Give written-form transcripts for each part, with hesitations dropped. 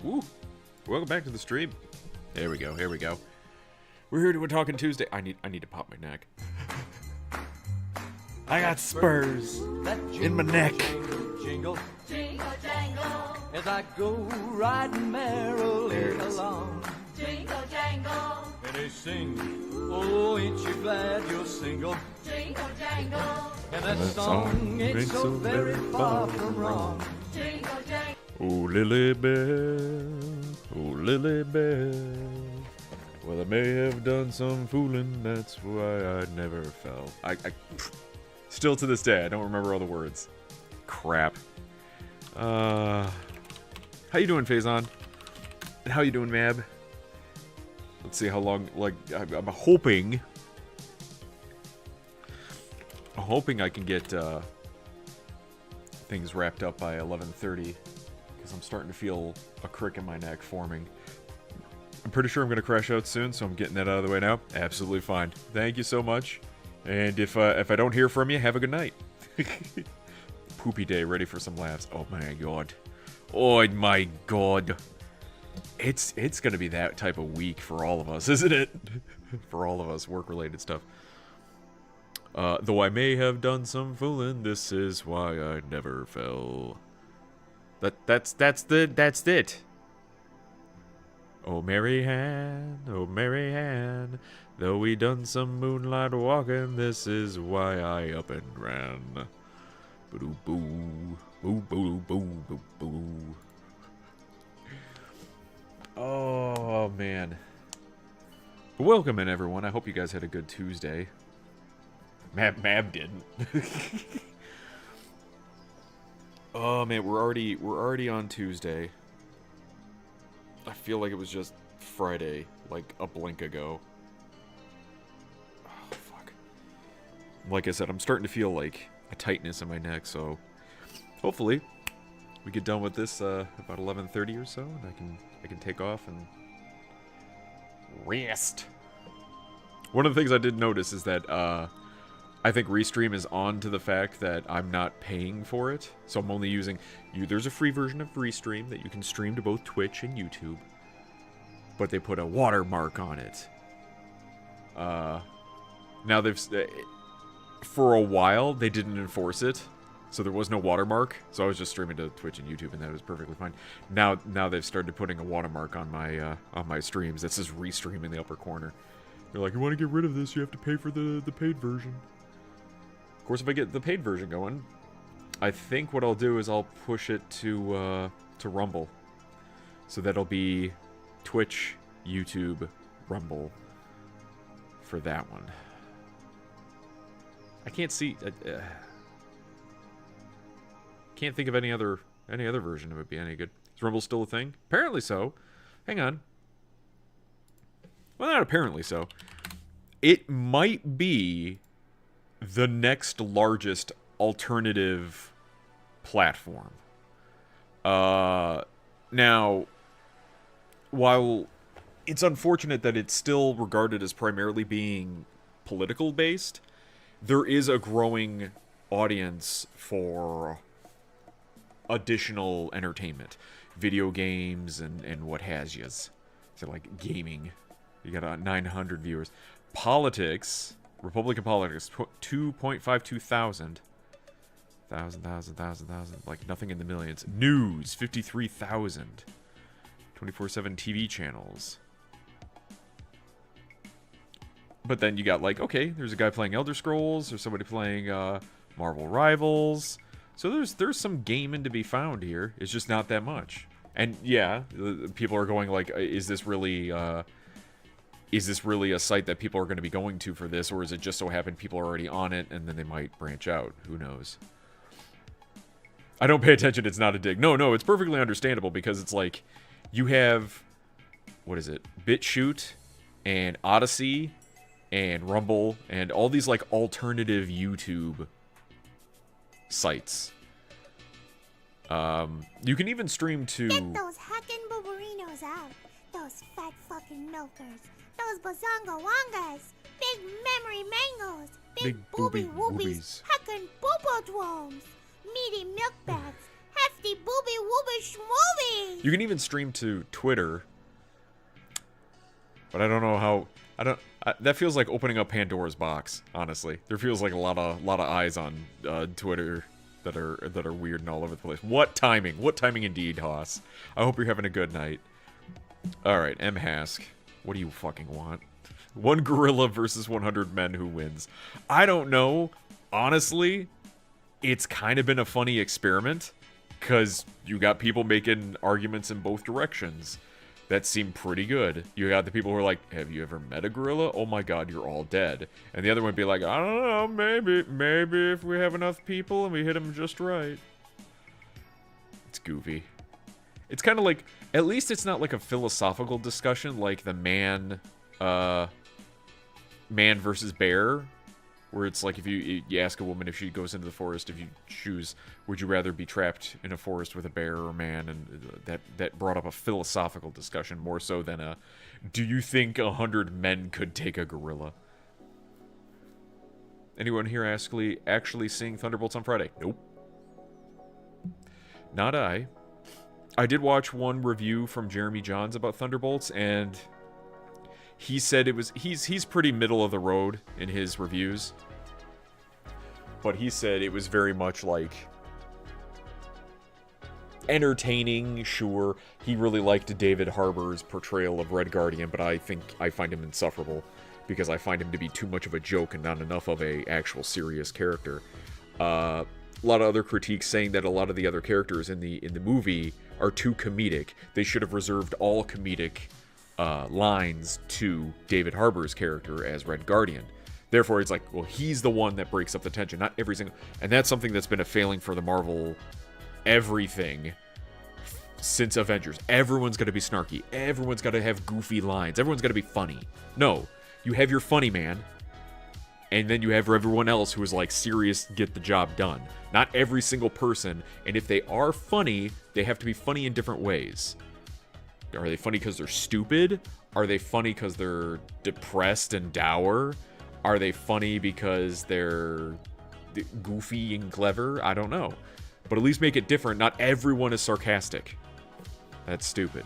Woo! Welcome back to the stream. Here we go. Here we go. We're here to Talking Tuesday. I need to pop my neck. I got spurs in my neck. Jingle, jingle, jangle, as I go riding merrily along. Jingle, jangle, and they sing, oh, ain't you glad you're single? Jingle, jangle, and that song ain't so very far from wrong. Jingle, jangle. Oh, Lily Bell, oh, Lily Bell. Well, I may have done some fooling, that's why I never fell. I still to this day, I don't remember all the words. Crap. How you doing, Faison? And how you doing, Mab? Let's see how long, like, I'm hoping I can get, things wrapped up by 11:30, because I'm starting to feel a crick in my neck forming. I'm pretty sure I'm going to crash out soon, so I'm getting that out of the way now. Absolutely fine. Thank you so much. And if I don't hear from you, have a good night. Poopy day, ready for some laughs. Oh my god. Oh my god. It's going to be that type of week for all of us, isn't it? For all of us, work-related stuff. Though I may have done some fooling, this is why I never fell. That's it. Oh Mary Ann, though we done some moonlight walking, this is why I up and ran. Boo boo, boo boo boo boo boo. Oh man. Welcome in everyone. I hope you guys had a good Tuesday. Mab didn't. Oh man, we're already on Tuesday. I feel like it was just Friday, like a blink ago. Oh, fuck. Like I said, I'm starting to feel like a tightness in my neck, so hopefully we get done with this about 11:30 or so, and I can take off and rest. One of the things I did notice is that I think Restream is on to the fact that I'm not paying for it, so I'm only using... There's a free version of Restream that you can stream to both Twitch and YouTube, but they put a watermark on it. Now they've... For a while, they didn't enforce it, so there was no watermark, so I was just streaming to Twitch and YouTube, and that was perfectly fine. Now they've started putting a watermark on my streams that says Restream in the upper corner. They're like, you want to get rid of this, you have to pay for the paid version. Of course, if I get the paid version going, I think what I'll do is I'll push it to Rumble. So that'll be Twitch, YouTube, Rumble for that one. I can't see... can't think of any other version that would be any good. Is Rumble still a thing? Apparently so. Hang on. Well, not apparently so. It might be the next largest alternative platform. Now, while it's unfortunate that it's still regarded as primarily being political based, there is a growing audience for additional entertainment, video games and what has yous. So like gaming. You got 900 viewers. Politics, Republican politics, 2.52 thousand. Thousand. Like nothing in the millions. News, 53,000. 24/7 TV channels. But then you got like, okay, there's a guy playing Elder Scrolls. There's somebody playing Marvel Rivals. So there's some gaming to be found here. It's just not that much. And yeah, people are going like, is this really... is this really a site that people are going to be going to for this, or is it just so happen people are already on it and then they might branch out? Who knows? I don't pay attention. It's not a dig. No, it's perfectly understandable because it's like you have, what is it? BitChute and Odyssey and Rumble and all these like alternative YouTube sites. You can even stream to... Get those heckin' booberinos out. Those fat fucking milkers. Those bazonga wongas. Big memory mangoes. Big booby woobies. Heckin' boobodromes. Meaty milk bags. Hefty booby wooby schmoobies. You can even stream to Twitter. But I don't know how... that feels like opening up Pandora's box, honestly. There feels like a lot of eyes on Twitter that are weird and all over the place. What timing? What timing indeed, Haas. I hope you're having a good night. Alright, M. Hask. What do you fucking want? One gorilla versus 100 men, who wins? I don't know. Honestly, it's kind of been a funny experiment. Because you got people making arguments in both directions that seem pretty good. You got the people who are like, have you ever met a gorilla? Oh my god, you're all dead. And the other one would be like, I don't know, maybe if we have enough people and we hit them just right. It's goofy. It's kind of like, at least it's not like a philosophical discussion like the man versus bear, where it's like if you ask a woman if she goes into the forest, if you choose, would you rather be trapped in a forest with a bear or a man? And that brought up a philosophical discussion more so than a, do you think 100 men could take a gorilla? Anyone here actually seeing Thunderbolts on Friday? Nope. Not I. I did watch one review from Jeremy Johns about Thunderbolts, and he said it was he's pretty middle of the road in his reviews. But he said it was very much like entertaining, sure. He really liked David Harbour's portrayal of Red Guardian, but I think I find him insufferable because I find him to be too much of a joke and not enough of a actual serious character. A lot of other critiques saying that a lot of the other characters in the movie are too comedic. They should have reserved all comedic lines to David Harbour's character as Red Guardian. Therefore, it's like, well, he's the one that breaks up the tension, not every single... And that's something that's been a failing for the Marvel everything since Avengers. Everyone's got to be snarky. Everyone's got to have goofy lines. Everyone's got to be funny. No, you have your funny man, and then you have everyone else who is like serious, get the job done. Not every single person, and if they are funny, they have to be funny in different ways. Are they funny because they're stupid? Are they funny because they're depressed and dour? Are they funny because they're goofy and clever? I don't know. But at least make it different. Not everyone is sarcastic. That's stupid.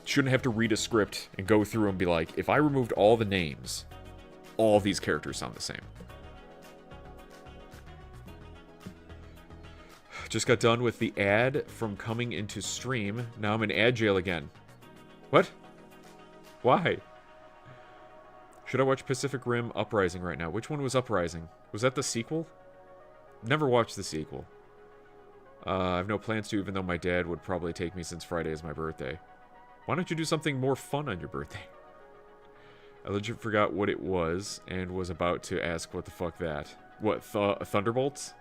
Shouldn't have to read a script and go through and be like, if I removed all the names, all of these characters sound the same. Just got done with the ad from coming into stream. Now I'm in ad jail again. What? Why? Should I watch Pacific Rim Uprising right now? Which one was Uprising? Was that the sequel? Never watched the sequel. I have no plans to, even though my dad would probably take me since Friday is my birthday. Why don't you do something more fun on your birthday? I legit forgot what it was and was about to ask what the fuck that. What, Thunderbolts?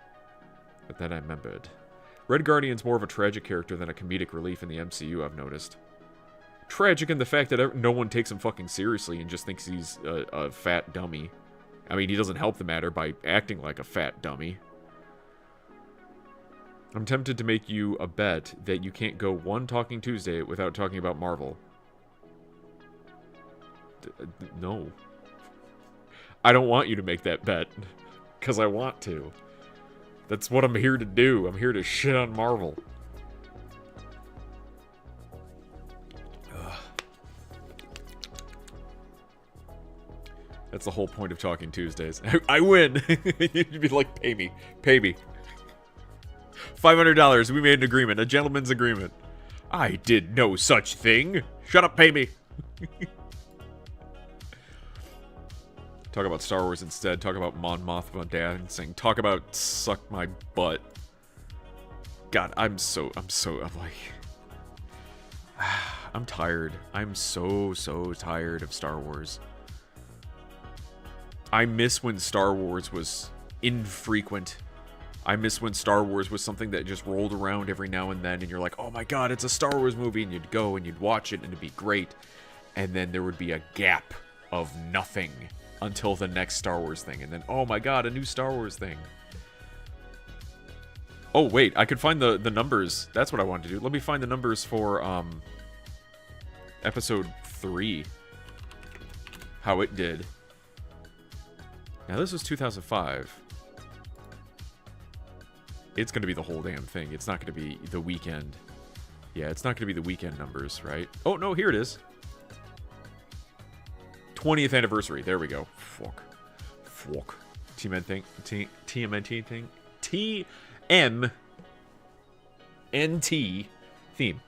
But then I remembered. Red Guardian's more of a tragic character than a comedic relief in the MCU, I've noticed. Tragic in the fact that no one takes him fucking seriously and just thinks he's a fat dummy. I mean, he doesn't help the matter by acting like a fat dummy. I'm tempted to make you a bet that you can't go one Talking Tuesday without talking about Marvel. No. I don't want you to make that bet, because I want to. That's what I'm here to do. I'm here to shit on Marvel. Ugh. That's the whole point of Talking Tuesdays. I win! You'd be like, pay me. Pay me. $500. We made an agreement. A gentleman's agreement. I did no such thing. Shut up, pay me. Talk about Star Wars instead. Talk about Mon Mothma dancing. Talk about suck my butt. God, I'm like... I'm tired. I'm so tired of Star Wars. I miss when Star Wars was infrequent. I miss when Star Wars was something that just rolled around every now and then, and you're like, oh my god, it's a Star Wars movie, and you'd go and you'd watch it, and it'd be great. And then there would be a gap of nothing until the next Star Wars thing, and then, oh my god, a new Star Wars thing. Oh, wait, I could find the numbers. That's what I wanted to do. Let me find the numbers for, Episode 3. How it did. Now, this was 2005. It's going to be the whole damn thing. It's not going to be the weekend. Yeah, it's not going to be the weekend numbers, right? Oh, no, here it is. 20th anniversary. There we go. Fuck. TMNT thing. TMNT theme.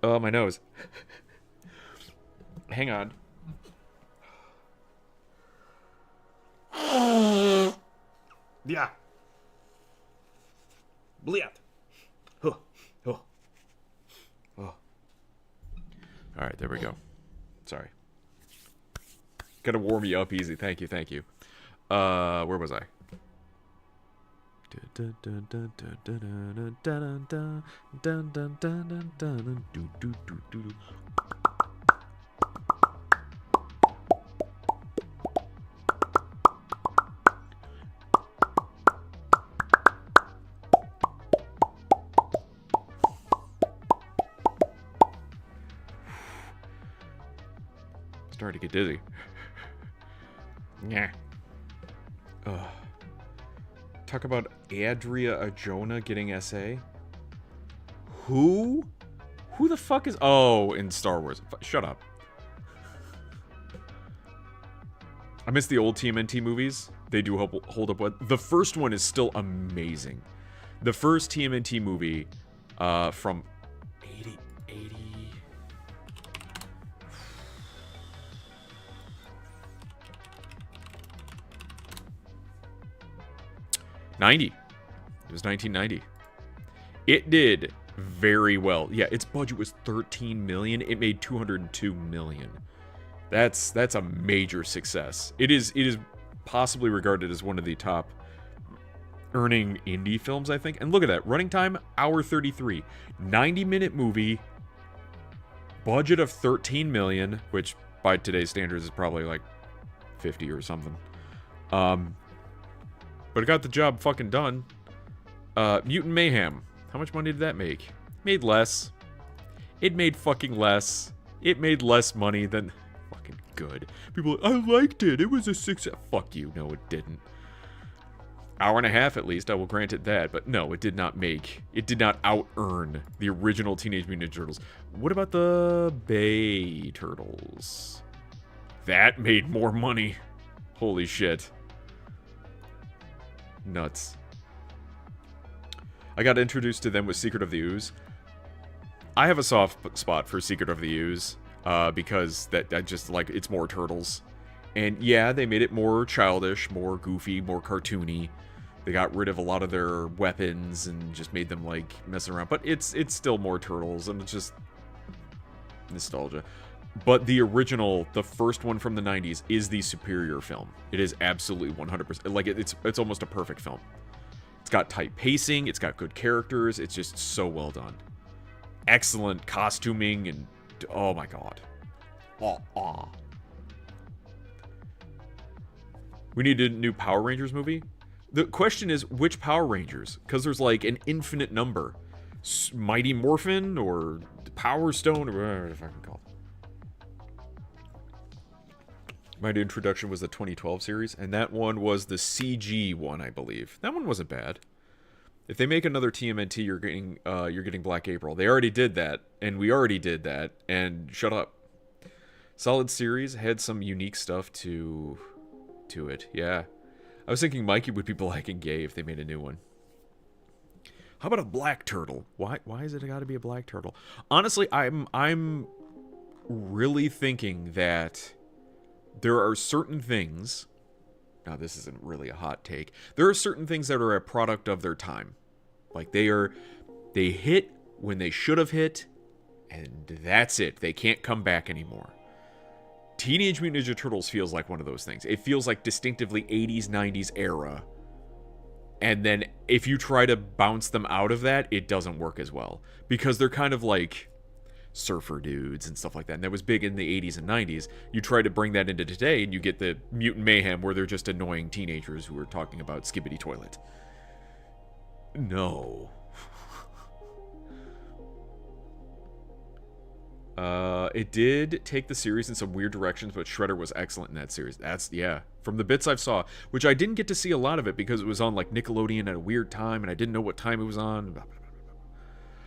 Oh, my nose. Hang on. Yeah. Bliat. Oh. All right, there we go. Sorry. Gotta warm me up easy. Thank you. Where was I? Starting to get dizzy. Yeah. Talk about Adria Arjona getting SA. Who? Who the fuck is... Oh, in Star Wars. Shut up. I miss the old TMNT movies. They do hold up well. The first one is still amazing. The first TMNT movie from 90. It was 1990. It did very well. Yeah, its budget was 13 million. It made 202 million. That's a major success. It is possibly regarded as one of the top earning indie films, I think. And look at that. Running time, hour 33. 90-minute movie. Budget of 13 million, which by today's standards is probably like 50 or something. But it got the job fucking done. Mutant Mayhem. How much money did that make? Made less. It made fucking less. It made less money than... Fucking good. People are like, I liked it. It was a success. Fuck you. No, it didn't. Hour and a half at least. I will grant it that. But no, it did not make... It did not out-earn the original Teenage Mutant Ninja Turtles. What about the Bay Turtles? That made more money. Holy shit. Nuts. I got introduced to them with Secret of the Ooze. I have a soft spot for Secret of the Ooze because I just like it's more turtles. And yeah, they made it more childish, more goofy, more cartoony. They got rid of a lot of their weapons and just made them like messing around. But it's still more turtles and it's just nostalgia. But the original, the first one from the 90s, is the superior film. It is absolutely 100%. Like, it's almost a perfect film. It's got tight pacing. It's got good characters. It's just so well done. Excellent costuming and... Oh, my God. We need a new Power Rangers movie? The question is, which Power Rangers? Because there's, like, an infinite number. Mighty Morphin or Power Stone or whatever the fuck I call it. My introduction was the 2012 series, and that one was the CG one, I believe. That one wasn't bad. If they make another TMNT, you're getting Black April. They already did that, and we already did that, and shut up. Solid series, had some unique stuff to it, yeah. I was thinking Mikey would be black and gay if they made a new one. How about a black turtle? Why is it got to be a black turtle? Honestly, I'm really thinking that there are certain things. Now, this isn't really a hot take. There are certain things that are a product of their time. Like, they hit when they should have hit, and that's it. They can't come back anymore. Teenage Mutant Ninja Turtles feels like one of those things. It feels like distinctively 80s, 90s era. And then if you try to bounce them out of that, it doesn't work as well. Because they're kind of like surfer dudes and stuff like that. And that was big in the 80s and 90s. You try to bring that into today, and you get the Mutant Mayhem, where they're just annoying teenagers who are talking about Skibbity Toilet. No. It did take the series in some weird directions, but Shredder was excellent in that series. That's, yeah, from the bits I've saw, which I didn't get to see a lot of it because it was on, like, Nickelodeon at a weird time, and I didn't know what time it was on.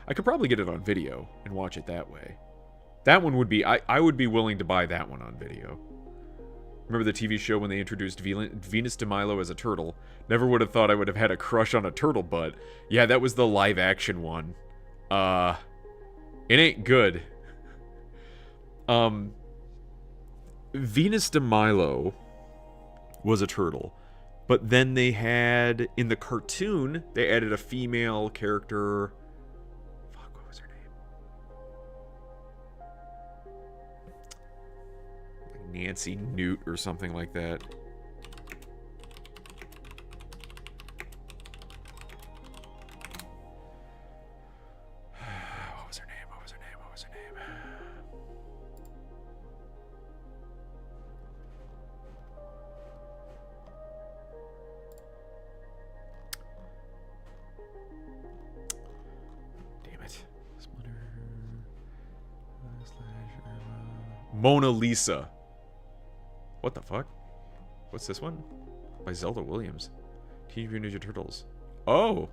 I could probably get it on video and watch it that way. That one would be, I would be willing to buy that one on video. Remember the TV show when they introduced Venus de Milo as a turtle? Never would have thought I would have had a crush on a turtle, but yeah, that was the live action one. It ain't good. Venus de Milo was a turtle, but then they had, in the cartoon, they added a female character. Fuck, what was her name? Like Nancy Newt or something like that. What was her name? Mona Lisa. What the fuck? What's this one? By Zelda Williams. Teenage Mutant Ninja Turtles. Oh.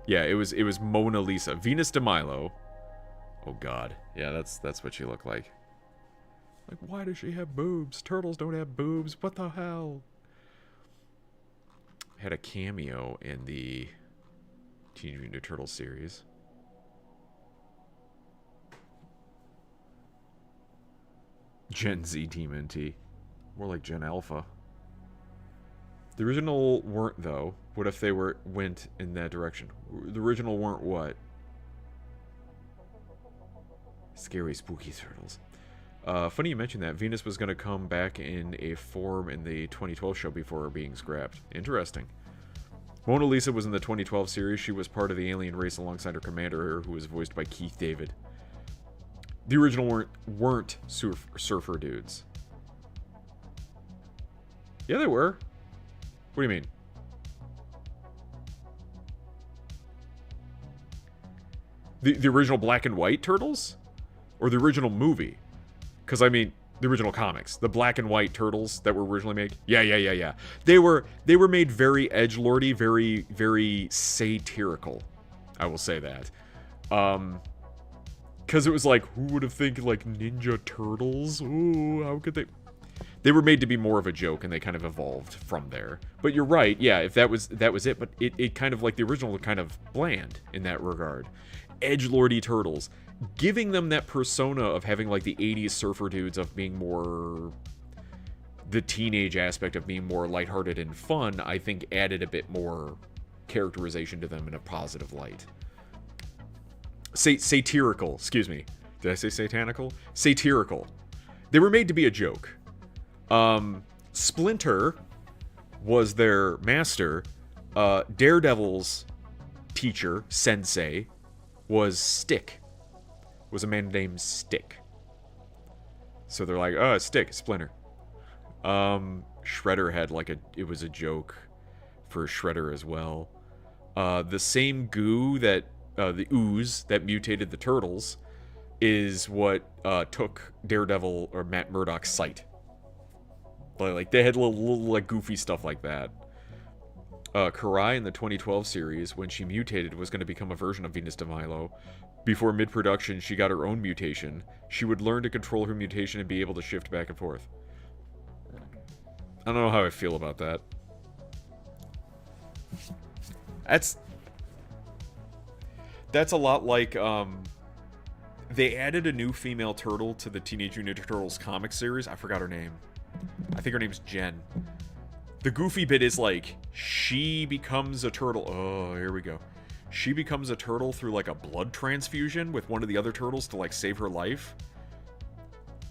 Yeah, it was Mona Lisa. Venus de Milo. Oh god. Yeah, that's what she looked like. Like, why does she have boobs? Turtles don't have boobs. What the hell? Had a cameo in the Teenage Mutant Ninja Turtles series. Gen Z TMNT. More like Gen Alpha. The original weren't, though. What if they went in that direction? The original weren't what? Scary, spooky turtles. Funny you mentioned that. Venus was going to come back in a form in the 2012 show before being scrapped. Interesting. Mona Lisa was in the 2012 series. She was part of the alien race alongside her commander, who was voiced by Keith David. The original weren't surfer dudes. Yeah, they were. What do you mean? The original black and white turtles? Or the original movie? Because, I mean, the original comics. The black and white turtles that were originally made. Yeah. They were made very edgelordy, very, very satirical. I will say that. Because it was like, who would have think like Ninja Turtles? Ooh, how could they? They were made to be more of a joke, and they kind of evolved from there. But you're right, yeah. If that was it, but it kind of like the original, kind of bland in that regard. Edgelordy turtles, giving them that persona of having like the 80s surfer dudes, of being more the teenage aspect of being more lighthearted and fun. I think added a bit more characterization to them in a positive light. Satirical, excuse me. Did I say satanical? Satirical. They were made to be a joke. Splinter was their master. Daredevil's teacher, sensei, was Stick. Was a man named Stick. So they're like, oh, Stick, Splinter. Shredder had like it was a joke for Shredder as well. The same goo that the ooze that mutated the turtles is what took Daredevil or Matt Murdock's sight. Like they had little like goofy stuff like that. Karai in the 2012 series, when she mutated, was going to become a version of Venus de Milo. Before mid-production, she got her own mutation. She would learn to control her mutation and be able to shift back and forth. I don't know how I feel about that. That's a lot like, they added a new female turtle to the Teenage Mutant Ninja Turtles comic series. I forgot her name. I think her name's Jen. The goofy bit is like, she becomes a turtle. Oh, here we go. She becomes a turtle through like a blood transfusion with one of the other turtles to like save her life.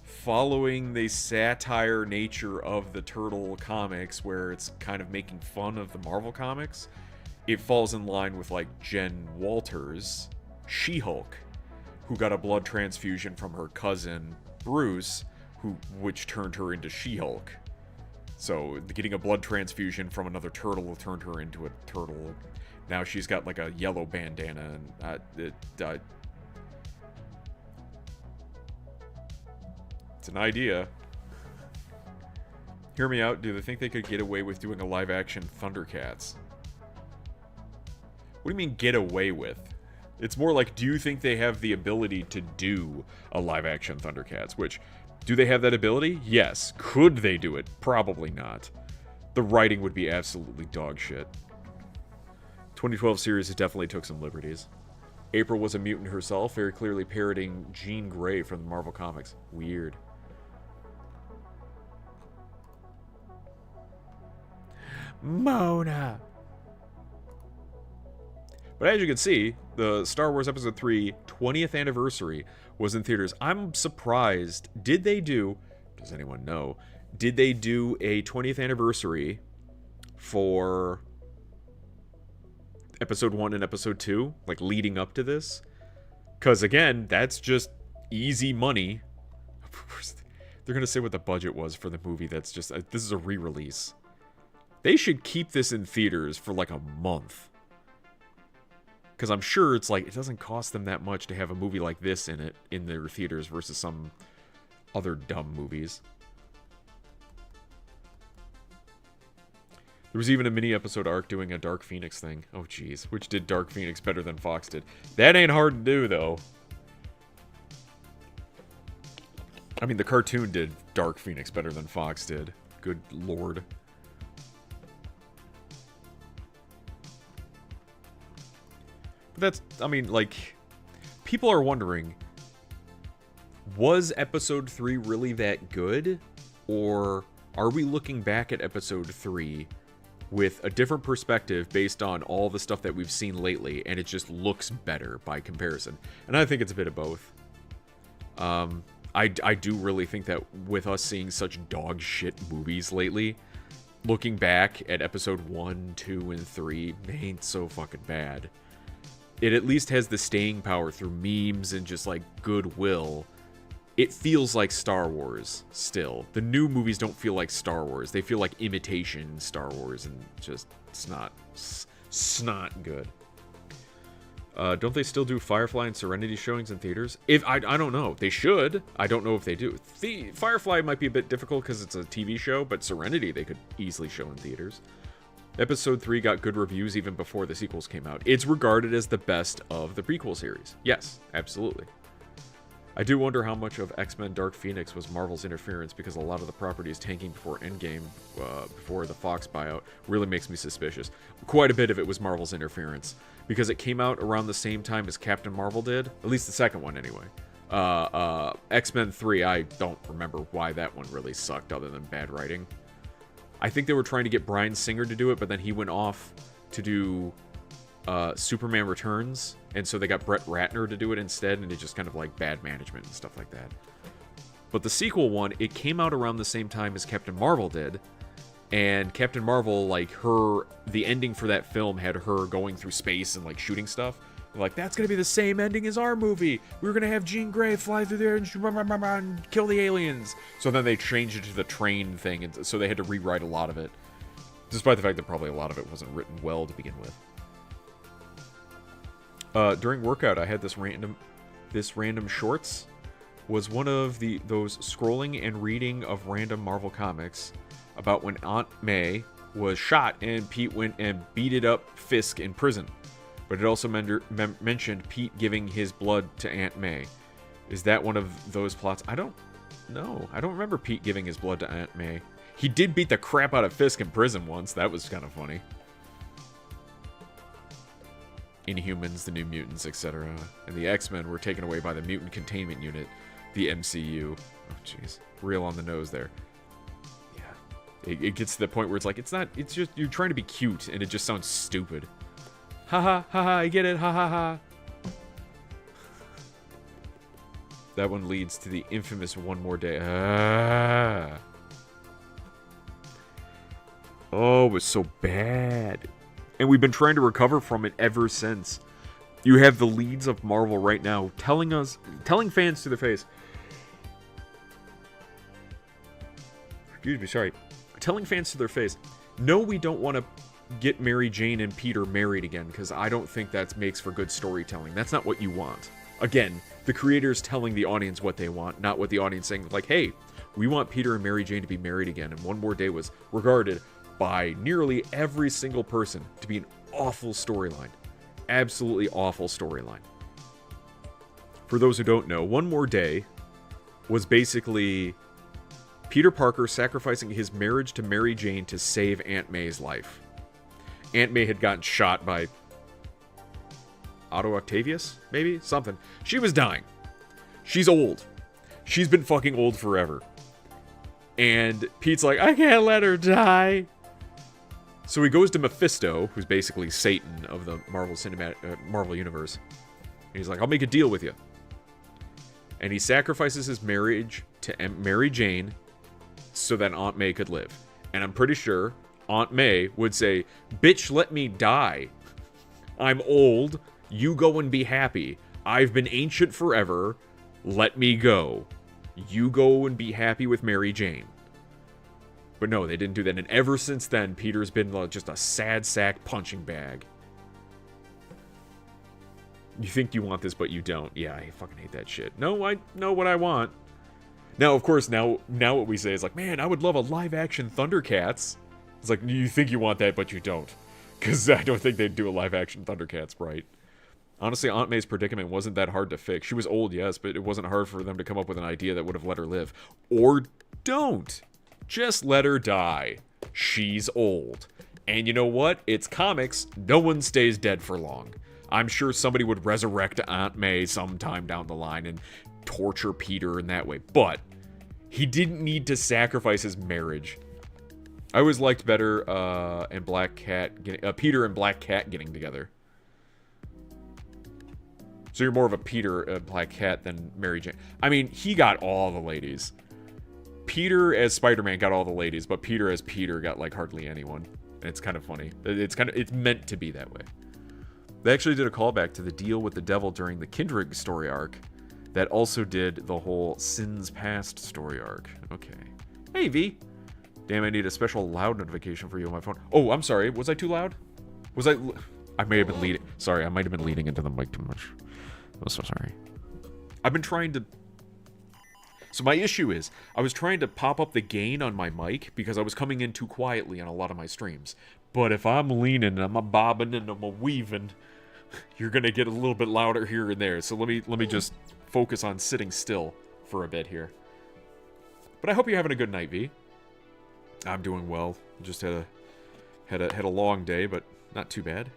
Following the satire nature of the Turtle comics, where it's kind of making fun of the Marvel comics, it falls in line with like Jen Walters, She-Hulk, who got a blood transfusion from her cousin Bruce, which turned her into She-Hulk. So getting a blood transfusion from another turtle turned her into a turtle. Now she's got like a yellow bandana, and it's an idea. Hear me out. Do they think they could get away with doing a live-action Thundercats? What do you mean, get away with? It's more like, do you think they have the ability to do a live-action Thundercats? Which, do they have that ability? Yes. Could they do it? Probably not. The writing would be absolutely dog shit. 2012 series definitely took some liberties. April was a mutant herself, very clearly parroting Jean Grey from the Marvel Comics. Weird. Mona! But as you can see, the Star Wars Episode 3 20th anniversary was in theaters. I'm surprised. Did they do... Does anyone know? Did they do a 20th anniversary for Episode 1 and Episode 2? Like, leading up to this? Because, again, that's just easy money. Of course, they're going to say what the budget was for the movie. That's just... this is a re-release. They should keep this in theaters for, like, a month. Because I'm sure it's like, it doesn't cost them that much to have a movie like this in it, in their theaters, versus some other dumb movies. There was even a mini-episode arc doing a Dark Phoenix thing. Oh, jeez. Which did Dark Phoenix better than Fox did. That ain't hard to do, though. I mean, the cartoon did Dark Phoenix better than Fox did. Good lord. But that's, I mean, like, people are wondering, was Episode 3 really that good? Or are we looking back at Episode 3 with a different perspective based on all the stuff that we've seen lately, and it just looks better by comparison? And I think it's a bit of both. I do really think that with us seeing such dog shit movies lately, looking back at Episode 1, 2, and 3 ain't so fucking bad. It at least has the staying power through memes and just, like, goodwill. It feels like Star Wars, still. The new movies don't feel like Star Wars. They feel like imitation Star Wars, and just, it's not good. Don't they still do Firefly and Serenity showings in theaters? I don't know. They should. I don't know if they do. Firefly might be a bit difficult because it's a TV show, but Serenity they could easily show in theaters. Episode 3 got good reviews even before the sequels came out. It's regarded as the best of the prequel series. Yes, absolutely. I do wonder how much of X-Men Dark Phoenix was Marvel's interference, because a lot of the properties tanking before Endgame, before the Fox buyout, really makes me suspicious. Quite a bit of it was Marvel's interference, because it came out around the same time as Captain Marvel did, at least the second one anyway. X-Men 3, I don't remember why that one really sucked other than bad writing. I think they were trying to get Bryan Singer to do it, but then he went off to do Superman Returns, and so they got Brett Ratner to do it instead, and it's just kind of like bad management and stuff like that. But the sequel one, it came out around the same time as Captain Marvel did, and Captain Marvel, like, the ending for that film had her going through space and, like, shooting stuff. Like, that's gonna be the same ending as our movie. We're gonna have Jean Grey fly through there and kill the aliens. So then they changed it to the train thing, and so they had to rewrite a lot of it. Despite the fact that probably a lot of it wasn't written well to begin with. During workout, I had this random shorts. Was one of those scrolling and reading of random Marvel comics about when Aunt May was shot and Pete went and beat up Fisk in prison. But it also mentioned Pete giving his blood to Aunt May. Is that one of those plots? I don't know. I don't remember Pete giving his blood to Aunt May. He did beat the crap out of Fisk in prison once. That was kind of funny. Inhumans, the New Mutants, etc. And the X-Men were taken away by the Mutant Containment Unit, the MCU. Oh, jeez. Real on the nose there. Yeah. It gets to the point where it's like, it's just, you're trying to be cute, and it just sounds stupid. Ha ha, ha ha, I get it, ha ha ha. That one leads to the infamous One More Day. Ah. Oh, it was so bad. And we've been trying to recover from it ever since. You have the leads of Marvel right now telling fans to their face. Excuse me, sorry. Telling fans to their face, no, we don't want to get Mary Jane and Peter married again, because I don't think that makes for good storytelling. That's not what you want. Again, the creators telling the audience what they want, not what the audience saying, like, hey, we want Peter and Mary Jane to be married again. And One More Day was regarded by nearly every single person to be an awful storyline. Absolutely awful storyline. For those who don't know, One More Day was basically Peter Parker sacrificing his marriage to Mary Jane to save Aunt May's life. Aunt May had gotten shot by Otto Octavius, maybe? Something. She was dying. She's old. She's been fucking old forever. And Pete's like, I can't let her die. So he goes to Mephisto, who's basically Satan of the Marvel Universe. And he's like, I'll make a deal with you. And he sacrifices his marriage to Mary Jane so that Aunt May could live. And I'm pretty sure Aunt May would say, bitch, let me die. I'm old. You go and be happy. I've been ancient forever. Let me go. You go and be happy with Mary Jane. But no, they didn't do that. And ever since then, Peter's been just a sad sack punching bag. You think you want this, but you don't. Yeah, I fucking hate that shit. No, I know what I want. Now, of course, now what we say is like, man, I would love a live-action Thundercats. It's like, you think you want that, but you don't. Because I don't think they'd do a live-action Thundercats right. Honestly, Aunt May's predicament wasn't that hard to fix. She was old, yes, but it wasn't hard for them to come up with an idea that would have let her live. Or don't. Just let her die. She's old. And you know what? It's comics. No one stays dead for long. I'm sure somebody would resurrect Aunt May sometime down the line and torture Peter in that way. But he didn't need to sacrifice his marriage. I always liked better and Black Cat Peter and Black Cat getting together. So you're more of a Peter Black Cat than Mary Jane. I mean, he got all the ladies. Peter as Spider-Man got all the ladies, but Peter as Peter got like hardly anyone. And it's kind of funny. It's meant to be that way. They actually did a callback to the deal with the devil during the Kindred story arc that also did the whole Sins Past story arc. Okay. Hey, V. Damn, I need a special loud notification for you on my phone. Oh, I'm sorry. Was I too loud? I may have been leading. Sorry, I might have been leading into the mic too much. I'm so sorry. I've been trying to... So my issue is, I was trying to pop up the gain on my mic because I was coming in too quietly on a lot of my streams. But if I'm leaning, I'm a bobbing, and I'm a weaving, you're going to get a little bit louder here and there. So let me just focus on sitting still for a bit here. But I hope you're having a good night, V. I'm doing well. Just had a long day, but not too bad.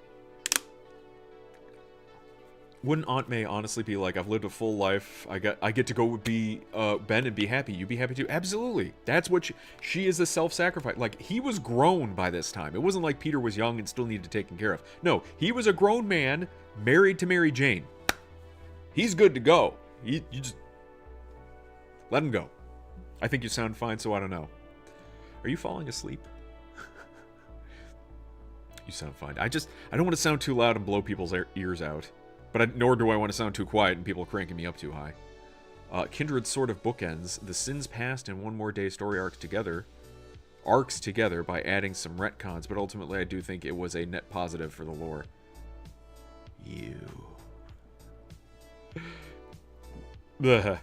Wouldn't Aunt May honestly be like, I've lived a full life, I get to go be Ben and be happy, you be happy too? Absolutely. That's what she is, a self-sacrifice. Like, he was grown by this time. It wasn't like Peter was young and still needed to be taken care of. No, he was a grown man married to Mary Jane. He's good to go. You just let him go. I think you sound fine, so I don't know. Are you falling asleep? You sound fine. I don't want to sound too loud and blow people's ears out. But nor do I want to sound too quiet and people cranking me up too high. Kindred sort of bookends the Sins Past and One More Day story arcs together by adding some retcons, but ultimately I do think it was a net positive for the lore. You. Bleh.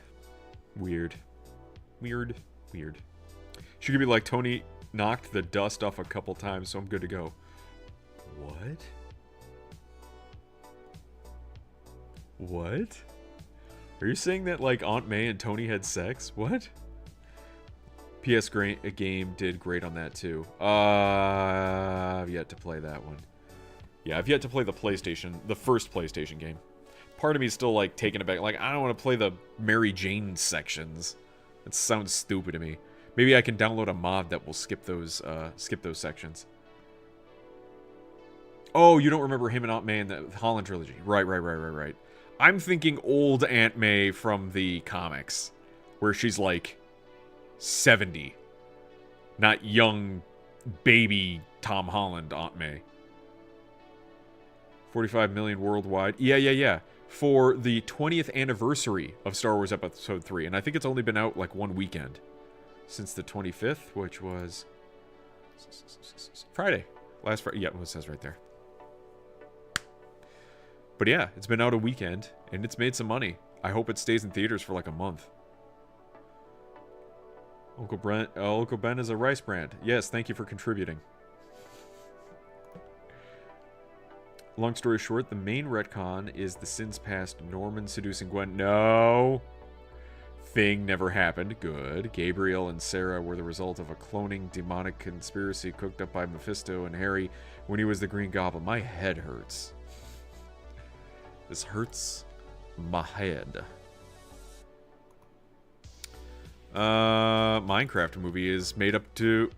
Weird. She could be like, Tony knocked the dust off a couple times, so I'm good to go. What? What? Are you saying that, like, Aunt May and Tony had sex? What? PS Game did great on that, too. I've yet to play that one. Yeah, I've yet to play the first PlayStation game. Part of me is still, like, taken aback. Like, I don't want to play the Mary Jane sections. That sounds stupid to me. Maybe I can download a mod that will skip those sections. Oh, you don't remember him and Aunt May in the Holland trilogy. Right. I'm thinking old Aunt May from the comics, where she's, like, 70. Not young, baby Tom Holland Aunt May. 45 million worldwide. Yeah. For the 20th anniversary of Star Wars Episode 3. And I think it's only been out, like, one weekend. Since the 25th, which was Friday. Last Friday. Yeah, it says right there. But yeah, it's been out a weekend, and it's made some money. I hope it stays in theaters for like a month. Uncle Ben is a rice brand. Yes, thank you for contributing. Long story short, the main retcon is the sins past Norman seducing Gwen. No! Thing never happened. Good. Gabriel and Sarah were the result of a cloning demonic conspiracy cooked up by Mephisto and Harry when he was the Green Goblin. My head hurts. This hurts my head. Minecraft movie is made up to...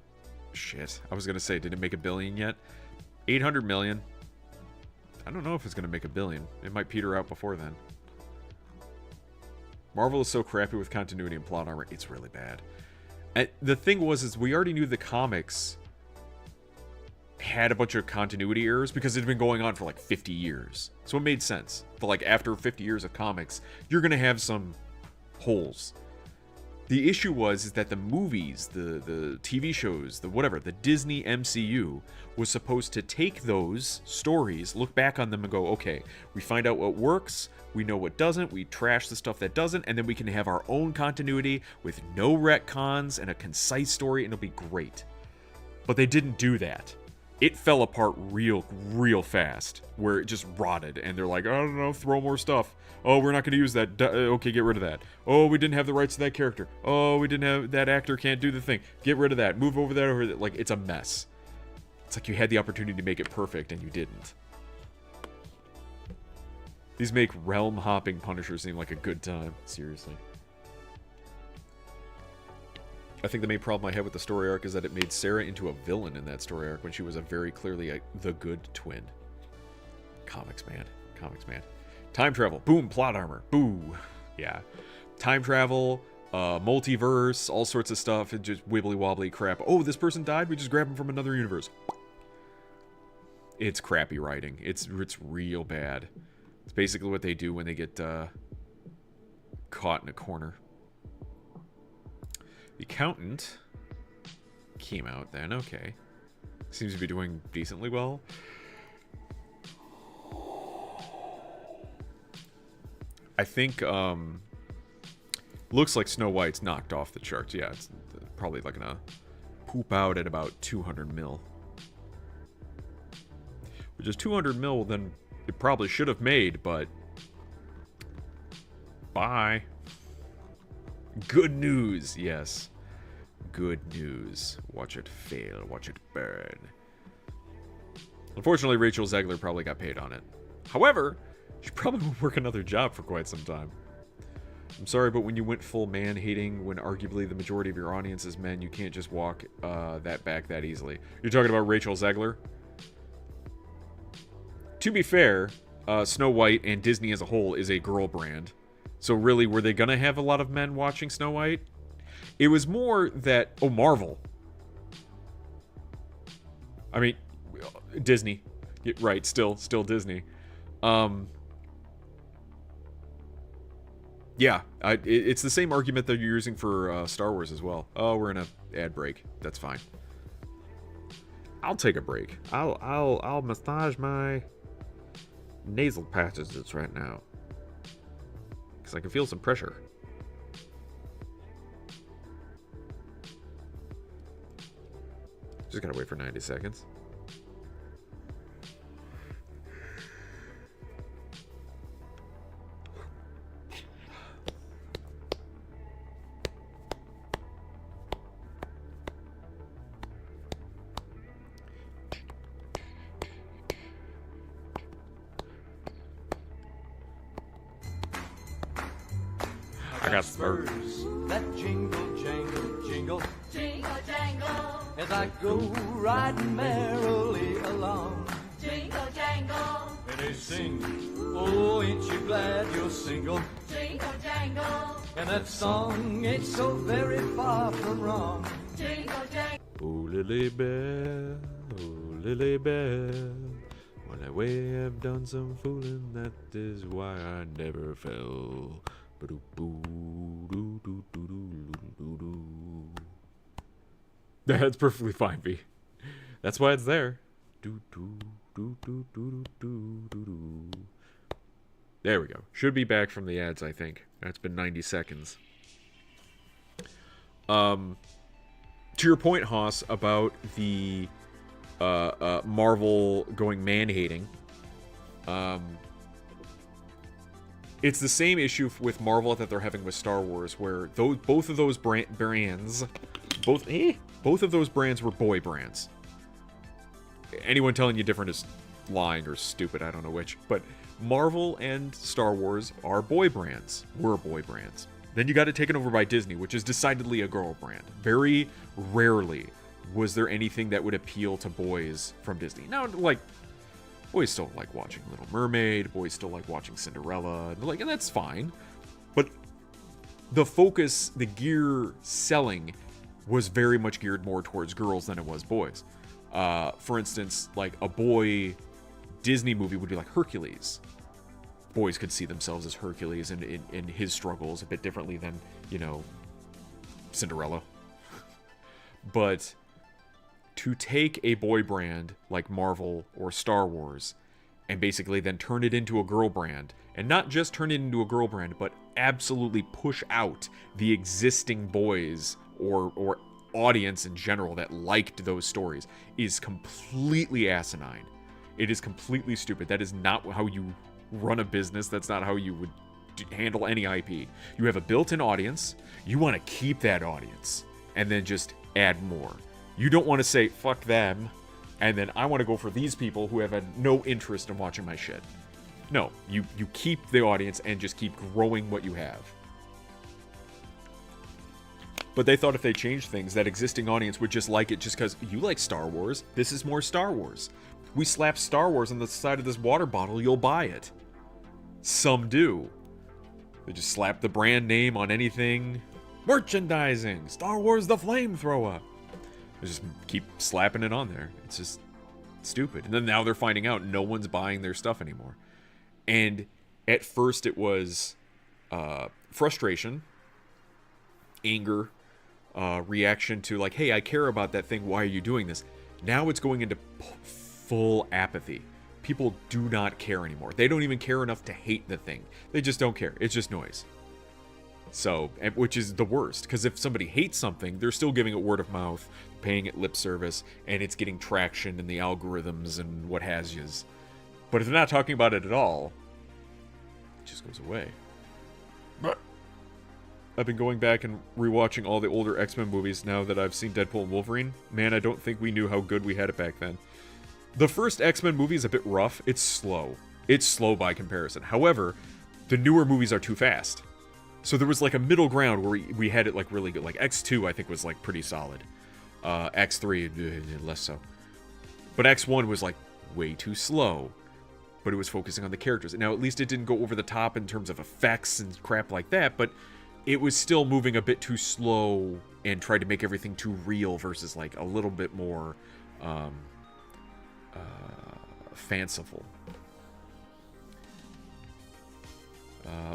Shit. I was going to say, did it make $1 billion yet? 800 million. I don't know if it's going to make $1 billion. It might peter out before then. Marvel is so crappy with continuity and plot armor. It's really bad. And the thing was, we already knew the comics had a bunch of continuity errors because it had been going on for like 50 years. So it made sense. But like after 50 years of comics, you're going to have some holes. The issue was that the movies, the TV shows, the Disney MCU was supposed to take those stories, look back on them and go, okay, we find out what works, we know what doesn't, we trash the stuff that doesn't, and then we can have our own continuity with no retcons and a concise story, and it'll be great. But they didn't do that. It fell apart real fast, where it just rotted, and they're like, I don't know, throw more stuff. Oh, we're not going to use that. Okay, get rid of that. Oh, we didn't have the rights to that character. Oh, we didn't have... That actor can't do the thing. Get rid of that. Move over that. Over that. Like, it's a mess. It's like you had the opportunity to make it perfect, and you didn't. These make realm-hopping Punisher seem like a good time. Seriously. I think the main problem I had with the story arc is that it made Sarah into a villain in that story arc when she was very clearly the good twin. Comics, man. Time travel. Boom. Plot armor. Boo. Yeah. Time travel, multiverse, all sorts of stuff. And just wibbly-wobbly crap. Oh, this person died? We just grab him from another universe. It's crappy writing. It's real bad. It's basically what they do when they get caught in a corner. The Accountant came out then. Okay. Seems to be doing decently well. I think, looks like Snow White's knocked off the charts. Yeah, it's probably like gonna poop out at about 200 mil. Which is 200 mil than it probably should have made, but... Bye. Good news, yes. Good news. Watch it fail. Watch it burn. Unfortunately, Rachel Zegler probably got paid on it. However... she probably will work another job for quite some time. I'm sorry, but when you went full man-hating, when arguably the majority of your audience is men, you can't just walk that back that easily. You're talking about Rachel Zegler? To be fair, Snow White and Disney as a whole is a girl brand. So really, were they going to have a lot of men watching Snow White? It was more that... Oh, Marvel. I mean, Disney. Right, still Disney. Yeah, it's the same argument that you're using for Star Wars as well. Oh, we're in a ad break. That's fine. I'll take a break. I'll massage my nasal passages right now, because I can feel some pressure. Just gotta wait for 90 seconds. got spurs. That jingle, jangle, jingle, jingle, jangle, as I go riding merrily along. Jingle, jangle, and they sing, oh, ain't you glad you're single? Jingle, jangle, and that song ain't so very far from wrong. Jingle, jangle. Oh, Lily Bell, oh, Lily Bell. When I way have done some fooling, that is why I never fell. That's perfectly fine, B. That's why it's there. There we go. Should be back from the ads, I think. That's been 90 seconds. To your point, Haas, about the Marvel going man-hating. It's the same issue with Marvel that they're having with Star Wars, where both of those brands, both of those brands were boy brands. Anyone telling you different is lying or stupid, I don't know which. But Marvel and Star Wars are boy brands, were boy brands. Then you got it taken over by Disney, which is decidedly a girl brand. Very rarely was there anything that would appeal to boys from Disney. Now, like, boys still like watching Little Mermaid, boys still like watching Cinderella, and that's fine. But the focus, the gear selling, was very much geared more towards girls than it was boys. For instance, like a boy Disney movie would be like Hercules. Boys could see themselves as Hercules in his struggles a bit differently than, Cinderella. But to take a boy brand like Marvel or Star Wars and basically then turn it into a girl brand, and not just turn it into a girl brand, but absolutely push out the existing boys or audience in general that liked those stories, is completely asinine. It is completely stupid. That is not how you run a business. That's not how you would handle any IP. You have a built-in audience. You want to keep that audience and then just add more. You don't want to say, fuck them, and then I want to go for these people who have had no interest in watching my shit. No, you keep the audience and just keep growing what you have. But they thought if they changed things, that existing audience would just like it just because you like Star Wars. This is more Star Wars. We slap Star Wars on the side of this water bottle, you'll buy it. Some do. They just slap the brand name on anything. Merchandising! Star Wars the Flamethrower! They just keep slapping it on there. It's just stupid. And then now they're finding out no one's buying their stuff anymore. And at first it was frustration, anger, reaction to like, hey, I care about that thing, why are you doing this? Now it's going into full apathy. People do not care anymore. They don't even care enough to hate the thing. They just don't care. It's just noise. So, which is the worst, because if somebody hates something, they're still giving it word of mouth, paying it lip service, and it's getting traction in the algorithms and what has yous. But if they're not talking about it at all, it just goes away. But I've been going back and rewatching all the older X-Men movies now that I've seen Deadpool and Wolverine. Man, I don't think we knew how good we had it back then. The first X-Men movie is a bit rough. It's slow. It's slow by comparison. However, the newer movies are too fast. So there was like a middle ground where we had it like really good. Like X2 I think was like pretty solid. X3 less so. But X1 was like way too slow. But it was focusing on the characters. Now at least it didn't go over the top in terms of effects and crap like that, but it was still moving a bit too slow and tried to make everything too real versus like a little bit more fanciful.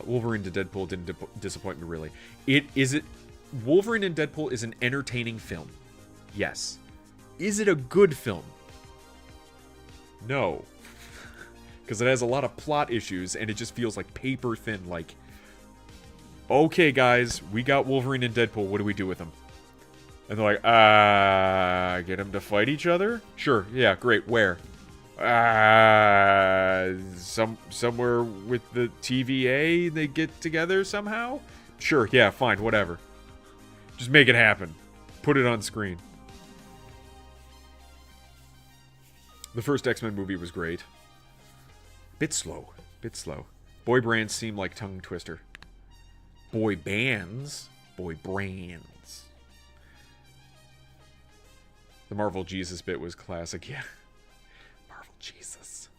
Wolverine to Deadpool didn't disappoint me really. Wolverine and Deadpool is an entertaining film. Yes. Is it a good film? No. Because it has a lot of plot issues and it just feels like paper thin, like, okay guys, we got Wolverine and Deadpool, what do we do with them? And they're like, get them to fight each other? Sure, yeah, great, where? Somewhere with the TVA, they get together somehow? Sure, yeah, fine, whatever. Just make it happen. Put it on screen. The first X-Men movie was great. Bit slow. Boy brands seem like tongue twister. boy bands, boy brands. The Marvel Jesus bit was classic, yeah. Marvel Jesus.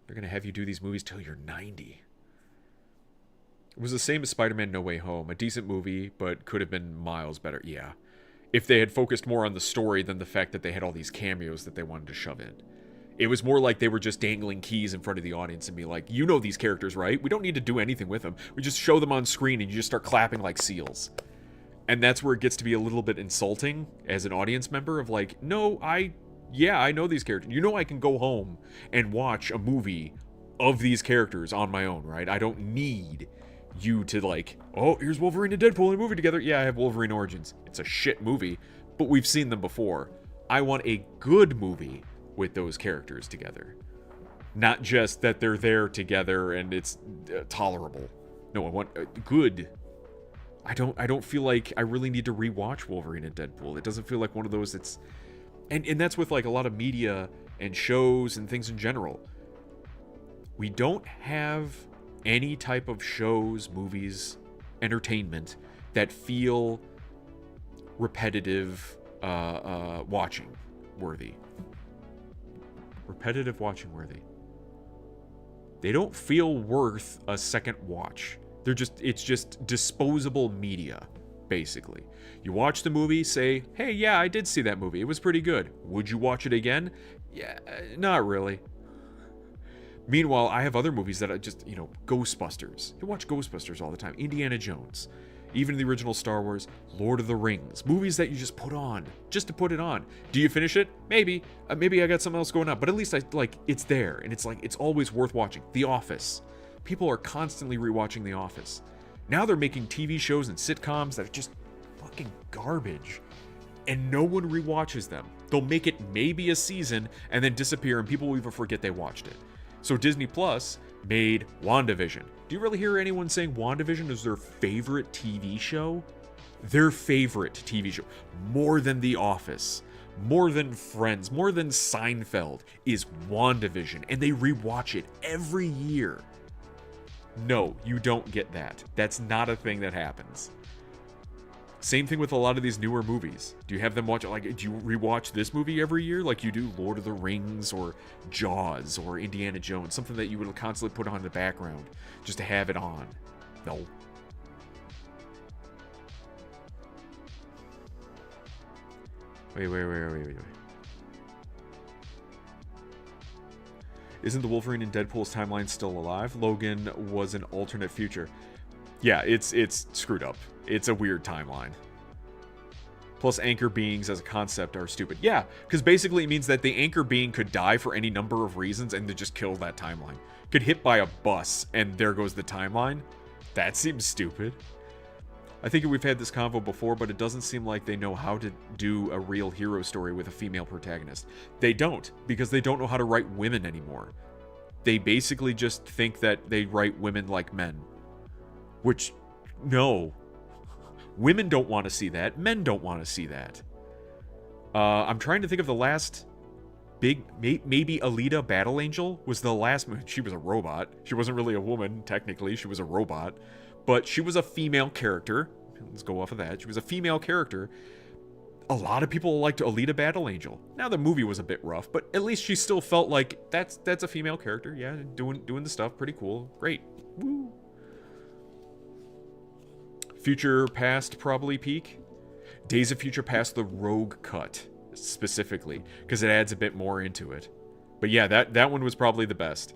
They're gonna have you do these movies till you're 90. It was the same as Spider-Man No Way Home. A decent movie, but could have been miles better. Yeah. If they had focused more on the story than the fact that they had all these cameos that they wanted to shove in. It was more like they were just dangling keys in front of the audience and be like, you know these characters, right? We don't need to do anything with them. We just show them on screen and you just start clapping like seals. And that's where it gets to be a little bit insulting as an audience member of like, no, I know these characters. You know I can go home and watch a movie of these characters on my own, right? I don't need you to like, oh, here's Wolverine and Deadpool in a movie together. Yeah, I have Wolverine Origins. It's a shit movie, but we've seen them before. I want a good movie with those characters together. Not just that they're there together and it's tolerable. No, I want good. I don't feel like I really need to rewatch Wolverine and Deadpool. It doesn't feel like one of those that's... And that's with like a lot of media and shows and things in general. We don't have any type of shows, movies, entertainment that feel repetitive watching worthy. Repetitive watching worthy. They don't feel worth a second watch. It's just disposable media, basically. You watch the movie, say, hey, yeah, I did see that movie. It was pretty good. Would you watch it again? Yeah, not really. Meanwhile, I have other movies that I just, Ghostbusters. You watch Ghostbusters all the time. Indiana Jones. Even the original Star Wars, Lord of the Rings. Movies that you just put on, just to put it on. Do you finish it? Maybe. Maybe I got something else going on. But at least it's there. And it's always worth watching. The Office. People are constantly rewatching The Office. Now they're making TV shows and sitcoms that are just fucking garbage. And no one rewatches them. They'll make it maybe a season and then disappear and people will even forget they watched it. So Disney Plus made WandaVision. Do you really hear anyone saying WandaVision is their favorite TV show? Their favorite TV show. More than The Office, more than Friends, more than Seinfeld is WandaVision. And they rewatch it every year. No, you don't get that. That's not a thing that happens. Same thing with a lot of these newer movies. Do you have them watch, do you rewatch this movie every year like you do Lord of the Rings or Jaws or Indiana Jones? Something that you would constantly put on in the background just to have it on. No. Wait. Isn't the Wolverine and Deadpool's timeline still alive? Logan was an alternate future. Yeah, it's screwed up. It's a weird timeline. Plus, anchor beings as a concept are stupid. Yeah, because basically it means that the anchor being could die for any number of reasons and they just kill that timeline. Could hit by a bus and there goes the timeline. That seems stupid. I think we've had this convo before, but it doesn't seem like they know how to do a real hero story with a female protagonist. They don't, because they don't know how to write women anymore. They basically just think that they write women like men. Which, no. Women don't want to see that. Men don't want to see that. I'm trying to think of the last big... Maybe Alita Battle Angel was the last... She was a robot. She wasn't really a woman, technically. She was a robot. But she was a female character. Let's go off of that. She was a female character. A lot of people liked Alita Battle Angel. Now, the movie was a bit rough, but at least she still felt like that's a female character. Yeah, doing the stuff. Pretty cool. Great. Woo. Future Past probably peak. Days of Future Past, the Rogue Cut, specifically, because it adds a bit more into it. But yeah, that one was probably the best.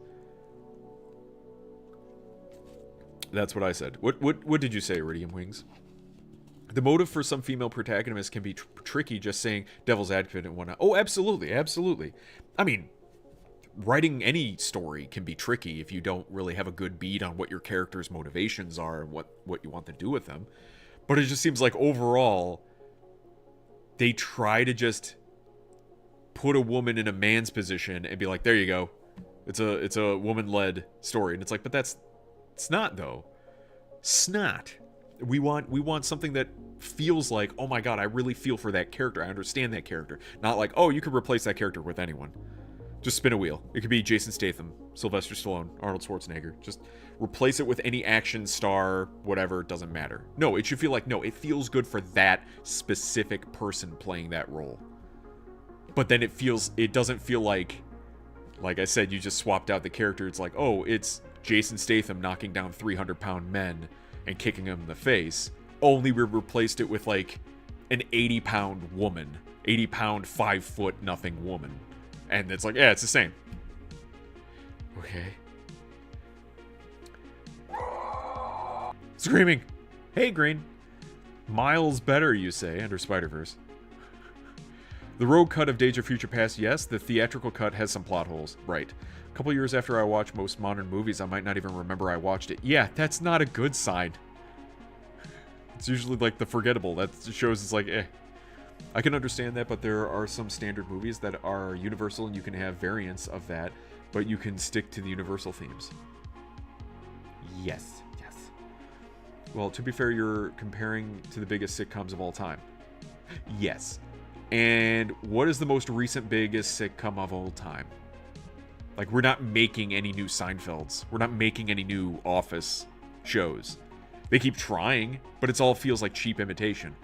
That's what I said. What did you say, Iridium Wings? The motive for some female protagonists can be tricky, just saying devil's advocate and whatnot. Oh, absolutely, absolutely. I mean, writing any story can be tricky if you don't really have a good beat on what your character's motivations are and what you want to do with them. But it just seems like overall, they try to just put a woman in a man's position and be like, there you go. It's a woman-led story. And it's like, but it's not, though. It's not. We want something that feels like, oh my god, I really feel for that character. I understand that character. Not like, oh, you could replace that character with anyone. Just spin a wheel. It could be Jason Statham, Sylvester Stallone, Arnold Schwarzenegger. Just replace it with any action star, whatever, it doesn't matter. No, it should feel like, no, it feels good for that specific person playing that role. But then it doesn't feel like I said, you just swapped out the character. It's like, oh, it's Jason Statham knocking down 300-pound men and kicking them in the face. Only we replaced it with, like, an 80-pound woman. 80-pound, 5-foot-nothing woman. And it's like, yeah, it's the same. Okay. Screaming! Hey, Green. Miles better, you say, under Spider-Verse. The road cut of Days of Future Past, yes. The theatrical cut has some plot holes. Right. A couple years after I watch most modern movies, I might not even remember I watched it. Yeah, that's not a good sign. It's usually like the forgettable. That shows it's like, eh. I can understand that, but there are some standard movies that are universal and you can have variants of that, but you can stick to the universal themes. Yes. Yes. Well, to be fair, you're comparing to the biggest sitcoms of all time. Yes. And what is the most recent biggest sitcom of all time? Like, we're not making any new Seinfelds. We're not making any new Office shows. They keep trying, but it all feels like cheap imitation.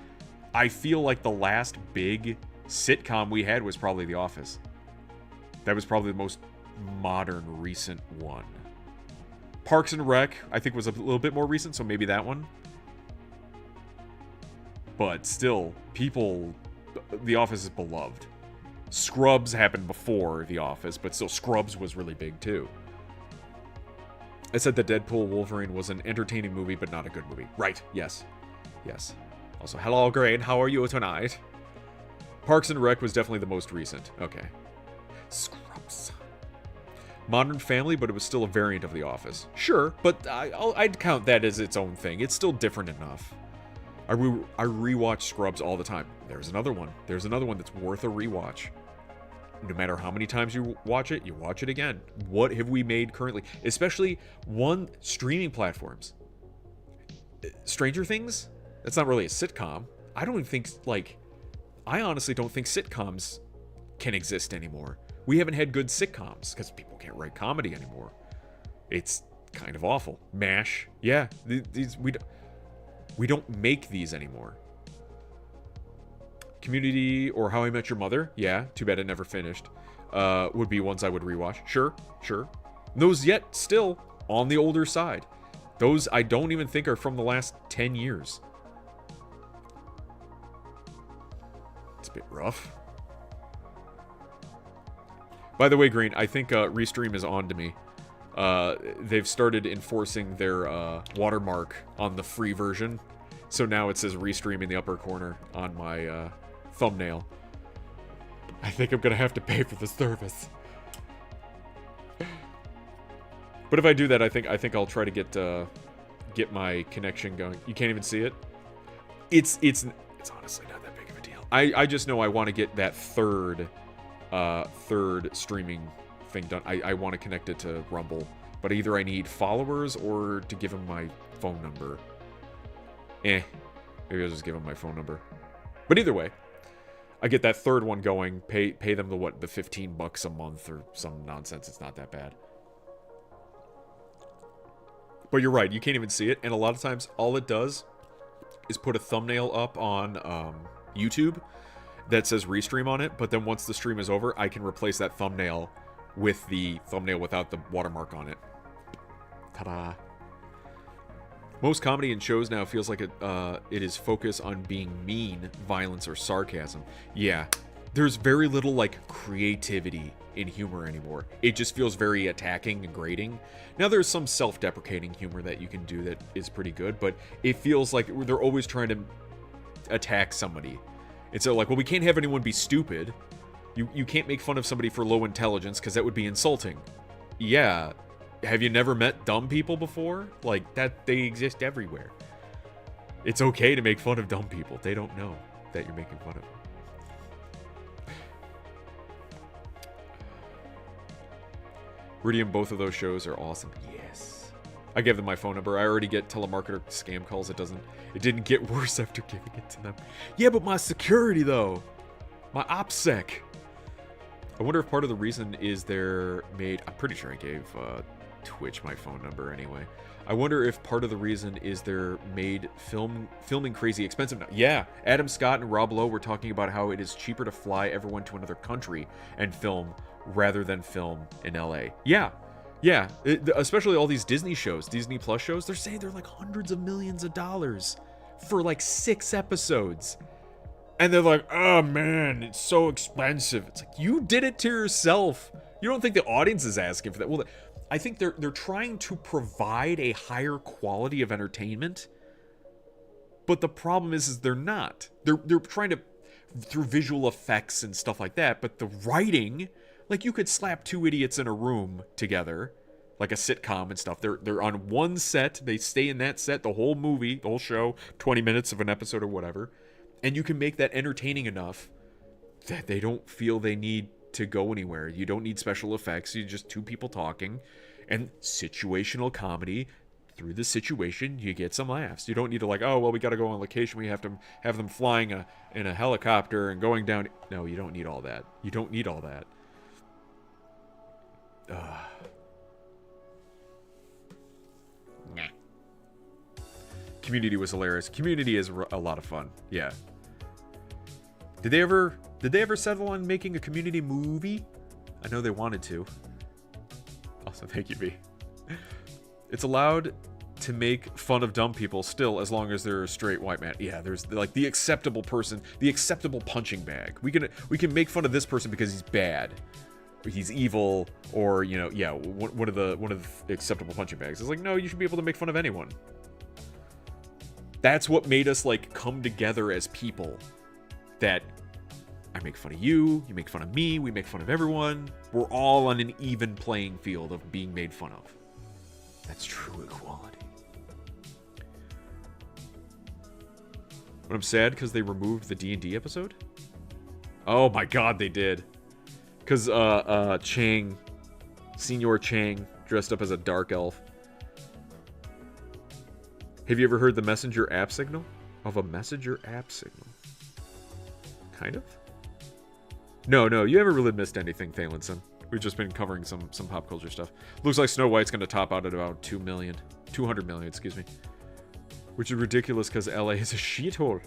I feel like the last big sitcom we had was probably The Office. That was probably the most modern, recent one. Parks and Rec, I think, was a little bit more recent, so maybe that one. But still, The Office is beloved. Scrubs happened before The Office, but still, Scrubs was really big, too. I said that Deadpool Wolverine was an entertaining movie, but not a good movie. Right, yes. Yes. Also, hello, Green, how are you tonight? Parks and Rec was definitely the most recent. Okay. Scrubs. Modern Family, but it was still a variant of The Office. Sure, but I'd count that as its own thing. It's still different enough. I rewatch Scrubs all the time. There's another one. There's another one that's worth a rewatch. No matter how many times you watch it again. What have we made currently? Especially streaming platforms. Stranger Things? That's not really a sitcom. I don't even think, I honestly don't think sitcoms can exist anymore. We haven't had good sitcoms because people can't write comedy anymore. It's kind of awful. MASH, yeah, we don't make these anymore. Community or How I Met Your Mother, yeah, too bad it never finished. Would be ones I would rewatch. Sure. Those yet still on the older side. Those I don't even think are from the last 10 years. It's a bit rough. By the way, Green, I think Restream is on to me. They've started enforcing their watermark on the free version. So now it says Restream in the upper corner on my thumbnail. I think I'm gonna have to pay for the service. But if I do that, I think I'll try to get my connection going. You can't even see it. It's honestly not that big of a deal. I just know I want to get that third streaming thing done. I want to connect it to Rumble, but either I need followers or to give them my phone number. Maybe I'll just give them my phone number. But either way, I get that third one going, pay them the $15 a month or some nonsense. It's not that bad. But you're right, you can't even see it, and a lot of times all it does is put a thumbnail up on YouTube that says Restream on it, but then once the stream is over, I can replace that thumbnail with the thumbnail without the watermark on it. Ta-da. Most comedy in shows now feels like it is focused on being mean, violence, or sarcasm. Yeah, there's very little, creativity in humor anymore. It just feels very attacking and grating. Now, there's some self-deprecating humor that you can do that is pretty good, but it feels like they're always trying to attack somebody. And so, well, we can't have anyone be stupid. You can't make fun of somebody for low intelligence, because that would be insulting. Yeah. Have you never met dumb people before? They exist everywhere. It's okay to make fun of dumb people. They don't know that you're making fun of them. Iridium, both of those shows are awesome. Yes. I gave them my phone number. I already get telemarketer scam calls. It didn't get worse after giving it to them. Yeah, but my security, though. My OPSEC. I wonder if part of the reason is they're made... I'm pretty sure I gave Twitch my phone number anyway. I wonder if part of the reason is they're made filming crazy expensive now. Yeah, Adam Scott and Rob Lowe were talking about how it is cheaper to fly everyone to another country and film rather than film in LA. Yeah, especially all these Disney shows, Disney Plus shows, they're saying they're like hundreds of millions of dollars for like 6 episodes. And they're like, oh man, it's so expensive. It's like, you did it to yourself. You don't think the audience is asking for that? Well, I think they're trying to provide a higher quality of entertainment. But the problem is they're not. They're trying to, through visual effects and stuff like that, but the writing, like you could slap 2 idiots in a room together, like a sitcom and stuff. They're on one set, they stay in that set the whole movie, the whole show, 20 minutes of an episode or whatever. And you can make that entertaining enough that they don't feel they need to go anywhere. You don't need special effects. You're just 2 people talking. And situational comedy, through the situation, you get some laughs. You don't need to like, oh, well, we got to go on location. We have to have them flying in a helicopter and going down. No, you don't need all that. You don't need all that. Nah. Community was hilarious. Community is a lot of fun. Yeah. Did they ever settle on making a Community movie? I know they wanted to. Also, thank you, B. It's allowed to make fun of dumb people still, as long as they're a straight white man. Yeah, there's like the acceptable person, the acceptable punching bag. We can make fun of this person because he's bad, he's evil, or you know, yeah, one of the acceptable punching bags. It's like, no, you should be able to make fun of anyone. That's what made us like come together as people. That I make fun of you, you make fun of me, we make fun of everyone. We're all on an even playing field of being made fun of. That's true equality. But I'm sad because they removed the D&D episode. Oh my god, they did. Because Chang, Senior Chang, dressed up as a dark elf. Have you ever heard the messenger app signal? Of a messenger app signal? Kind of? No, you haven't really missed anything, Thalenson. We've just been covering some pop culture stuff. Looks like Snow White's going to top out at about 200 million, excuse me. Which is ridiculous because LA is a shithole.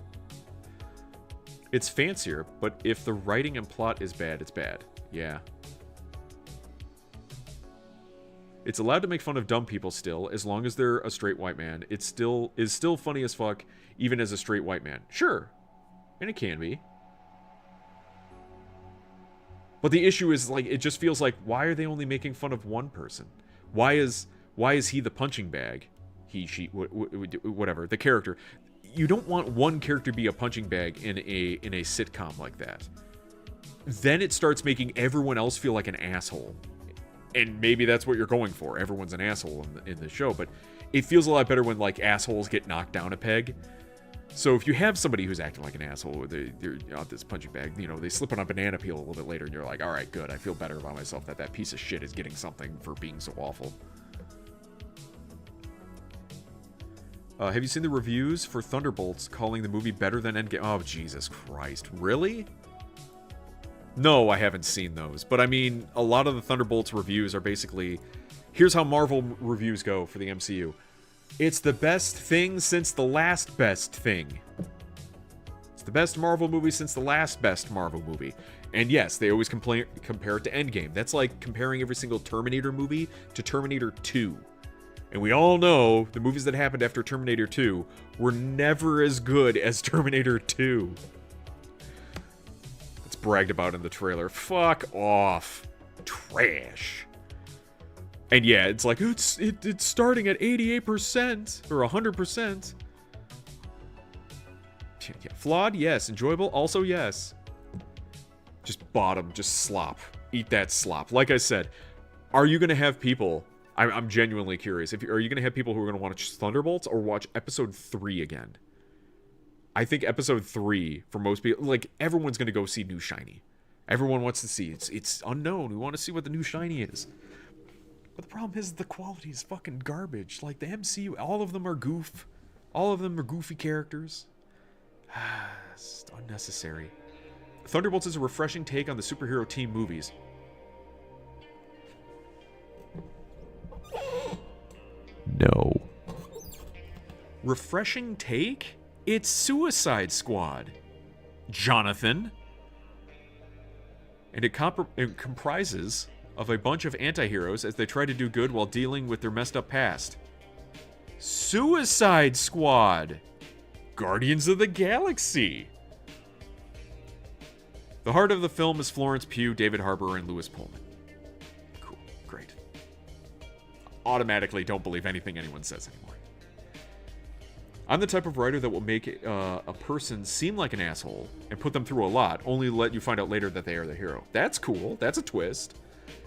It's fancier, but if the writing and plot is bad, it's bad. Yeah. It's allowed to make fun of dumb people still, as long as they're a straight white man. It is still funny as fuck, even as a straight white man. Sure. And it can be. But the issue is, like, it just feels like, why are they only making fun of one person? Why is he the punching bag? He, she, whatever, the character. You don't want one character to be a punching bag in a sitcom like that. Then it starts making everyone else feel like an asshole. And maybe that's what you're going for. Everyone's an asshole in the show, but it feels a lot better when, like, assholes get knocked down a peg. So if you have somebody who's acting like an asshole, they're out this punching bag, you know, they slip on a banana peel a little bit later, and you're like, all right, good. I feel better about myself that piece of shit is getting something for being so awful. Have you seen the reviews for Thunderbolts calling the movie better than Endgame? Oh, Jesus Christ. Really? No, I haven't seen those. But I mean, a lot of the Thunderbolts reviews are basically, here's how Marvel reviews go for the MCU. It's the best thing since the last best thing. It's the best Marvel movie since the last best Marvel movie. And yes, they always compare it to Endgame. That's like comparing every single Terminator movie to Terminator 2. And we all know the movies that happened after Terminator 2 were never as good as Terminator 2. It's bragged about in the trailer. Fuck off. Trash. And yeah, it's like, it's starting at 88% or 100%. Yeah, flawed? Yes. Enjoyable? Also yes. Just bottom. Just slop. Eat that slop. Like I said, are you going to have people... I'm genuinely curious. Are you going to have people who are going to watch Thunderbolts or watch Episode 3 again? I think Episode 3, for most people... Like, everyone's going to go see New Shiny. Everyone wants to see. It's unknown. We want to see what the New Shiny is. But the problem is the quality is fucking garbage. Like, the MCU, all of them are goof. All of them are goofy characters. It's unnecessary. Thunderbolts is a refreshing take on the superhero team movies. No. Refreshing take? It's Suicide Squad, Jonathan. And it comprises of a bunch of anti-heroes as they try to do good while dealing with their messed up past. Suicide Squad, Guardians of the Galaxy. The heart of the film is Florence Pugh, David Harbour, and Lewis Pullman. Cool, great. Automatically don't believe anything anyone says anymore. I'm the type of writer that will make a person seem like an asshole and put them through a lot, only to let you find out later that they are the hero. That's cool. That's a twist.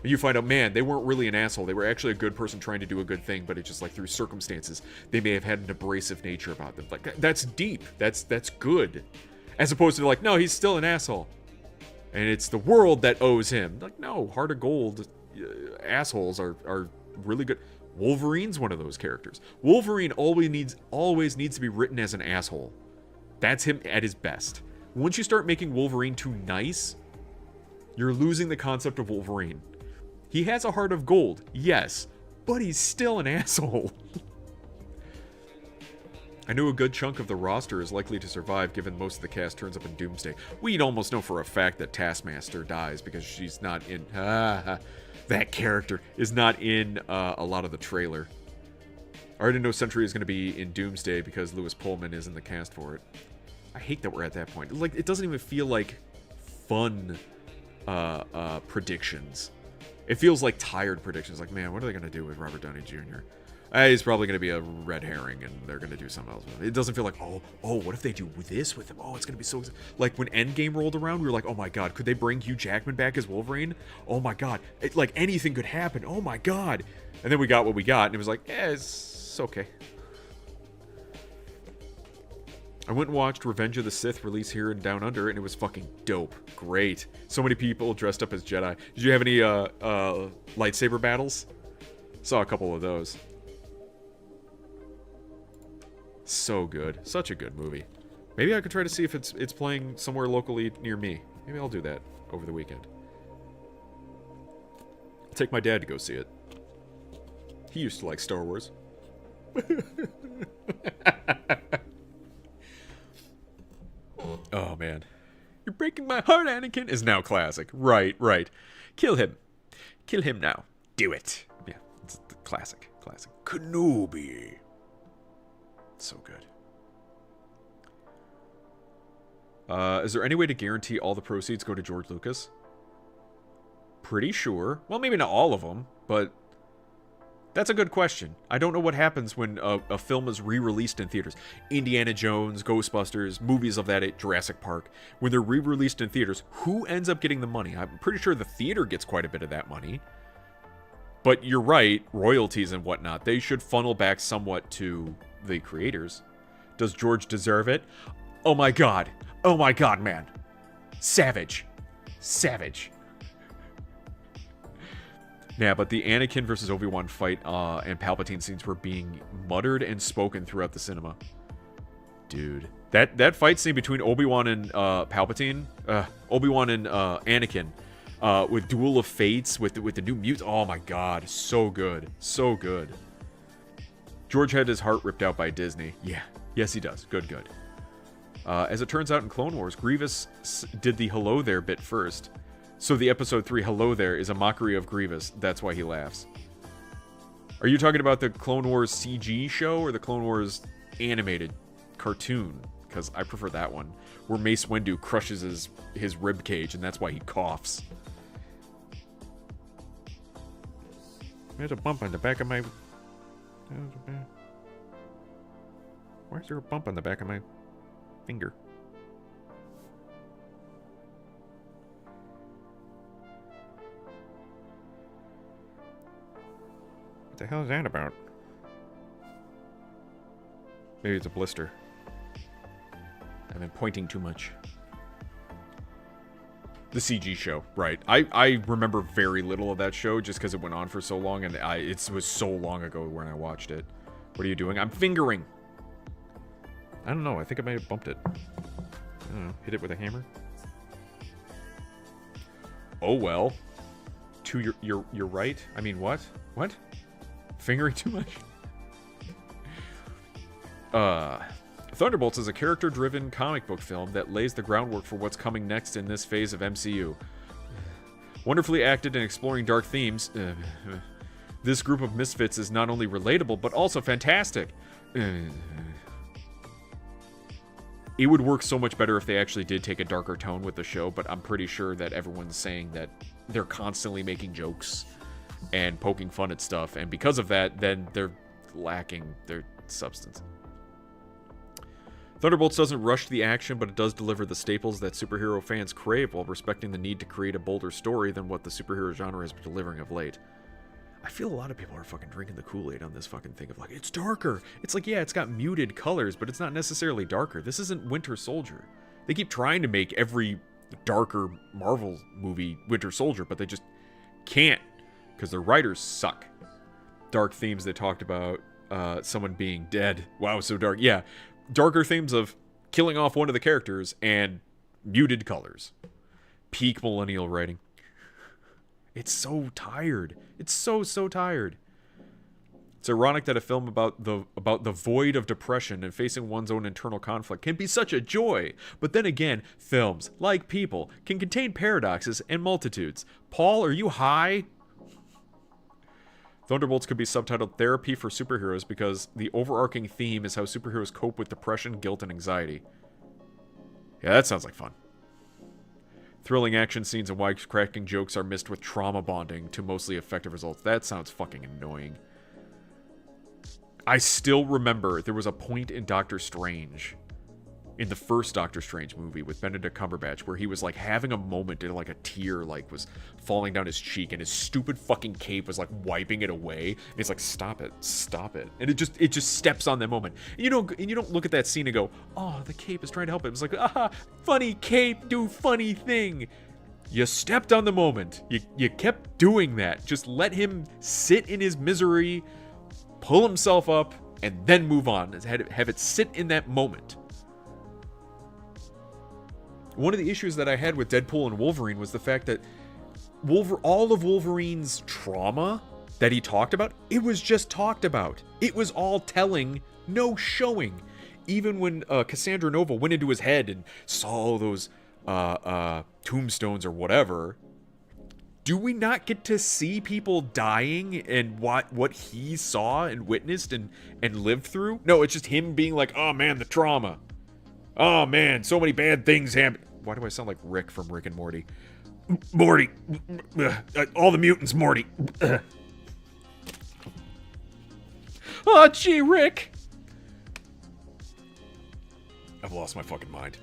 And you find out, man, they weren't really an asshole. They were actually a good person trying to do a good thing, but it's just like through circumstances, they may have had an abrasive nature about them. Like, that's deep. That's good. As opposed to like, no, he's still an asshole. And it's the world that owes him. Like, no, Heart of Gold assholes are really good. Wolverine's one of those characters. Wolverine always needs to be written as an asshole. That's him at his best. Once you start making Wolverine too nice, you're losing the concept of Wolverine. He has a heart of gold, yes, but he's still an asshole. I knew a good chunk of the roster is likely to survive given most of the cast turns up in Doomsday. We'd almost know for a fact that Taskmaster dies because she's not in... that character is not in a lot of the trailer. I already know Sentry is going to be in Doomsday because Lewis Pullman is in the cast for it. I hate that we're at that point. Like, it doesn't even feel like fun predictions. It feels like tired predictions. Like, man, what are they going to do with Robert Downey Jr.? He's probably going to be a red herring, and they're going to do something else with it. It doesn't feel like, oh, what if they do this with him? Oh, it's going to be so... Like, when Endgame rolled around, we were like, oh my god, could they bring Hugh Jackman back as Wolverine? Oh my god. Like, anything could happen. Oh my god. And then we got what we got, and it was like, it's okay. I went and watched Revenge of the Sith release here in Down Under, and it was fucking dope. Great. So many people dressed up as Jedi. Did you have any lightsaber battles? Saw a couple of those. So good. Such a good movie. Maybe I could try to see if it's playing somewhere locally near me. Maybe I'll do that over the weekend. I'll take my dad to go see it. He used to like Star Wars. Oh, man. You're breaking my heart, Anakin, is now classic. Right. Kill him. Kill him now. Do it. Yeah, it's the classic. Kenobi. So good. Is there any way to guarantee all the proceeds go to George Lucas? Pretty sure. Well, maybe not all of them, but that's a good question. I don't know what happens when a film is re-released in theaters. Indiana Jones, Ghostbusters, movies of that, Jurassic Park. When they're re-released in theaters, who ends up getting the money? I'm pretty sure the theater gets quite a bit of that money. But you're right, royalties and whatnot, they should funnel back somewhat to the creators. Does George deserve it? Oh my god, man. Savage. Yeah, but the Anakin versus Obi-Wan fight and Palpatine scenes were being muttered and spoken throughout the cinema. Dude. That fight scene between Obi-Wan and Palpatine, Obi-Wan and Anakin, with Duel of Fates, with the new mute. Oh my god, so good. George had his heart ripped out by Disney. Yeah. Yes, he does. Good. As it turns out in Clone Wars, Grievous did the hello there bit first. So the episode 3 hello there is a mockery of Grievous. That's why he laughs. Are you talking about the Clone Wars CG show or the Clone Wars animated cartoon? Because I prefer that one, where Mace Windu crushes his rib cage, and that's why he coughs. There's a bump on the back of my... Why is there a bump on the back of my finger? What the hell is that about? Maybe it's a blister. I've been pointing too much. The CG show, right. I remember very little of that show just because it went on for so long, and it was so long ago when I watched it. What are you doing? I'm fingering! I don't know, I think I might have bumped it. I don't know, hit it with a hammer? Oh well. To your right? I mean, what? What? Fingering too much? Thunderbolts is a character-driven comic book film that lays the groundwork for what's coming next in this phase of MCU. Wonderfully acted and exploring dark themes, this group of misfits is not only relatable, but also fantastic. It would work so much better if they actually did take a darker tone with the show, but I'm pretty sure that everyone's saying that they're constantly making jokes and poking fun at stuff, and because of that, then they're lacking their substance. Thunderbolts doesn't rush the action, but it does deliver the staples that superhero fans crave while respecting the need to create a bolder story than what the superhero genre has been delivering of late. I feel a lot of people are fucking drinking the Kool-Aid on this fucking thing of like, it's darker. It's like, yeah, it's got muted colors, but it's not necessarily darker. This isn't Winter Soldier. They keep trying to make every darker Marvel movie Winter Soldier, but they just can't because their writers suck. Dark themes they talked about, someone being dead. Wow, so dark. Yeah, darker themes of killing off one of the characters and muted colors. Peak millennial writing. It's so tired. It's so tired. It's ironic that a film about the void of depression and facing one's own internal conflict can be such a joy. But then again, films, like people, can contain paradoxes and multitudes. Paul, are you high? Thunderbolts could be subtitled Therapy for Superheroes because the overarching theme is how superheroes cope with depression, guilt, and anxiety. Yeah, that sounds like fun. Thrilling action scenes and wisecracking jokes are mixed with trauma bonding to mostly effective results. That sounds fucking annoying. I still remember there was a point in Doctor Strange, in the first Doctor Strange movie with Benedict Cumberbatch, where he was like having a moment and like a tear like was falling down his cheek and his stupid fucking cape was like wiping it away. And he's like, stop it. And it just steps on that moment. And you don't look at that scene and go, oh, the cape is trying to help him. It's like, funny cape, do funny thing. You stepped on the moment. You kept doing that. Just let him sit in his misery, pull himself up, and then move on. Have it sit in that moment. One of the issues that I had with Deadpool and Wolverine was the fact that all of Wolverine's trauma that he talked about, it was just talked about. It was all telling, no showing. Even when Cassandra Nova went into his head and saw all those tombstones or whatever, do we not get to see people dying and what he saw and witnessed and lived through? No, it's just him being like, oh man, the trauma. Oh man, so many bad things happen. Why do I sound like Rick from Rick and Morty? Morty. All the mutants, Morty. Oh, gee, Rick. I've lost my fucking mind.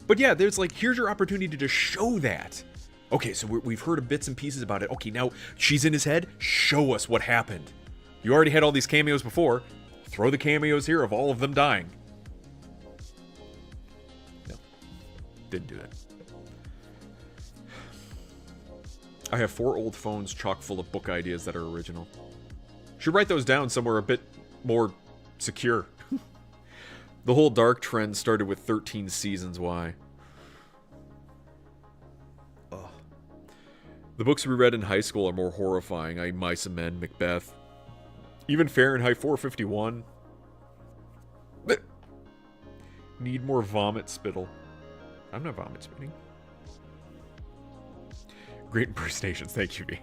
But yeah, there's like, here's your opportunity to show that. Okay, so we've heard of bits and pieces about it. Okay, now she's in his head. Show us what happened. You already had all these cameos before. Throw the cameos here of all of them dying. No. Didn't do that. I have 4 old phones chock full of book ideas that are original. Should write those down somewhere a bit more secure. The whole dark trend started with 13 Seasons Why. Ugh. The books we read in high school are more horrifying. Mice and Men, Macbeth. Even Fahrenheit 451. Need more vomit spittle. I'm not vomit spitting. Great impersonations, thank you, V.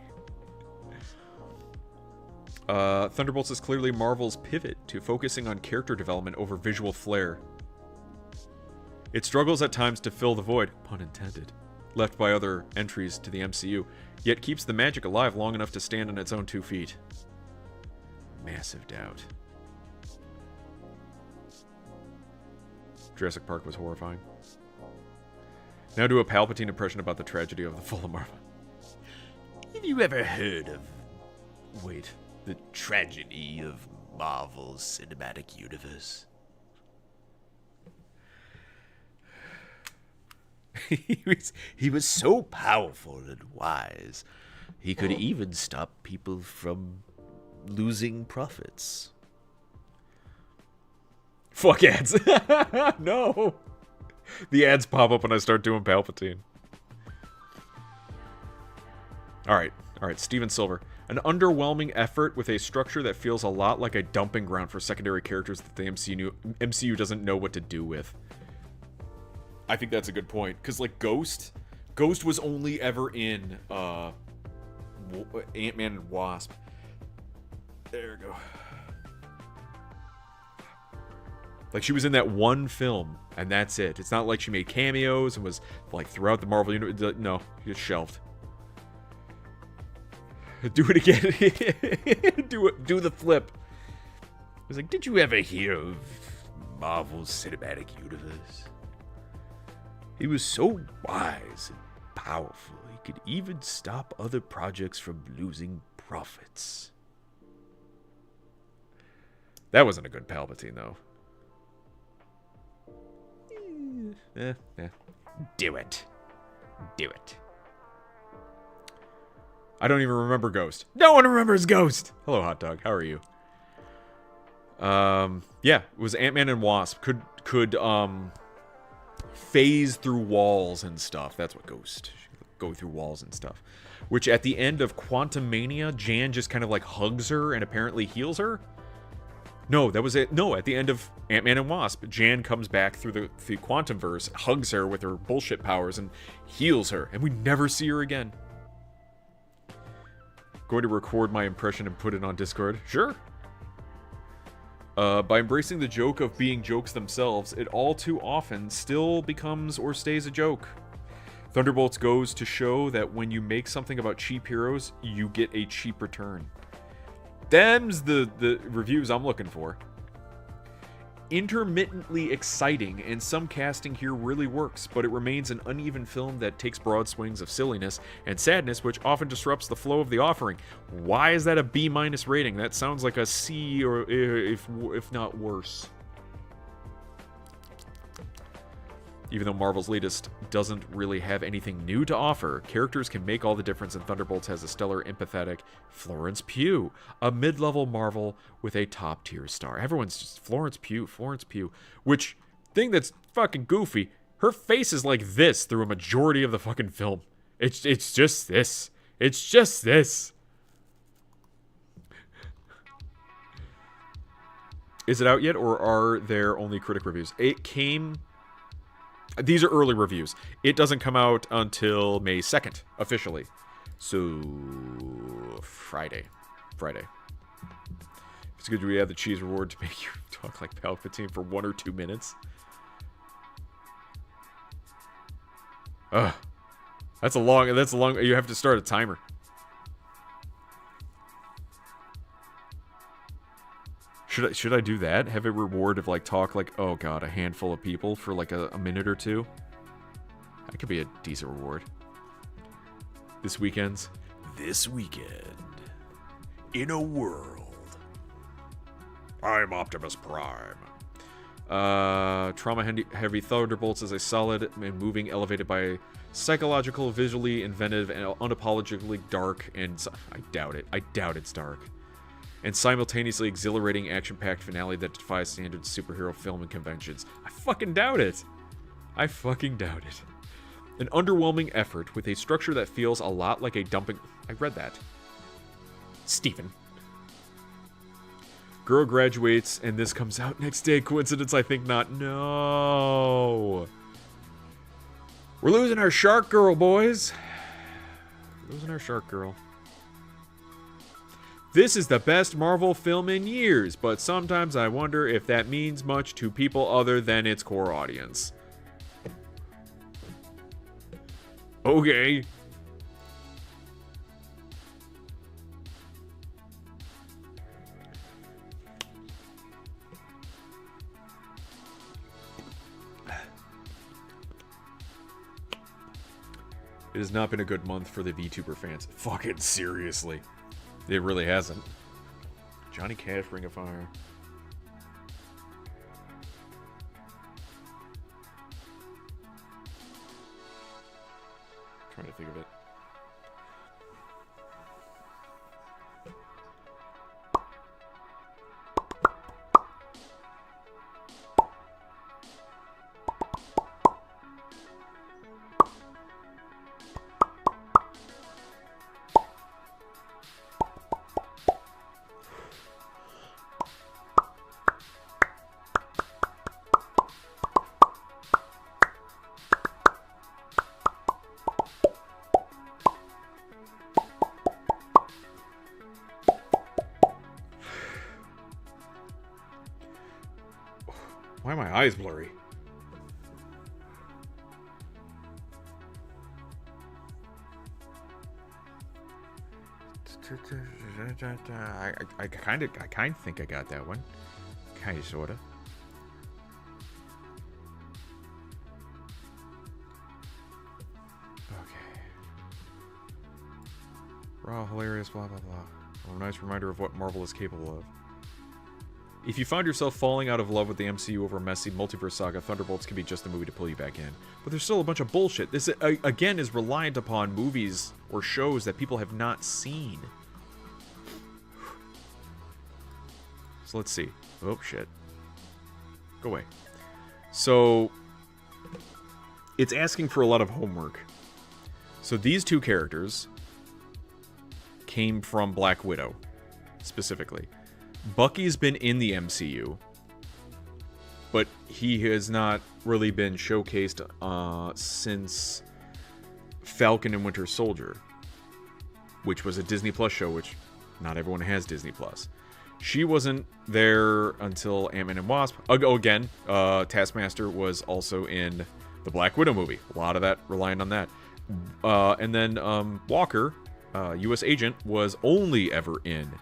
Thunderbolts is clearly Marvel's pivot to focusing on character development over visual flair. It struggles at times to fill the void, pun intended, left by other entries to the MCU, yet keeps the magic alive long enough to stand on its own 2 feet. Massive doubt. Jurassic Park was horrifying. Now do a Palpatine impression about the tragedy of the fall of Marvel. Have you ever heard of... Wait, the tragedy of Marvel's cinematic universe? He was so powerful and wise, he could even stop people from losing profits. Fuck ads. No. The ads pop up when I start doing Palpatine. Alright, Steven Silver. An underwhelming effort with a structure that feels a lot like a dumping ground for secondary characters that the MCU doesn't know what to do with. I think that's a good point. Because, like, Ghost was only ever in, Ant-Man and Wasp. There we go. Like, she was in that one film, and that's it. It's not like she made cameos and was, like, throughout the Marvel universe. No, she gets shelved. Do it again. Do the flip. He was like, did you ever hear of Marvel's Cinematic Universe? He was so wise and powerful, he could even stop other projects from losing profits. That wasn't a good Palpatine, though. Do it. Do it. I don't even remember Ghost. No one remembers Ghost! Hello, Hot Dog. How are you? Yeah, it was Ant-Man and Wasp. Could phase through walls and stuff. That's what Ghost. Go through walls and stuff. Which at the end of Quantumania, Jan just kind of like hugs her and apparently heals her. No, that was it. No, at the end of Ant-Man and Wasp, Jan comes back through the Quantumverse, hugs her with her bullshit powers, and heals her. And we never see her again. Going to record my impression and put it on Discord? Sure. By embracing the joke of being jokes themselves, it all too often still becomes or stays a joke. Thunderbolts goes to show that when you make something about cheap heroes, you get a cheap return. Them's the reviews I'm looking for. Intermittently exciting, and some casting here really works, but it remains an uneven film that takes broad swings of silliness and sadness, which often disrupts the flow of the offering. Why is that a B- rating? That sounds like a C, or if not worse. Even though Marvel's latest doesn't really have anything new to offer, characters can make all the difference, and Thunderbolts has a stellar, empathetic Florence Pugh, a mid-level Marvel with a top-tier star. Everyone's just Florence Pugh. Which, thing that's fucking goofy, her face is like this through a majority of the fucking film. It's just this. It's just this. Is it out yet, or are there only critic reviews? It came... These are early reviews. It doesn't come out until May 2nd, officially. So, Friday. It's good we have the cheese reward to make you talk like Palpatine for 1 or 2 minutes. Ugh. That's a long, you have to start a timer. Should I do that? Have a reward of, like, talk like, oh god, a handful of people for, like, a minute or two? That could be a decent reward. This weekend, in a world. I'm Optimus Prime. Trauma-heavy Thunderbolts is a solid and moving, elevated by psychological, visually inventive, and unapologetically dark, and... I doubt it's dark. And simultaneously exhilarating action-packed finale that defies standard superhero film and conventions. I fucking doubt it. An underwhelming effort with a structure that feels a lot like a dumping... I read that. Stephen. Girl graduates, and this comes out next day. Coincidence? I think not. No. We're losing our Shark Girl, boys. This is the best Marvel film in years, but sometimes I wonder if that means much to people other than its core audience. Okay. It has not been a good month for the VTuber fans. Fucking seriously. It really hasn't. Johnny Cash, Ring of Fire. Trying to think of it. Why are my eyes blurry? I kind of think I got that one. Kind of, sorta. Okay. Raw, hilarious, blah blah blah. A nice reminder of what Marvel is capable of. If you find yourself falling out of love with the MCU over a messy multiverse saga, Thunderbolts can be just the movie to pull you back in. But there's still a bunch of bullshit. This, again, is reliant upon movies or shows that people have not seen. So let's see. Oh, shit. Go away. So, it's asking for a lot of homework. So these two characters came from Black Widow, specifically. Bucky's been in the MCU, but he has not really been showcased since Falcon and Winter Soldier, which was a Disney Plus show, which not everyone has Disney Plus. She wasn't there until Ant-Man and Wasp. Again, Taskmaster was also in the Black Widow movie. A lot of that relying on that. And then Walker, U.S. Agent, was only ever in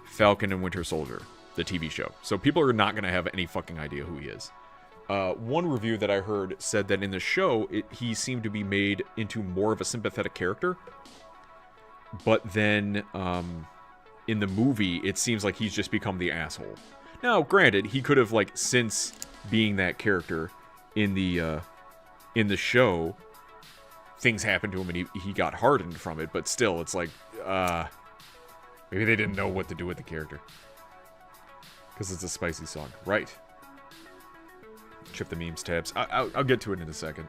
Falcon and Winter Soldier, the TV show. So people are not going to have any fucking idea who he is. One review that I heard said that in the show, he seemed to be made into more of a sympathetic character. But then, in the movie, it seems like he's just become the asshole. Now, granted, he could have, like, since being that character in the show, things happened to him and he got hardened from it. But still, it's like, maybe they didn't know what to do with the character. Because it's a spicy song. Right. Chip the memes tabs. I'll get to it in a second.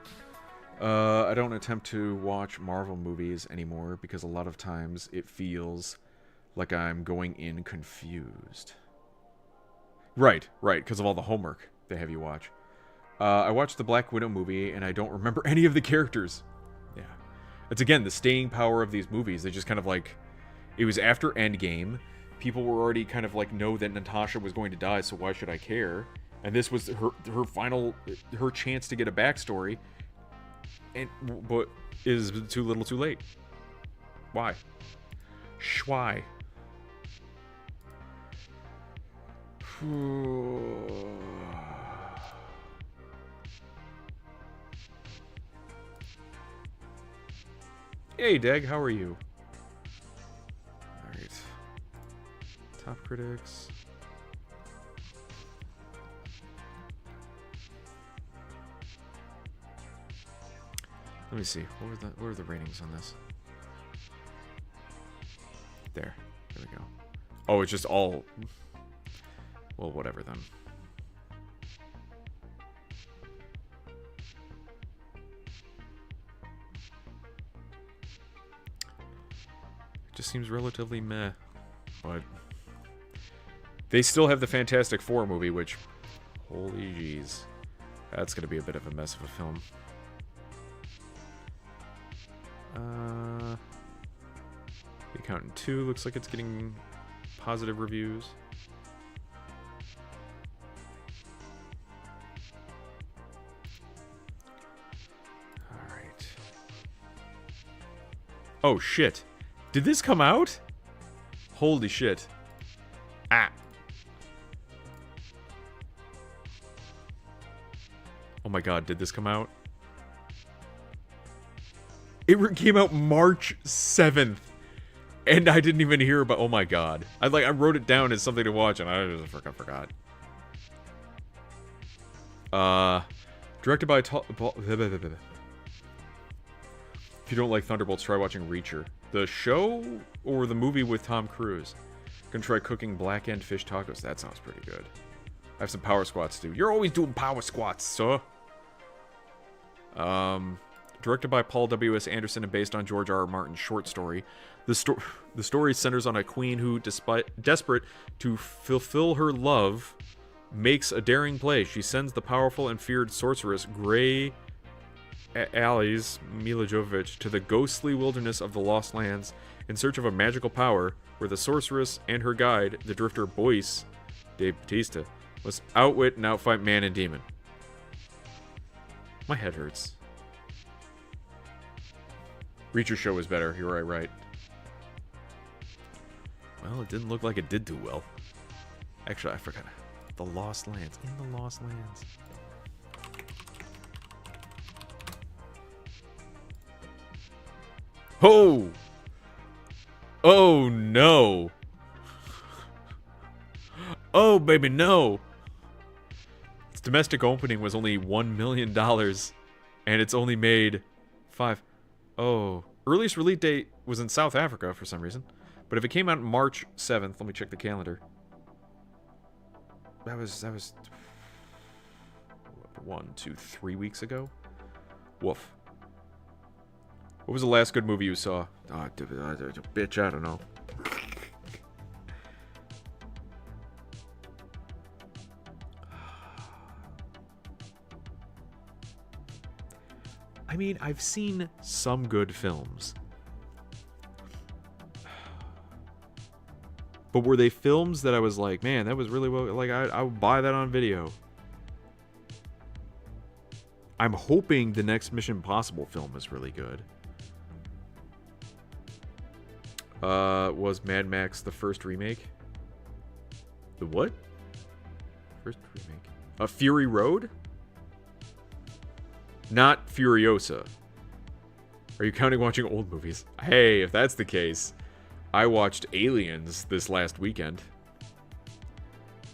I don't attempt to watch Marvel movies anymore because a lot of times it feels like I'm going in confused. Right, because of all the homework they have you watch. I watched the Black Widow movie and I don't remember any of the characters. Yeah. It's again the staying power of these movies. They just kind of like... It was after Endgame. People were already kind of like, know that Natasha was going to die, so why should I care? And this was her final... Her chance to get a backstory. But is too little too late. Why? Why? Hey, Deg, how are you? Alright. Top critics. Let me see. What were the ratings on this? There we go. Oh, it's just all... Well, whatever then. It just seems relatively meh. But they still have the Fantastic Four movie, which, holy jeez, that's going to be a bit of a mess of a film. The Accountant 2 looks like it's getting positive reviews. Alright. Oh shit. Did this come out? Holy shit. Ah. Oh my god, did this come out? It came out March 7th. And I didn't even hear about... Oh my god. I wrote it down as something to watch and I just forgot. Directed by... If you don't like Thunderbolts, try watching Reacher. The show or the movie with Tom Cruise? Gonna try cooking black end fish tacos. That sounds pretty good. I have some power squats too. You're always doing power squats, sir. Directed by Paul W.S. Anderson and based on George R.R. Martin's short story. The story centers on a queen who, desperate to fulfill her love, makes a daring play. She sends the powerful and feared sorceress Grey Allies Mila Jovovich to the ghostly wilderness of the Lost Lands in search of a magical power, where the sorceress and her guide, the drifter Boyce de Batista, Let's outwit and outfight man and demon. My head hurts. Reacher Show was better. You're right. Well, it didn't look like it did too well. Actually, I forgot. The Lost Lands. In the Lost Lands. Oh! Oh, no. Oh, baby, no. Its domestic opening was only $1 million, and it's only made 5. Oh. Earliest release date was in South Africa for some reason. But if it came out March 7th, let me check the calendar. That was 1, 2, 3 weeks ago? Woof. What was the last good movie you saw? Oh, bitch, I don't know. I mean, I've seen some good films. But were they films that I was like, man, that was really well, like, I would buy that on video. I'm hoping the next Mission Impossible film is really good. Was Mad Max the first remake? The what? First remake. Fury Road? Not Furiosa. Are you counting watching old movies? Hey, if that's the case, I watched Aliens this last weekend.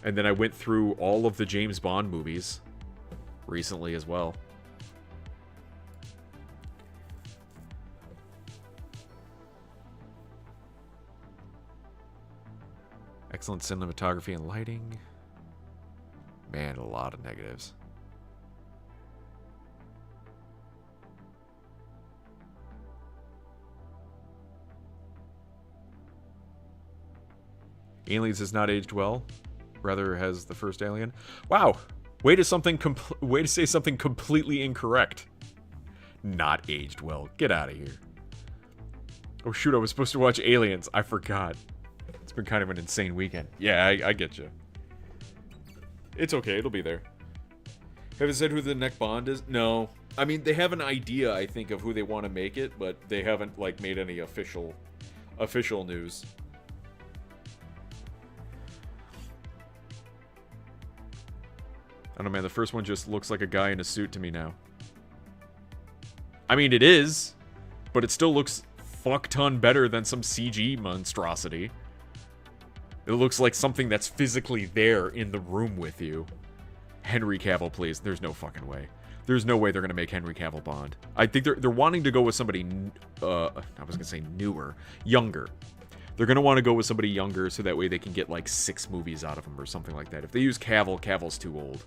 And then I went through all of the James Bond movies recently as well. Excellent cinematography and lighting. Man, a lot of negatives. Aliens has not aged well. Rather has the first Alien. Wow, way to say something completely incorrect. Not aged well. Get out of here. Oh shoot, I was supposed to watch Aliens. I forgot. It's been kind of an insane weekend. Yeah, I get you. It's okay, it'll be there. Have you said who the next Bond is? No. I mean, they have an idea, I think, of who they want to make it, but they haven't, like, made any official news. I don't know, man, the first one just looks like a guy in a suit to me now. I mean, it is, but it still looks fuck-ton better than some CG monstrosity. It looks like something that's physically there in the room with you. Henry Cavill, please. There's no fucking way. There's no way they're going to make Henry Cavill Bond. I think they're wanting to go with somebody, I was going to say newer, younger. They're going to want to go with somebody younger so that way they can get like 6 movies out of him or something like that. If they use Cavill, Cavill's too old.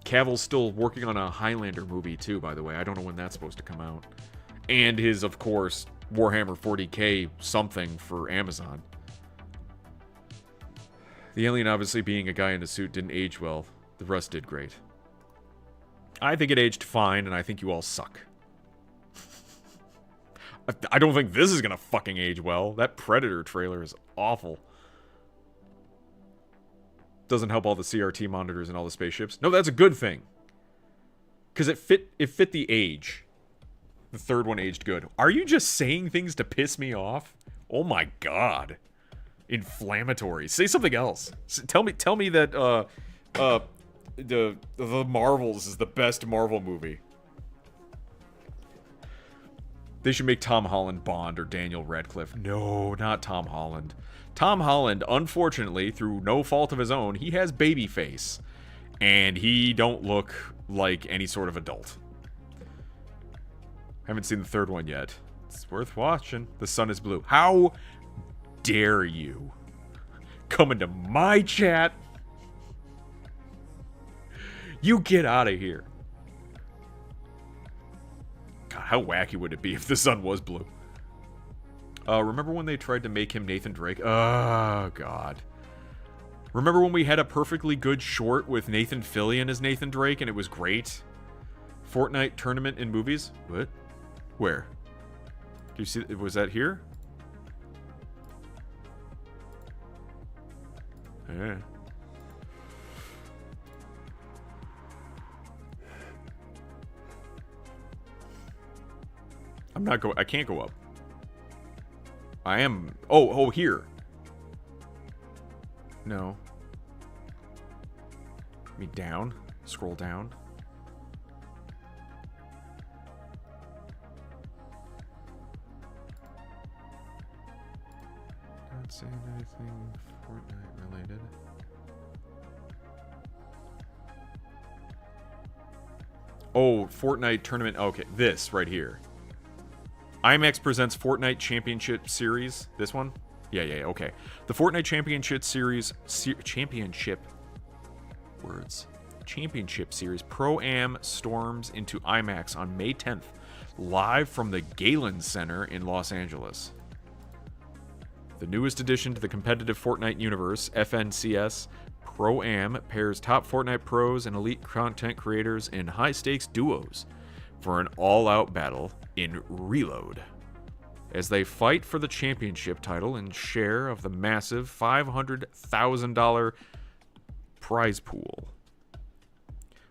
Cavill's still working on a Highlander movie too, by the way. I don't know when that's supposed to come out. And his, of course, Warhammer 40k something for Amazon. The alien obviously being a guy in a suit didn't age well. The rest did great. I think it aged fine, and I think you all suck. I don't think this is gonna fucking age well. That Predator trailer is awful. Doesn't help all the CRT monitors and all the spaceships. No, that's a good thing. Because it fit the age. The third one aged good. Are you just saying things to piss me off? Oh my god. Inflammatory. Say something else. Tell me that the Marvels is the best Marvel movie. They should make Tom Holland Bond or Daniel Radcliffe. No, not Tom Holland. Tom Holland, unfortunately, through no fault of his own, he has baby face. And he don't look like any sort of adult. Haven't seen the third one yet. It's worth watching. The Sun is Blue. How dare you come into my chat? You get out of here. God, how wacky would it be if the sun was blue? Remember when they tried to make him Nathan Drake? Oh, God. Remember when we had a perfectly good short with Nathan Fillion as Nathan Drake and it was great? Fortnite tournament in movies? What? Where? Do you see? Was that here? Yeah. I'm not I can't go up. I am. Oh, here. No. Me down. Scroll down. Not saying anything Fortnite related. Oh, Fortnite tournament. Okay, this right here. IMAX presents Fortnite Championship Series. This one? Yeah, okay. The Fortnite Championship Series... Championship Series Pro-Am storms into IMAX on May 10th, live from the Galen Center in Los Angeles. The newest addition to the competitive Fortnite universe, FNCS Pro-Am, pairs top Fortnite pros and elite content creators in high-stakes duos for an all-out battle in Reload, as they fight for the championship title and share of the massive $500,000 prize pool.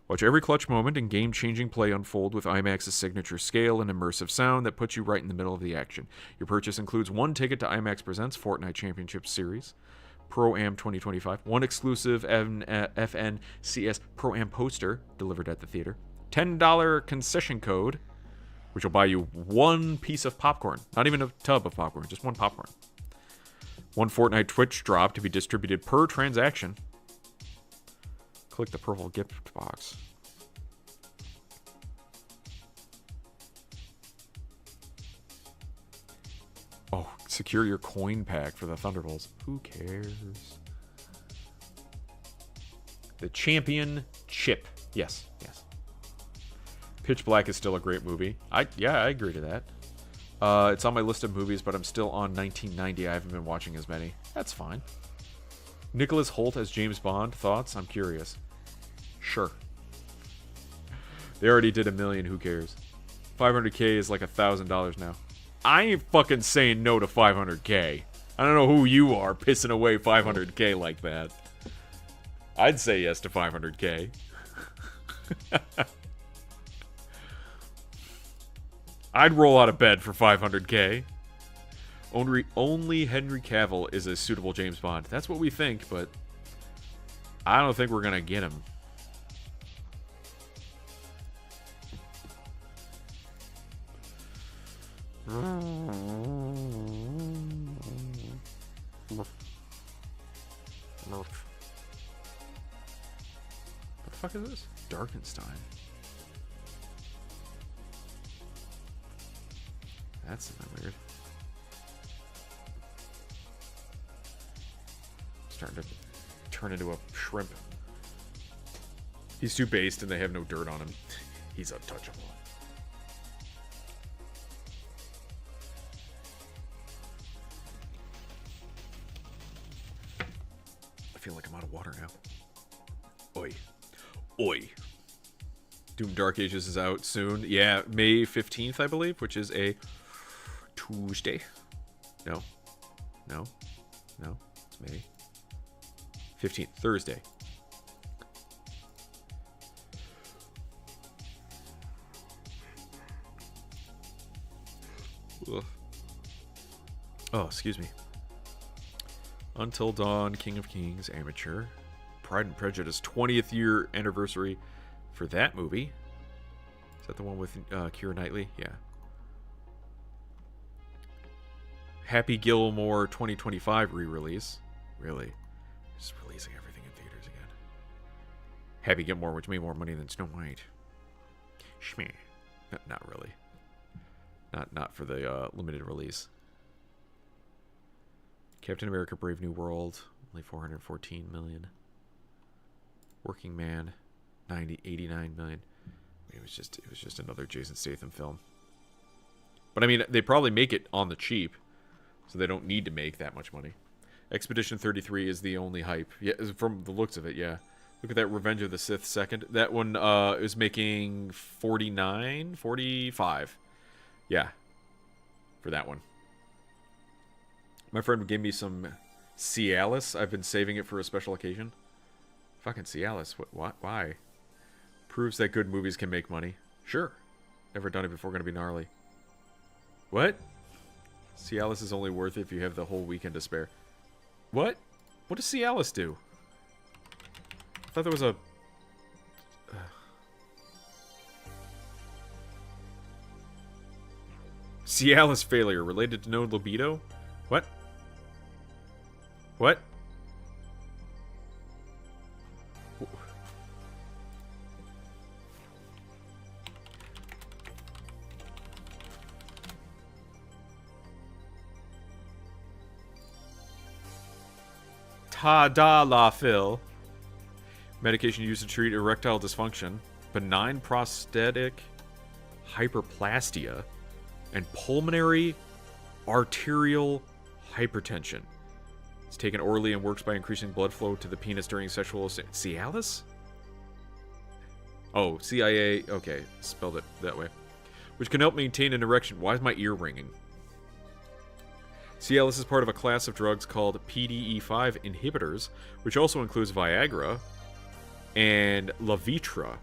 Watch every clutch moment and game-changing play unfold with IMAX's signature scale and immersive sound that puts you right in the middle of the action. Your purchase includes one ticket to IMAX Presents Fortnite Championship Series Pro-Am 2025, one exclusive FNCS Pro-Am poster delivered at the theater, $10 concession code, which will buy you one piece of popcorn. Not even a tub of popcorn, just one popcorn. One Fortnite Twitch drop to be distributed per transaction. Click the purple gift box. Oh, secure your coin pack for the Thunderbolts. Who cares? The Champion Chip. Yes. Pitch Black is still a great movie. I agree to that. It's on my list of movies, but I'm still on 1990. I haven't been watching as many. That's fine. Nicholas Hoult as James Bond. Thoughts? I'm curious. Sure. They already did 1 million. Who cares? 500K is like $1,000 now. I ain't fucking saying no to 500K. I don't know who you are pissing away 500K like that. I'd say yes to 500K. I'd roll out of bed for 500K. Only Henry Cavill is a suitable James Bond. That's what we think, but I don't think we're going to get him. What the fuck is this? Darkenstein. That's weird. Starting to turn into a shrimp. He's too based and they have no dirt on him. He's untouchable. I feel like I'm out of water now. Oi. Oi. Doom Dark Ages is out soon. Yeah, May 15th, I believe, which is a Tuesday. No. It's May 15th, Thursday. Ugh. Oh, excuse me. Until Dawn, King of Kings, Amateur. Pride and Prejudice, 20th year anniversary for that movie. Is that the one with Keira Knightley? Yeah. Happy Gilmore 2025 re-release. Really? Just releasing everything in theaters again. Happy Gilmore, which made more money than Snow White. Shmeh. Not really. Not for the limited release. Captain America Brave New World, only 414 million. Working Man, 89 million. It was just another Jason Statham film. But I mean, they probably make it on the cheap, so they don't need to make that much money. Expedition 33 is the only hype. Yeah, from the looks of it, yeah. Look at that Revenge of the Sith second. That one is making 45. Yeah. For that one. My friend gave me some Cialis. I've been saving it for a special occasion. Fucking Cialis. What? Why? Proves that good movies can make money. Sure. Never done it before. Gonna be gnarly. What? Cialis is only worth it if you have the whole weekend to spare. What? What does Cialis do? I thought there was a... Cialis failure related to no libido? What? What? Tadalafil. Medication used to treat erectile dysfunction, benign prostatic hyperplastia, and pulmonary arterial hypertension. It's taken orally and works by increasing blood flow to the penis during sexual... Cialis? Oh, CIA... Okay, spelled it that way. Which can help maintain an erection. Why is my ear ringing? Cialis is part of a class of drugs called PDE5 inhibitors, which also includes Viagra and Levitra.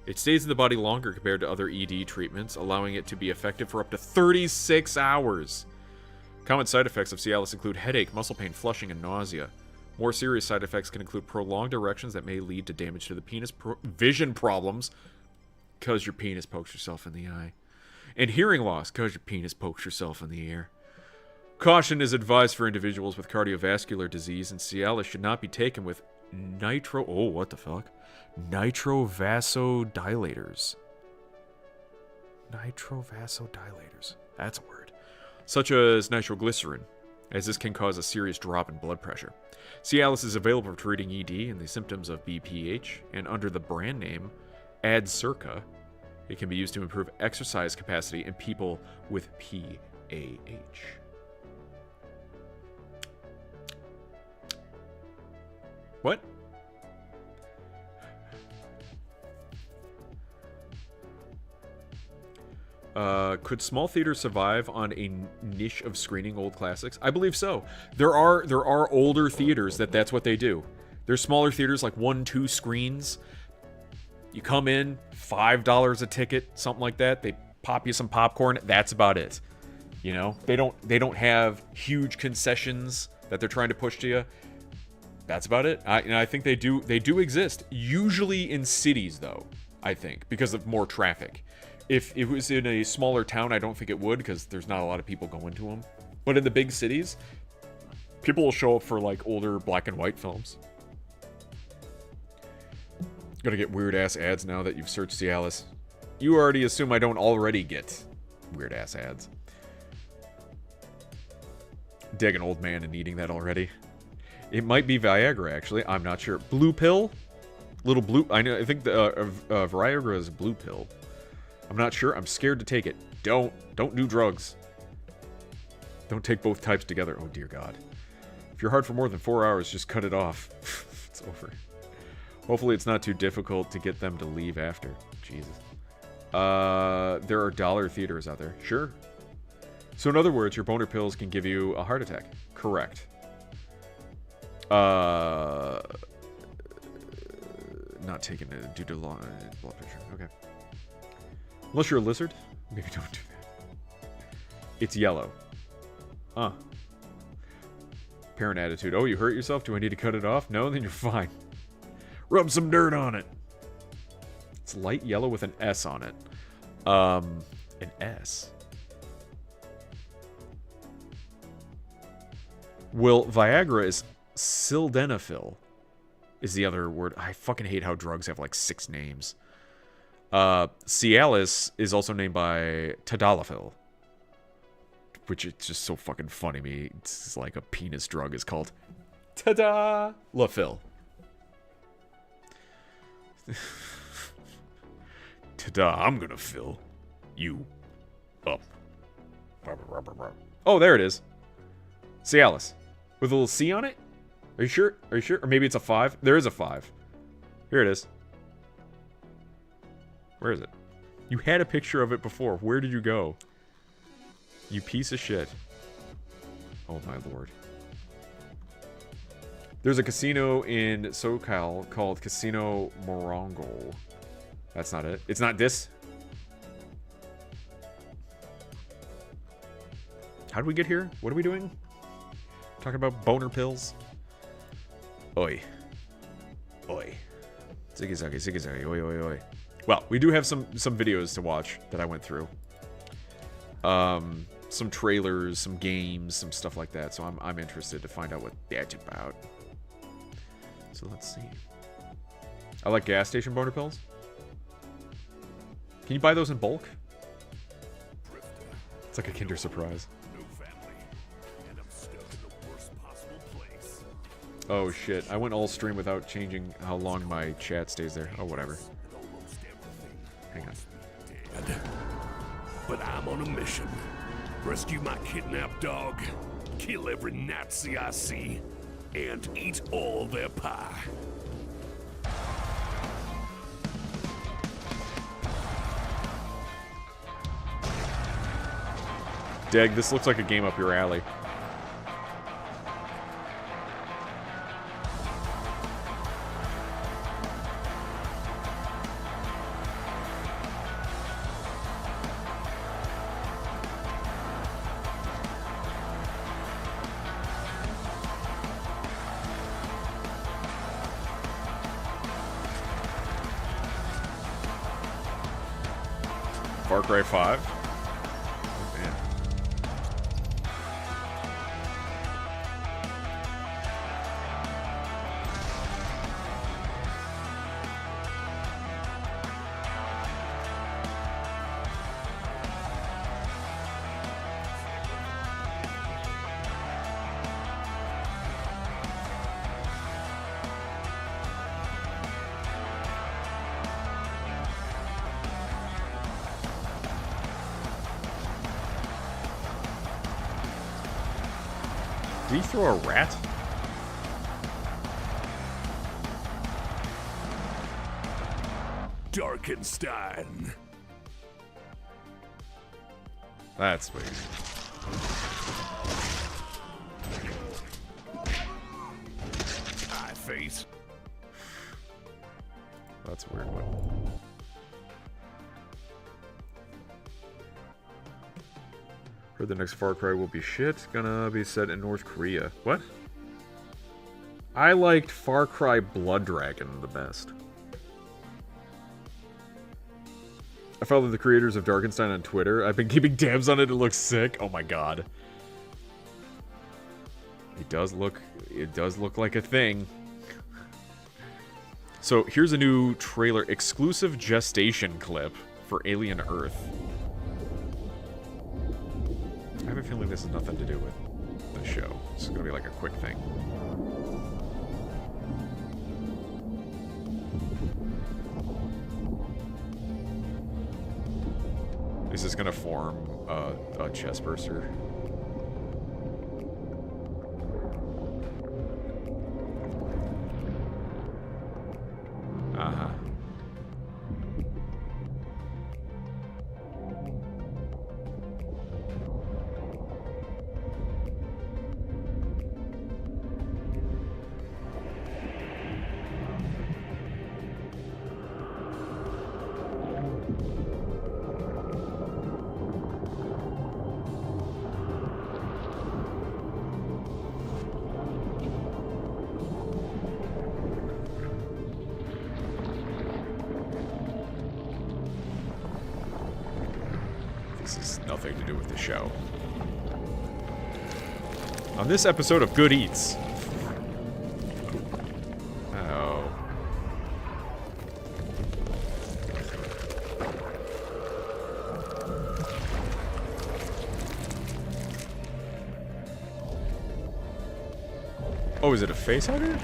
It stays in the body longer compared to other ED treatments, allowing it to be effective for up to 36 hours. Common side effects of Cialis include headache, muscle pain, flushing, and nausea. More serious side effects can include prolonged erections that may lead to damage to the penis, vision problems, because your penis pokes yourself in the eye, and hearing loss, because your penis pokes yourself in the ear. Caution is advised for individuals with cardiovascular disease, and Cialis should not be taken with nitrovasodilators. Nitrovasodilators. That's a word. Such as nitroglycerin, as this can cause a serious drop in blood pressure. Cialis is available for treating ED and the symptoms of BPH, and under the brand name Adcirca, it can be used to improve exercise capacity in people with PAH. What? Could small theaters survive on a niche of screening old classics? I believe so. There are older theaters that's what they do. There's smaller theaters like 1-2 screens. You come in, $5 a ticket, something like that. They pop you some popcorn. That's about it. You know, they don't have huge concessions that they're trying to push to you. That's about it. I think they do exist. Usually in cities, though, I think, because of more traffic. If it was in a smaller town, I don't think it would, because there's not a lot of people going to them. But in the big cities, people will show up for, like, older black and white films. Gonna get weird-ass ads now that you've searched Cialis. You already assume I don't already get weird-ass ads. Dig an old man and eating that already. It might be Viagra, actually. I'm not sure. Blue pill? Little blue... I think the Viagra is a blue pill. I'm not sure. I'm scared to take it. Don't do drugs. Don't take both types together. Oh, dear God. If you're hard for more than 4 hours, just cut it off. It's over. Hopefully it's not too difficult to get them to leave after. Jesus. There are dollar theaters out there. Sure. So in other words, your boner pills can give you a heart attack. Correct. Not taking it due to long blood pressure. Okay. Unless you're a lizard, maybe don't do that. It's yellow. Parent attitude. Oh, you hurt yourself? Do I need to cut it off? No, then you're fine. Rub some dirt on it. It's light yellow with an S on it. An S. Well, Viagra is sildenafil. Is the other word. I fucking hate how drugs have like 6 names. Cialis is also named by tadalafil, which is just so fucking funny to me. It's like a penis drug is called tadalafil. Ta-da, I'm gonna fill you up. Oh, there it is. Cialis. With a little C on it? Are you sure? Are you sure? Or maybe it's a 5? There is a 5. Here it is. Where is it? You had a picture of it before. Where did you go? You piece of shit. Oh my lord. There's a casino in SoCal called Casino Morongo. That's not it. It's not this. How did we get here? What are we doing? Talking about boner pills? Oi. Oi. Ziggy-zaggy, ziggy-zaggy, oi, oi, oi. Well, we do have some videos to watch that I went through. Some trailers, some games, some stuff like that. So I'm interested to find out what that's about. So let's see. I like gas station boner pills. Can you buy those in bulk? It's like a Kinder Surprise. Oh shit, I went all stream without changing how long my chat stays there. Oh, whatever. Hang on. But I'm on a mission. Rescue my kidnapped dog, kill every Nazi I see, and eat all their pie. Dag, this looks like a game up your alley. Far Cry 5. Oh, man. Did he throw a rat? Darkenstein. That's sweet. Eye face. That's a weird one. Heard the next Far Cry will be shit. Gonna be set in North Korea. What? I liked Far Cry Blood Dragon the best. I follow the creators of Darkenstein on Twitter. I've been keeping tabs on it. It looks sick. Oh my god. It does look like a thing. So here's a new trailer, exclusive gestation clip for Alien Earth. I have a feeling this has nothing to do with the show. This is gonna be like a quick thing. Is this gonna form a chest burster? Uh-huh. This is nothing to do with the show. On this episode of Good Eats. Oh. Oh, is it a face hugger?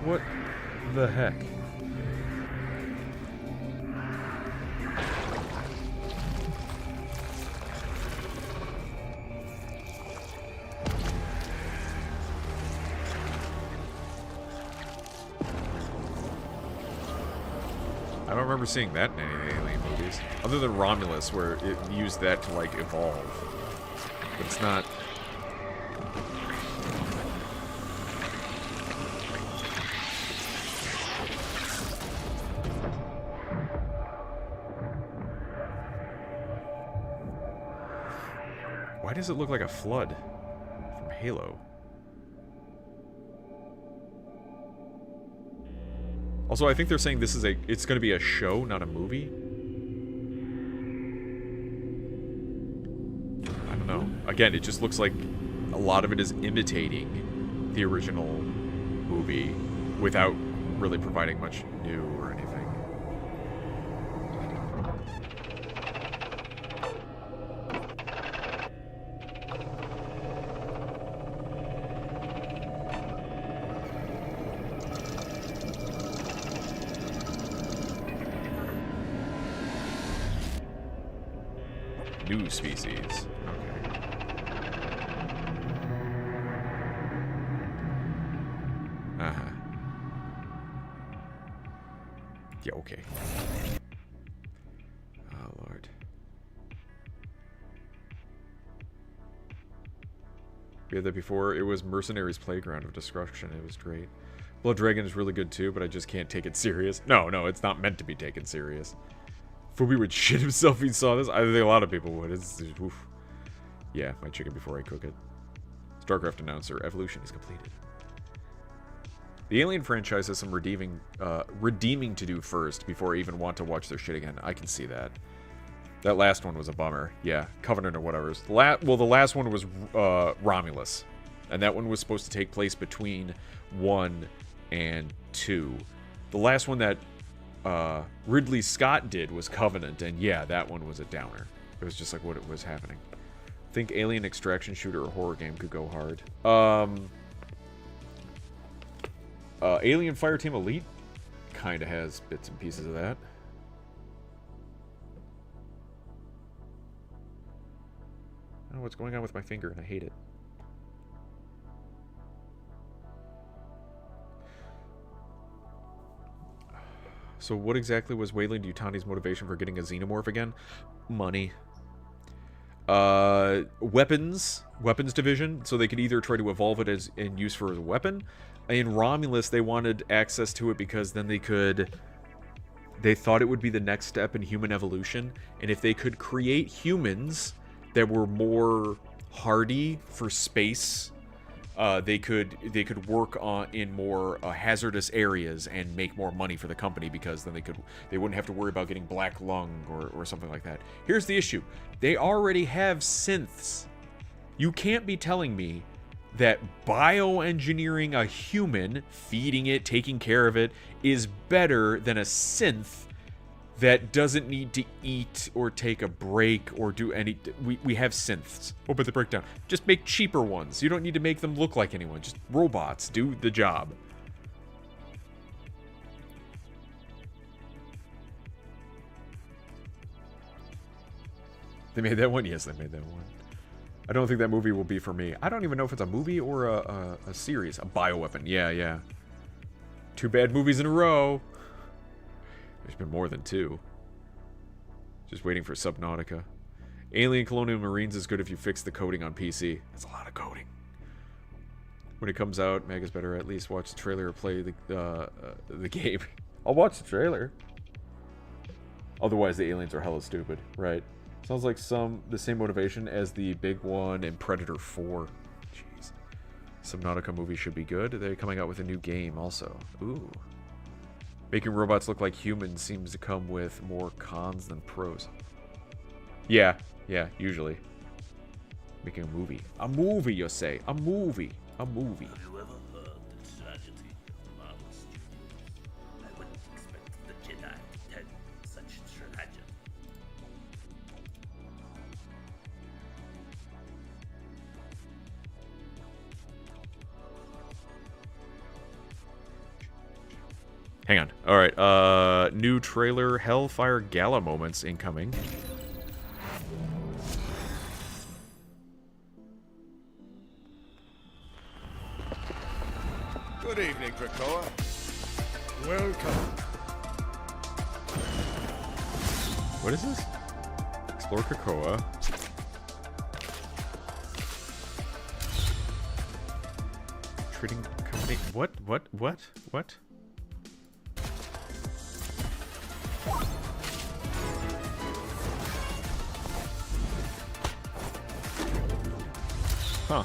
What the heck? I don't remember seeing that in any Alien movies. Other than Romulus, where it used that to, like, evolve. But it's not... Why does it look like a flood from Halo? Also, I think they're saying this is it's going to be a show, not a movie. I don't know. Again, it just looks like a lot of it is imitating the original movie without really providing much new or anything. New species. Okay. Uh-huh. Yeah, okay. Oh, Lord. We had that before. It was Mercenaries' Playground of Destruction. It was great. Blood Dragon is really good too, but I just can't take it serious. No, it's not meant to be taken serious. Fubi would shit himself if he saw this. I think a lot of people would. It's oof. Yeah, my chicken before I cook it. StarCraft announcer. Evolution is completed. The Alien franchise has some redeeming to do first before I even want to watch their shit again. I can see that. That last one was a bummer. Yeah, Covenant or whatever. Well, the last one was Romulus. And that one was supposed to take place between 1 and 2. The last one that Ridley Scott did was Covenant, and yeah, that one was a downer. It was just like what it was happening. I think Alien extraction shooter or horror game could go hard. Alien Fireteam Elite kind of has bits and pieces of that. I don't know what's going on with my finger, and I hate it. So what exactly was Weyland-Yutani's motivation for getting a xenomorph again? Money. Weapons division, so they could either try to evolve it as and use for as a weapon. In Romulus, they wanted access to it because then they thought it would be the next step in human evolution, and if they could create humans that were more hardy for space, they could work in more hazardous areas and make more money for the company, because then they wouldn't have to worry about getting black lung or something like that. Here's the issue. They already have synths. You can't be telling me that bioengineering a human, feeding it, taking care of it, is better than a synth that doesn't need to eat or take a break or do any... We have synths. Oh, but they break down. Just make cheaper ones. You don't need to make them look like anyone. Just robots. Do the job. They made that one? Yes, they made that one. I don't think that movie will be for me. I don't even know if it's a movie or a series. A bioweapon. Yeah. 2 bad movies in a row. There's been more than 2. Just waiting for Subnautica. Alien Colonial Marines is good if you fix the coding on PC. That's a lot of coding. When it comes out, Mega's better at least watch the trailer or play the game. I'll watch the trailer. Otherwise, the aliens are hella stupid, right? Sounds like the same motivation as the big one in Predator 4. Jeez. Subnautica movie should be good. They're coming out with a new game also. Ooh. Making robots look like humans seems to come with more cons than pros. Yeah, usually. Making a movie. A movie, you say. A movie. Have you ever heard the tragedy of Marvel Studios? I wouldn't expect the Jedi to tell such tragedy. Hang on. Alright, new trailer, Hellfire Gala moments incoming. Good evening, Krakoa. Welcome. What is this? Explore Krakoa. Trading company. What? Huh.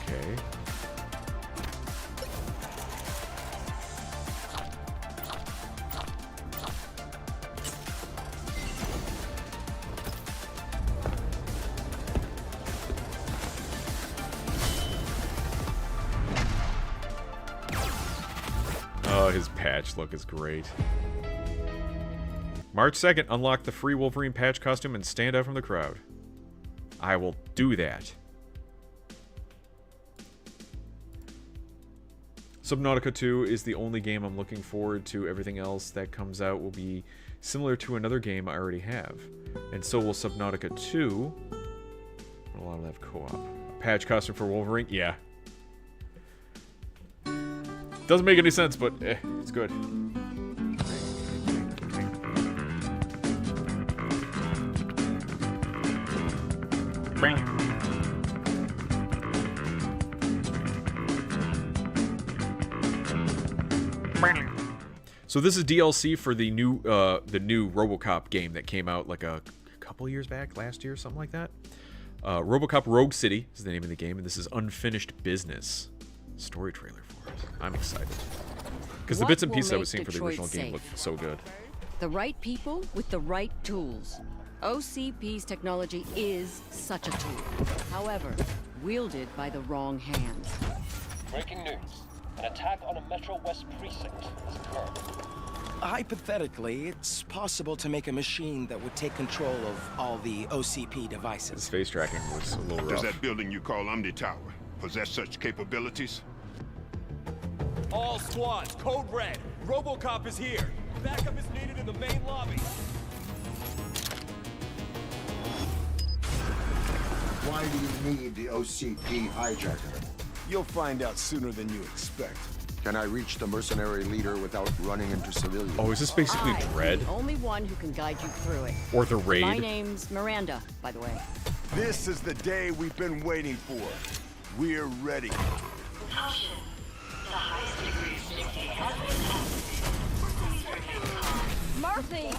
Okay. Oh, his patch look is great. March 2nd, unlock the free Wolverine patch costume and stand out from the crowd. I will do that. Subnautica 2 is the only game I'm looking forward to. Everything else that comes out will be similar to another game I already have. And so will Subnautica 2. A lot of that co-op. Patch costume for Wolverine? Yeah. Doesn't make any sense, but it's good. So this is DLC for the new RoboCop game that came out like a couple years back, last year, something like that. RoboCop Rogue City is the name of the game, and this is Unfinished Business. Story trailer for it. I'm excited. Because the bits and pieces I was seeing for the original game looked so good. The right people with the right tools. OCP's technology is such a tool. However, wielded by the wrong hands. Breaking news. An attack on a Metro West precinct has occurred. Hypothetically, it's possible to make a machine that would take control of all the OCP devices. His face tracking was a little rough. Does that building you call Omni Tower possess such capabilities? All squads, code red. RoboCop is here. Backup is needed in the main lobby. Why do you need the OCP hijacker? You'll find out sooner than you expect. Can I reach the mercenary leader without running into civilians? Oh, is this basically Dread? The only one who can guide you through it. Or The Raid? My name's Miranda, by the way. This is the day we've been waiting for. We're ready. Caution. The highest degree of safety has been Murphy!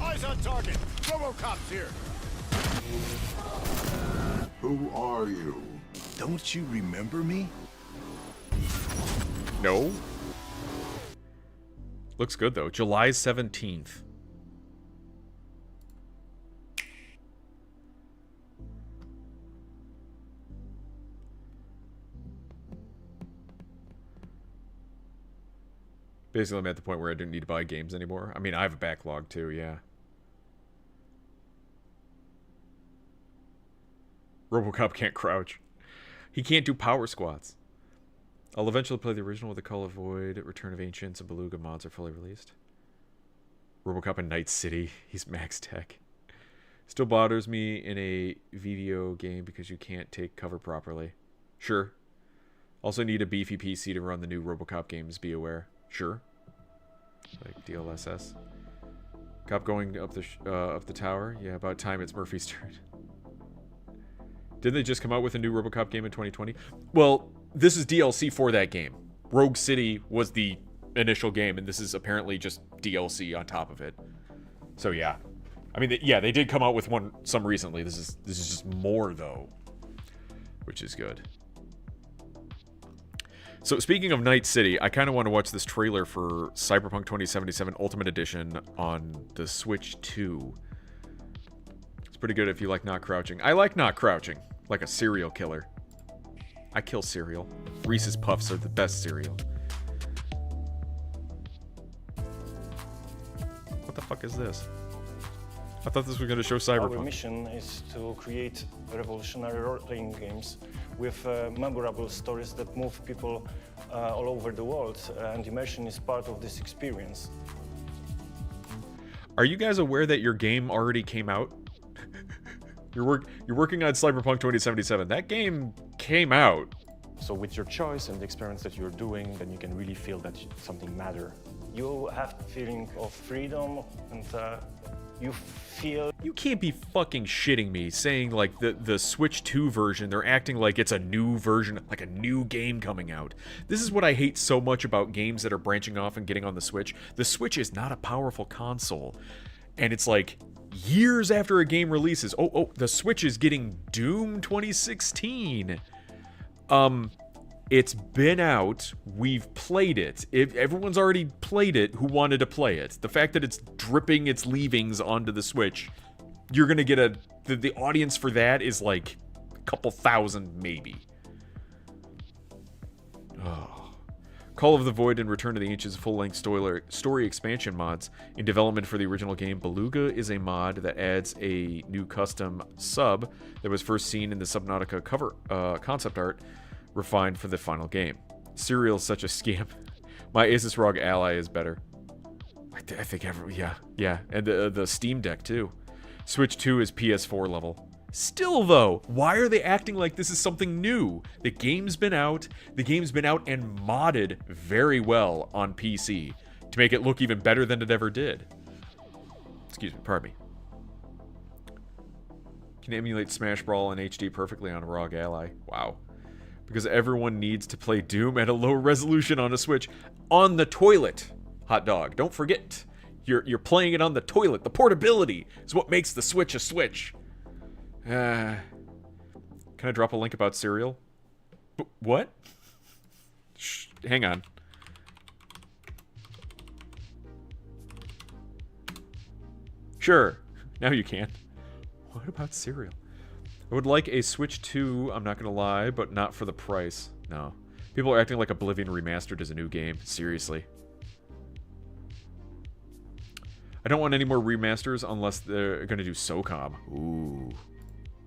Eyes on target. RoboCop's here. Who are you? Don't you remember me? No. Looks good though. July 17th. Basically, I'm at the point where I didn't need to buy games anymore. I mean, I have a backlog too, yeah. RoboCop can't crouch. He can't do power squats. I'll eventually play the original with the Call of Void, Return of Ancients, and Beluga mods are fully released. RoboCop in Night City. He's max tech. Still bothers me in a video game because you can't take cover properly. Sure. Also need a beefy PC to run the new RoboCop games, be aware. Sure. Like DLSS. Cop going up the tower. Yeah, about time it's Murphy's turn. Didn't they just come out with a new RoboCop game in 2020? Well, this is DLC for that game. Rogue City was the initial game, and this is apparently just DLC on top of it. So yeah, I mean, yeah, they did come out with some recently. This is just more though, which is good. So speaking of Night City, I kind of want to watch this trailer for Cyberpunk 2077 Ultimate Edition on the Switch 2. It's pretty good if you like not crouching. I like not crouching, like a serial killer. I kill cereal. Reese's Puffs are the best cereal. What the fuck is this? I thought this was going to show Cyberpunk. Our mission is to create revolutionary role-playing games with memorable stories that move people all over the world, and immersion is part of this experience. Are you guys aware that your game already came out? You're working on Cyberpunk 2077. That game came out So with your choice and the experience that you're doing, then you can really feel that something matters. You have the feeling of freedom, and you feel... You can't be fucking shitting me saying, like, the Switch 2 version, they're acting like it's a new version, like a new game coming out. This is what I hate so much about games that are branching off and getting on the Switch. The Switch is not a powerful console. And it's like, years after a game releases, oh, the Switch is getting Doom 2016. It's been out, we've played it. If everyone's already played it who wanted to play it. The fact that it's dripping its leavings onto the Switch, you're gonna get the audience for that is like a couple thousand maybe. Oh. Call of the Void and Return to the Ancients full-length story expansion mods in development for the original game. Beluga is a mod that adds a new custom sub that was first seen in the Subnautica cover concept art, refined for the final game. Serial's such a scam. My Asus ROG Ally is better. I think yeah, and the Steam Deck too. Switch 2 is PS4 level. Still though, why are they acting like this is something new? The game's been out and modded very well on PC to make it look even better than it ever did. Excuse me, pardon me. Can emulate Smash Brawl in HD perfectly on ROG Ally. Wow. Because everyone needs to play Doom at a low resolution on a Switch. On the toilet, hot dog. Don't forget, you're playing it on the toilet. The portability is what makes the Switch a Switch. Can I drop a link about Serial? What? Shh, hang on. Sure. Now you can. What about Serial? I would like a Switch 2, I'm not gonna lie, but not for the price. No. People are acting like Oblivion Remastered is a new game. Seriously. I don't want any more remasters unless they're gonna do SOCOM. Ooh.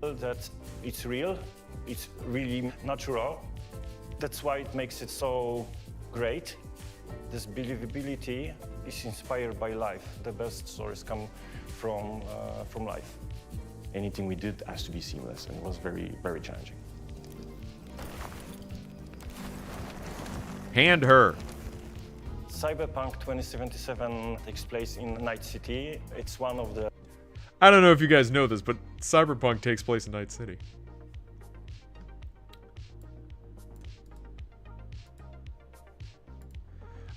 That it's real, it's really natural. That's why it makes it so great. This believability is inspired by life. The best stories come from life. Anything we did has to be seamless, and it was very, very challenging. Hand her. Cyberpunk 2077 takes place in Night City. It's one of the... I don't know if you guys know this, but Cyberpunk takes place in Night City.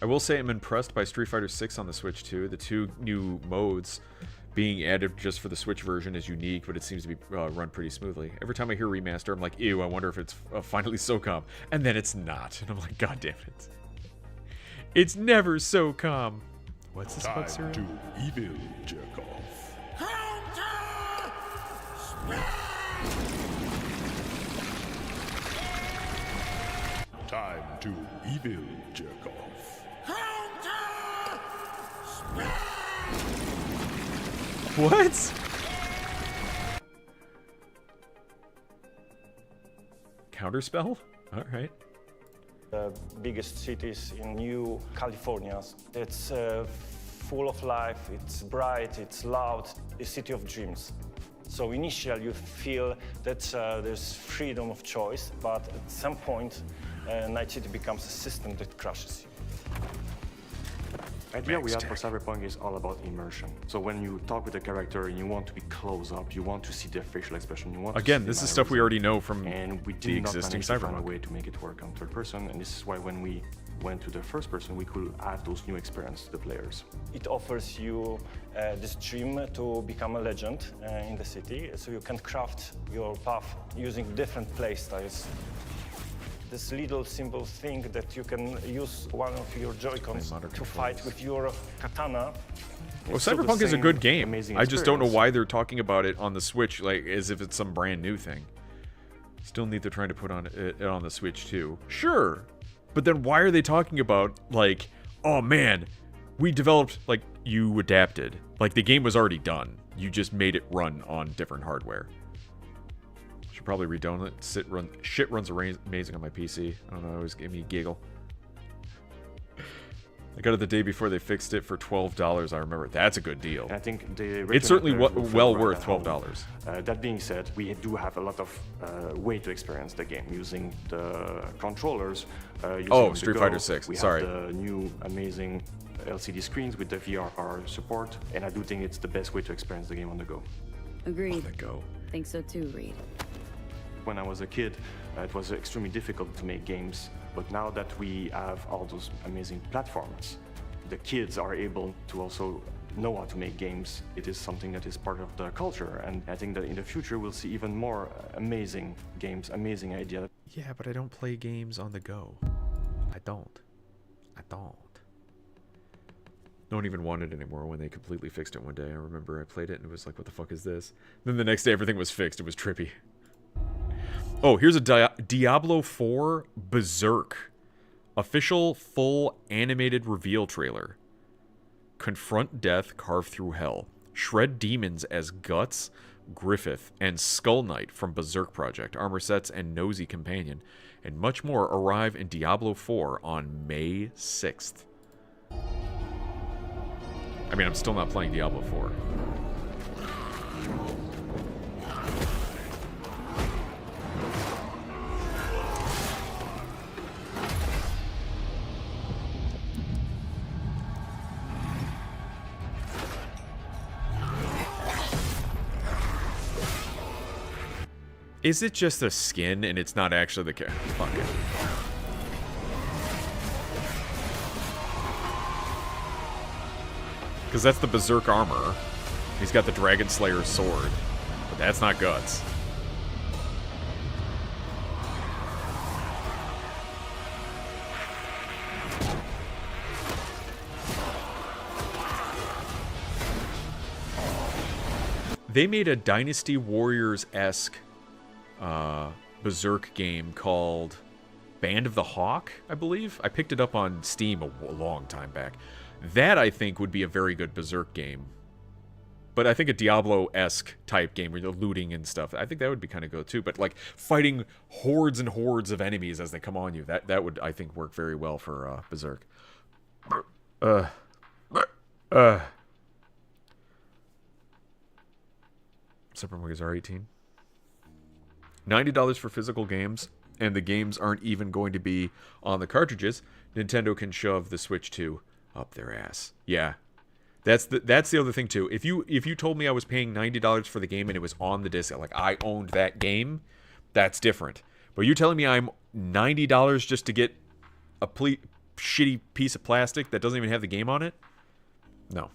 I will say I'm impressed by Street Fighter 6 on the Switch 2. The two new modes being added just for the Switch version is unique, but it seems to be run pretty smoothly. Every time I hear remaster, I'm like, ew, I wonder if it's finally SOCOM. And then it's not. And I'm like, god damn it. It's never SOCOM. What's this about, Serial? Time to evil jerk off. Time to evil jerk off. What? Counterspell? Alright. The biggest cities in New California. It's full of life, it's bright, it's loud, a city of dreams. So initially you feel that there's freedom of choice, but at some point Night City becomes a system that crushes you. The idea we have for Cyberpunk is all about immersion. So when you talk with a character and you want to be close up, you want to see their facial expression, you want Again, to see this is stuff we already know from and we the existing Cyberpunk. Find a Cyberpunk. way to make it work on third person, and this is why when we went to the first person, we could add those new experiences to the players. It offers you this dream to become a legend in the city, so you can craft your path using different play styles. This little simple thing that you can use one of your Joy-Cons to fight with your katana. Well, Cyberpunk is a good game. I just don't know why they're talking about it on the Switch like as if it's some brand new thing. Still need to try to put on it on the Switch too. Sure. But then why are they talking about, like, oh man, we developed, like, you adapted. Like, the game was already done. You just made it run on different hardware. Should probably redone it. Shit runs amazing on my PC. I don't know, it always gave me a giggle. I got it the day before they fixed it for $12. I remember. That's a good deal. I think It's certainly well worth $12. That being said, we do have a lot of way to experience the game using the controllers. Using Street the Fighter Go. 6. We Sorry. have the new amazing LCD screens with the VRR support, and I do think it's the best way to experience the game on the go. Agreed. On the go. Think so too, Reed. When I was a kid, it was extremely difficult to make games, but now that we have all those amazing platforms, the kids are able to also know how to make games. It is something that is part of the culture, and I think that in the future we'll see even more amazing games, amazing ideas. Yeah, but I don't play games on the go. I don't. Don't even want it anymore when they completely fixed it one day. I remember I played it and it was like, what the fuck is this? Then the next day everything was fixed. It was trippy. Oh, here's a Diablo 4 Berserk. Official full animated reveal trailer. Confront death, carve through hell. Shred demons as Guts, Griffith, and Skull Knight from Berserk Project, armor sets, and Nosy Companion, and much more arrive in Diablo 4 on May 6th. I mean, I'm still not playing Diablo 4. Is it just a skin and it's not actually the character? Fuck it. Because that's the Berserk armor. He's got the Dragon Slayer sword. But that's not Guts. They made a Dynasty Warriors-esque Berserk game called Band of the Hawk, I believe. I picked it up on Steam a long time back. That, I think, would be a very good Berserk game. But I think a Diablo-esque type game where you're looting and stuff, I think that would be kind of good too. But like fighting hordes and hordes of enemies as they come on you, that would, I think, work very well for Berserk. Super Movies R18. $90 for physical games, and the games aren't even going to be on the cartridges. Nintendo can shove the Switch 2 up their ass. Yeah. That's the other thing too. If you told me I was paying $90 for the game and it was on the disc, like I owned that game, that's different. But you're telling me I'm $90 just to get a shitty piece of plastic that doesn't even have the game on it? No.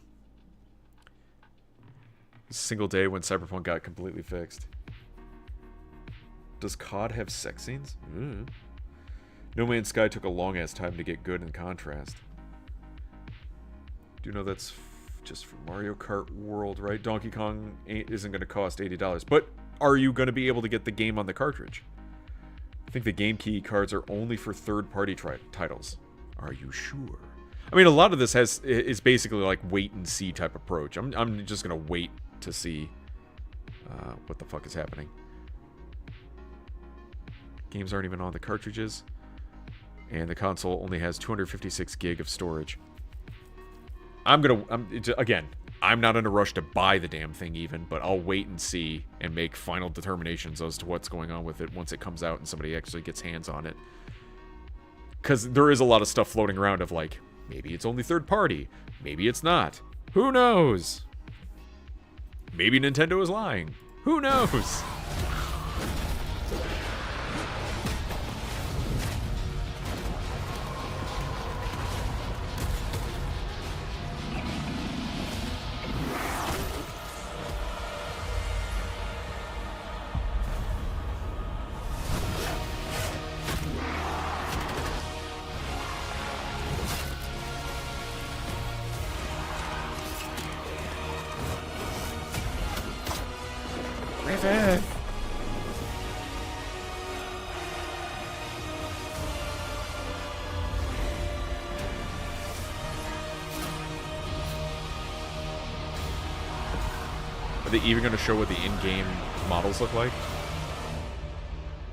A single day when Cyberpunk got completely fixed. Does COD have sex scenes? No Man's Sky took a long-ass time to get good in contrast. Do you know that's just for Mario Kart World, right? Donkey Kong isn't going to cost $80. But are you going to be able to get the game on the cartridge? I think the game key cards are only for third-party titles. Are you sure? I mean, a lot of this is basically like wait-and-see type approach. I'm just going to wait to see what the fuck is happening. Games aren't even on the cartridges. And the console only has 256 gig of storage. Again, I'm not in a rush to buy the damn thing even, but I'll wait and see and make final determinations as to what's going on with it once it comes out and somebody actually gets hands on it. Because there is a lot of stuff floating around of like, maybe it's only third party, maybe it's not. Who knows? Maybe Nintendo is lying. Who knows? Are they even going to show what the in-game models look like?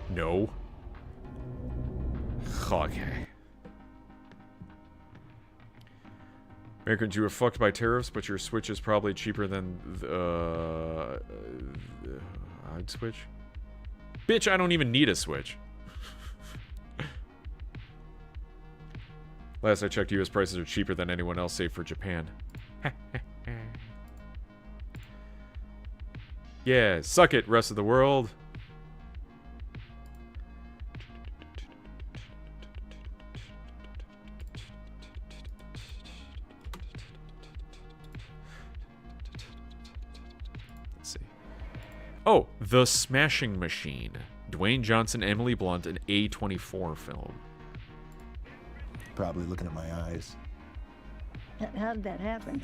No. Okay. Americans, you are fucked by tariffs, but your Switch is probably cheaper than I'd Switch. Bitch, I don't even need a Switch. Last I checked, US prices are cheaper than anyone else save for Japan. Yeah, suck it, rest of the world. Let's see. Oh, The Smashing Machine. Dwayne Johnson, Emily Blunt, an A24 film. Probably looking at my eyes. How did that happen?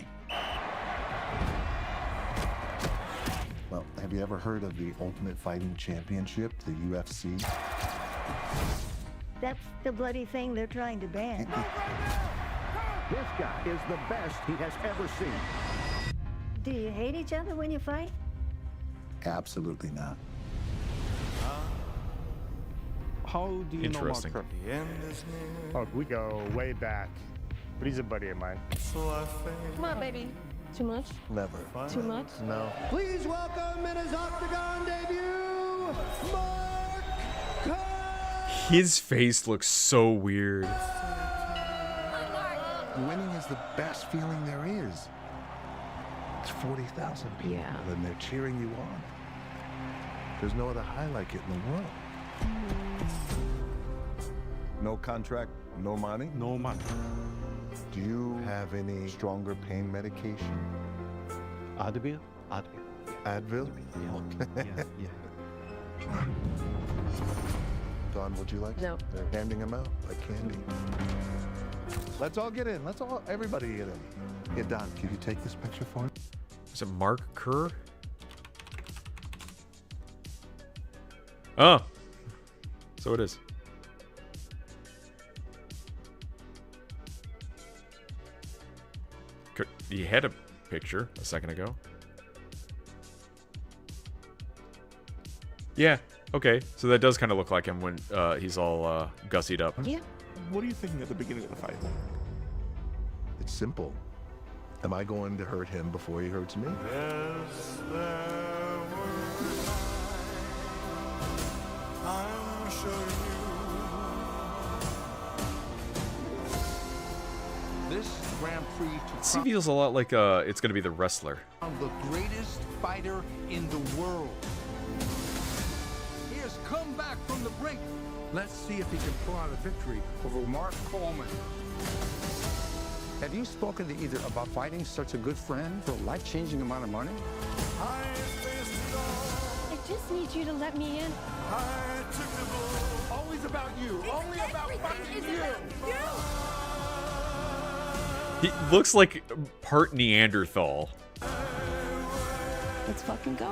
Well, have you ever heard of the Ultimate Fighting Championship, the UFC? That's the bloody thing they're trying to ban. This guy is the best he has ever seen. Do you hate each other when you fight? Absolutely not. How do you Interesting. know Mark? Oh, we go way back. But he's a buddy of mine. Come on, baby. Too much? Never. Too much? No. Please welcome in his Octagon debut, Mark Kerr! His face looks so weird. Winning is the best feeling there is. It's 40,000 people, and they're cheering you on. There's no other high like it in the world. No contract, no money? No money. Do you have any stronger pain medication? Advil? Advil? Yeah. Dawn, would you like? No. They're handing them out like candy. Let's all get in. Everybody get in. Yeah, Don, can you take this picture for me? Is it Mark Kerr? Oh. So it is. He had a picture a second ago. Yeah, okay. So that does kind of look like him when he's all gussied up. Yeah. What are you thinking at the beginning of the fight? It's simple. Am I going to hurt him before he hurts me? Yes, there were I'm sure This Grand Prix to This feels a lot like it's going to be The Wrestler. crown the greatest fighter in the world. He has come back from the brink. Let's see if he can pull out a victory over Mark Coleman. Have you spoken to either about finding such a good friend for a life-changing amount of money? I just need you to let me in. Always about you. Only about fighting you. He looks like part Neanderthal. Let's fucking go.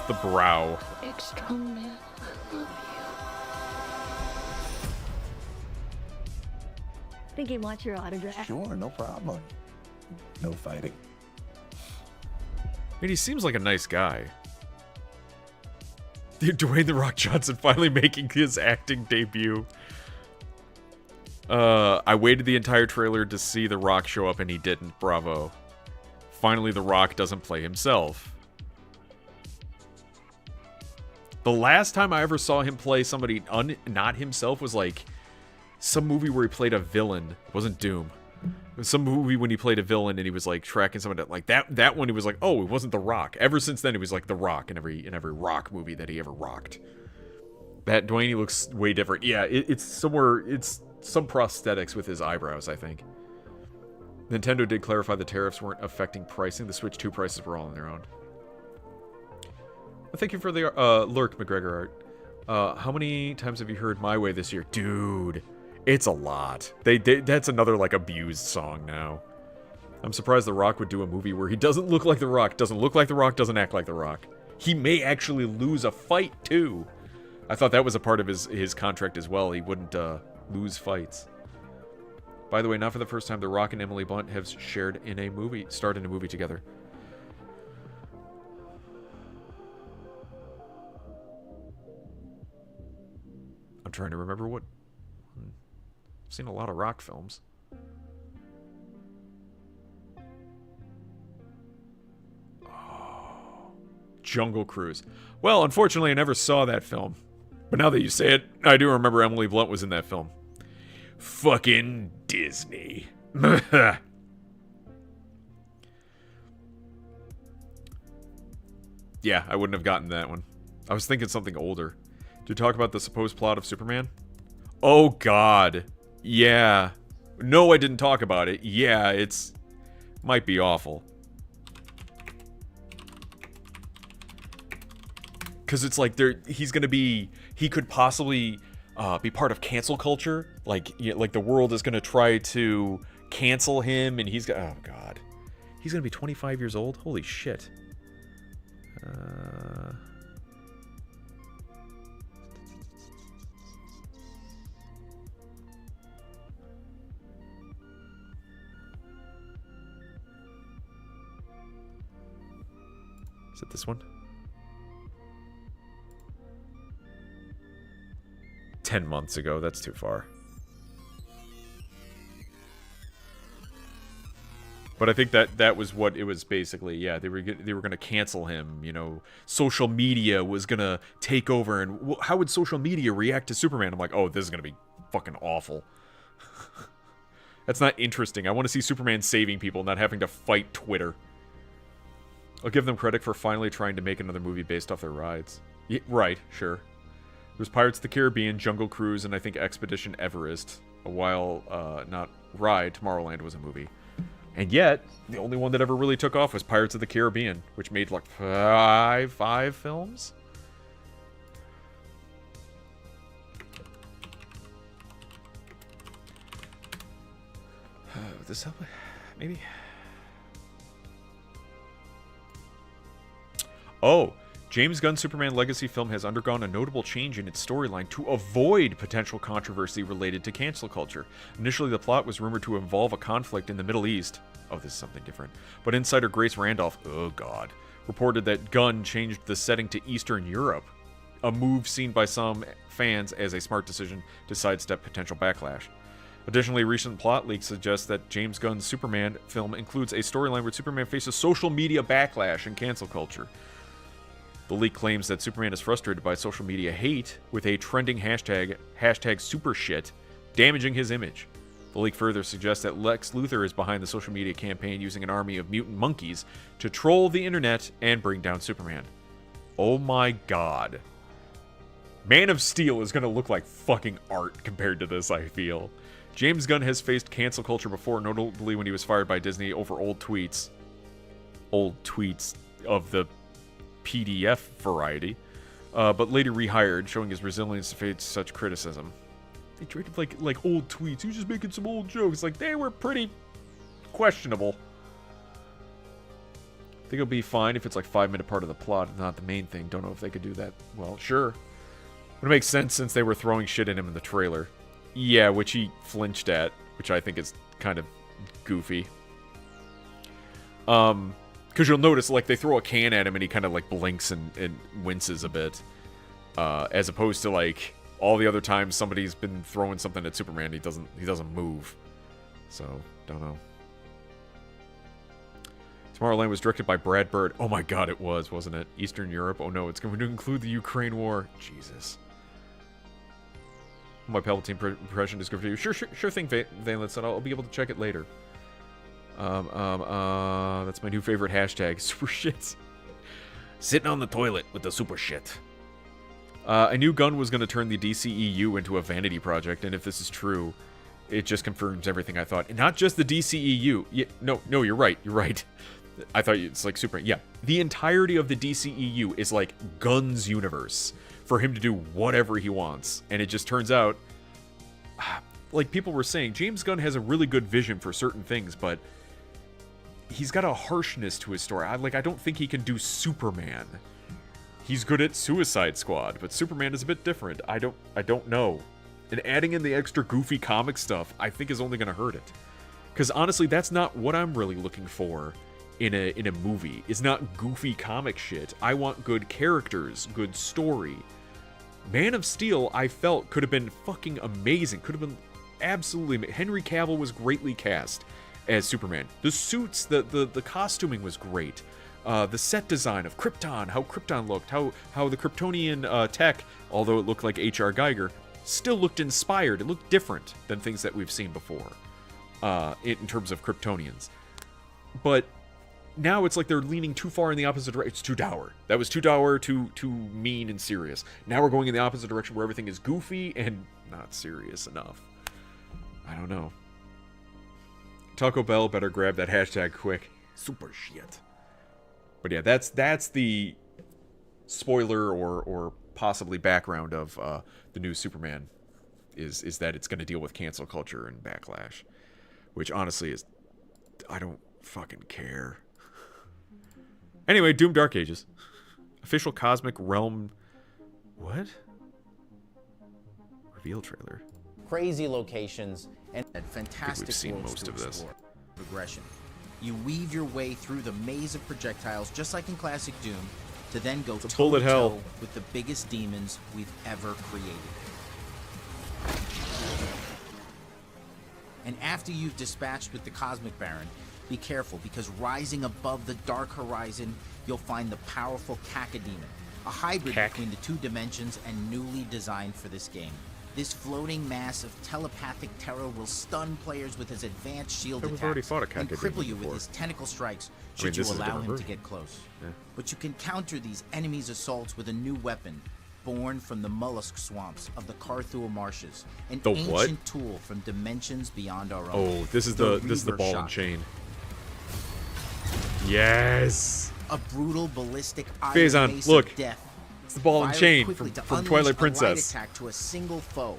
The brow. Big strong man. I love I think he wants your autograph. Sure, no problem. No fighting. I mean, he seems like a nice guy. Dude, Dwayne "The Rock" Johnson finally making his acting debut. I waited the entire trailer to see The Rock show up and he didn't. Bravo. Finally, The Rock doesn't play himself. The last time I ever saw him play somebody not himself was like some movie where he played a villain. It wasn't Doom. It was some movie when he played a villain and he was like tracking someone like that one. He was like, oh, it wasn't The Rock. Ever since then, he was like The Rock in every Rock movie that he ever rocked. That Dwayne, he looks way different. Yeah, it's somewhere. It's some prosthetics with his eyebrows, I think. Nintendo did clarify the tariffs weren't affecting pricing. The Switch 2 prices were all on their own. Well, thank you for the lurk, McGregor Art. How many times have you heard My Way this year? Dude, it's a lot. That's another, like, abused song now. I'm surprised The Rock would do a movie where he doesn't look like The Rock, doesn't look like The Rock, doesn't act like The Rock. He may actually lose a fight, too. I thought that was a part of his contract as well. He wouldn't lose fights. By the way, not for the first time, The Rock and Emily Blunt have starred in a movie together. trying to remember what... I've seen a lot of Rock films. Oh, Jungle Cruise. Well, unfortunately, I never saw that film. But now that you say it, I do remember Emily Blunt was in that film. Fucking Disney. Yeah, I wouldn't have gotten that one. I was thinking something older. Did you talk about the supposed plot of Superman? Oh, God. Yeah. No, I didn't talk about it. Yeah, it's... might be awful. Because it's like he's going to be... He could possibly be part of cancel culture. Like the world is going to try to cancel him, and he's... Oh, God. He's going to be 25 years old? Holy shit. Is it this one? 10 months ago, that's too far. But I think that was what it was basically. Yeah, they were going to cancel him, you know. Social media was going to take over, and how would social media react to Superman? I'm like, oh, this is going to be fucking awful. That's not interesting. I want to see Superman saving people, not having to fight Twitter. I'll give them credit for finally trying to make another movie based off their rides. Yeah, right, sure. There's Pirates of the Caribbean, Jungle Cruise, and I think Expedition Everest. A while, not Ride, Tomorrowland was a movie. And yet, the only one that ever really took off was Pirates of the Caribbean, which made like five films? This help? Maybe? Oh, James Gunn's Superman Legacy film has undergone a notable change in its storyline to avoid potential controversy related to cancel culture. Initially, the plot was rumored to involve a conflict in the Middle East. Oh, this is something different. But insider Grace Randolph, oh god, reported that Gunn changed the setting to Eastern Europe, a move seen by some fans as a smart decision to sidestep potential backlash. Additionally, recent plot leaks suggest that James Gunn's Superman film includes a storyline where Superman faces social media backlash and cancel culture. The leak claims that Superman is frustrated by social media hate with a trending hashtag #supershit, damaging his image. The leak further suggests that Lex Luthor is behind the social media campaign using an army of mutant monkeys to troll the internet and bring down Superman. Oh my god. Man of Steel is going to look like fucking art compared to this, I feel. James Gunn has faced cancel culture before, notably when he was fired by Disney over old tweets. Old tweets of the PDF variety, but later rehired, showing his resilience to face such criticism. They treated like old tweets. He was just making some old jokes. Like, they were pretty questionable. I think it'll be fine if it's like 5-minute part of the plot and not the main thing. Don't know if they could do that. Well, sure. But it makes sense since they were throwing shit at him in the trailer. Yeah, which he flinched at, which I think is kind of goofy. Because you'll notice, like, they throw a can at him and he kind of, like, blinks and winces a bit. As opposed to, like, all the other times somebody's been throwing something at Superman, he doesn't move. So, don't know. Tomorrowland was directed by Brad Bird. Oh my god, it was, wasn't it? Eastern Europe? Oh no, it's going to include the Ukraine war. Jesus. My Palpatine impression is good for you. Sure thing, Valence said. I'll be able to check it later. That's my new favorite hashtag, super shit. Sitting on the toilet with the super shit. I knew Gunn was going to turn the DCEU into a vanity project, and if this is true, it just confirms everything I thought. And not just the DCEU. Yeah, no, you're right. You're right. I thought it's like Superman. Yeah, the entirety of the DCEU is like Gunn's universe for him to do whatever he wants. And it just turns out, like people were saying, James Gunn has a really good vision for certain things, but he's got a harshness to his story. I don't think he can do Superman. He's good at Suicide Squad, but Superman is a bit different. I don't know. And adding in the extra goofy comic stuff, I think is only going to hurt it. Because honestly, that's not what I'm really looking for in a movie. It's not goofy comic shit. I want good characters, good story. Man of Steel, I felt, could have been fucking amazing. Could have been absolutely... Henry Cavill was greatly cast as Superman. The suits, the costuming was great. The set design of Krypton, how Krypton looked, how the Kryptonian tech, although it looked like H.R. Geiger, still looked inspired. It looked different than things that we've seen before in terms of Kryptonians. But now it's like they're leaning too far in the opposite direction. It's too dour. That was too dour, too mean and serious. Now we're going in the opposite direction where everything is goofy and not serious enough. I don't know. Taco Bell better grab that hashtag quick. Super shit. But yeah, that's the spoiler or possibly background of the new Superman is that it's going to deal with cancel culture and backlash, which honestly is, I don't fucking care. Anyway, Doom Dark Ages. Official Cosmic Realm... What? Reveal trailer. Crazy locations and fantastic we've seen worlds most to of this. explore. Progression. You weave your way through the maze of projectiles, just like in classic Doom, to then go It's a bullet hell. toe-to-toe with the biggest demons we've ever created. And after you've dispatched with the Cosmic Baron, be careful, because rising above the dark horizon, you'll find the powerful Cacodemon, a hybrid between the two dimensions and newly designed for this game. This floating mass of telepathic terror will stun players with his advanced shield We've attacks already fought a and Cacodemon cripple you before. with his tentacle strikes I mean, should you this is a allow different him to version. get close. Yeah. But you can counter these enemies' assaults with a new weapon, born from the mollusk swamps of the Carthul marshes, an The ancient what? tool from dimensions beyond our own. Oh, this is the Reaver ball and Shot. chain. Yes. A brutal ballistic iron Phazon, mace look. of death. It's the ball and Fired chain quickly to from unleash Twilight a light Princess. attack to a single foe.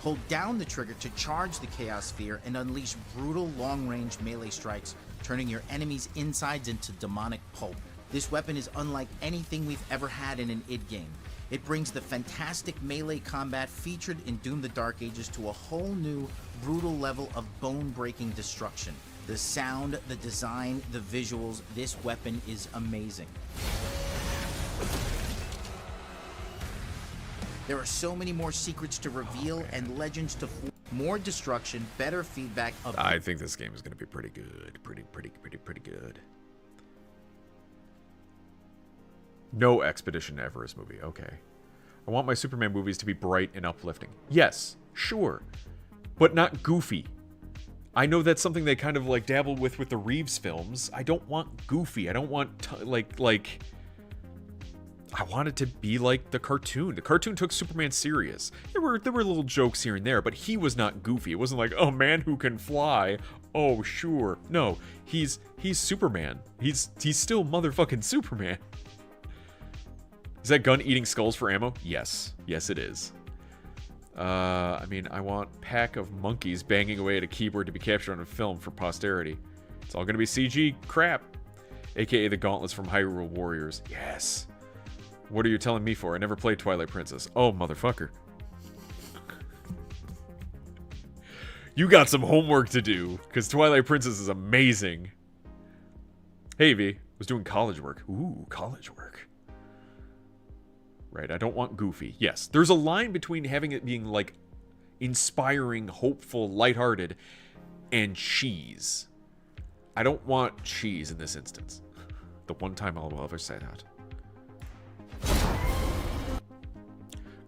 Hold down the trigger to charge the Chaos Sphere and unleash brutal long-range melee strikes, turning your enemy's insides into demonic pulp. This weapon is unlike anything we've ever had in an id game. It brings the fantastic melee combat featured in Doom the Dark Ages to a whole new, brutal level of bone-breaking destruction. The sound, the design, the visuals, this weapon is amazing. There are so many more secrets to reveal and legends to form. More destruction, better feedback of... I think this game is going to be pretty good. Pretty good. No Expedition Everest movie. Okay. I want my Superman movies to be bright and uplifting. Yes, sure. But not goofy. I know that's something they kind of like dabbled with the Reeves films. I don't want goofy. I don't want I want it to be like the cartoon. The cartoon took Superman serious. There were little jokes here and there, but he was not goofy. It wasn't like, oh, man who can fly. Oh, sure. No, he's Superman. He's still motherfucking Superman. Is that gun eating skulls for ammo? Yes. Yes, it is. I mean, I want pack of monkeys banging away at a keyboard to be captured on film for posterity. It's all gonna be CG crap. AKA the gauntlets from Hyrule Warriors. Yes. What are you telling me for? I never played Twilight Princess. Oh, motherfucker. You got some homework to do, because Twilight Princess is amazing. Hey, V. Was doing college work. Ooh, college work. Right, I don't want goofy. Yes, there's a line between having it being, like, inspiring, hopeful, lighthearted, and cheese. I don't want cheese in this instance. The one time I'll ever say that.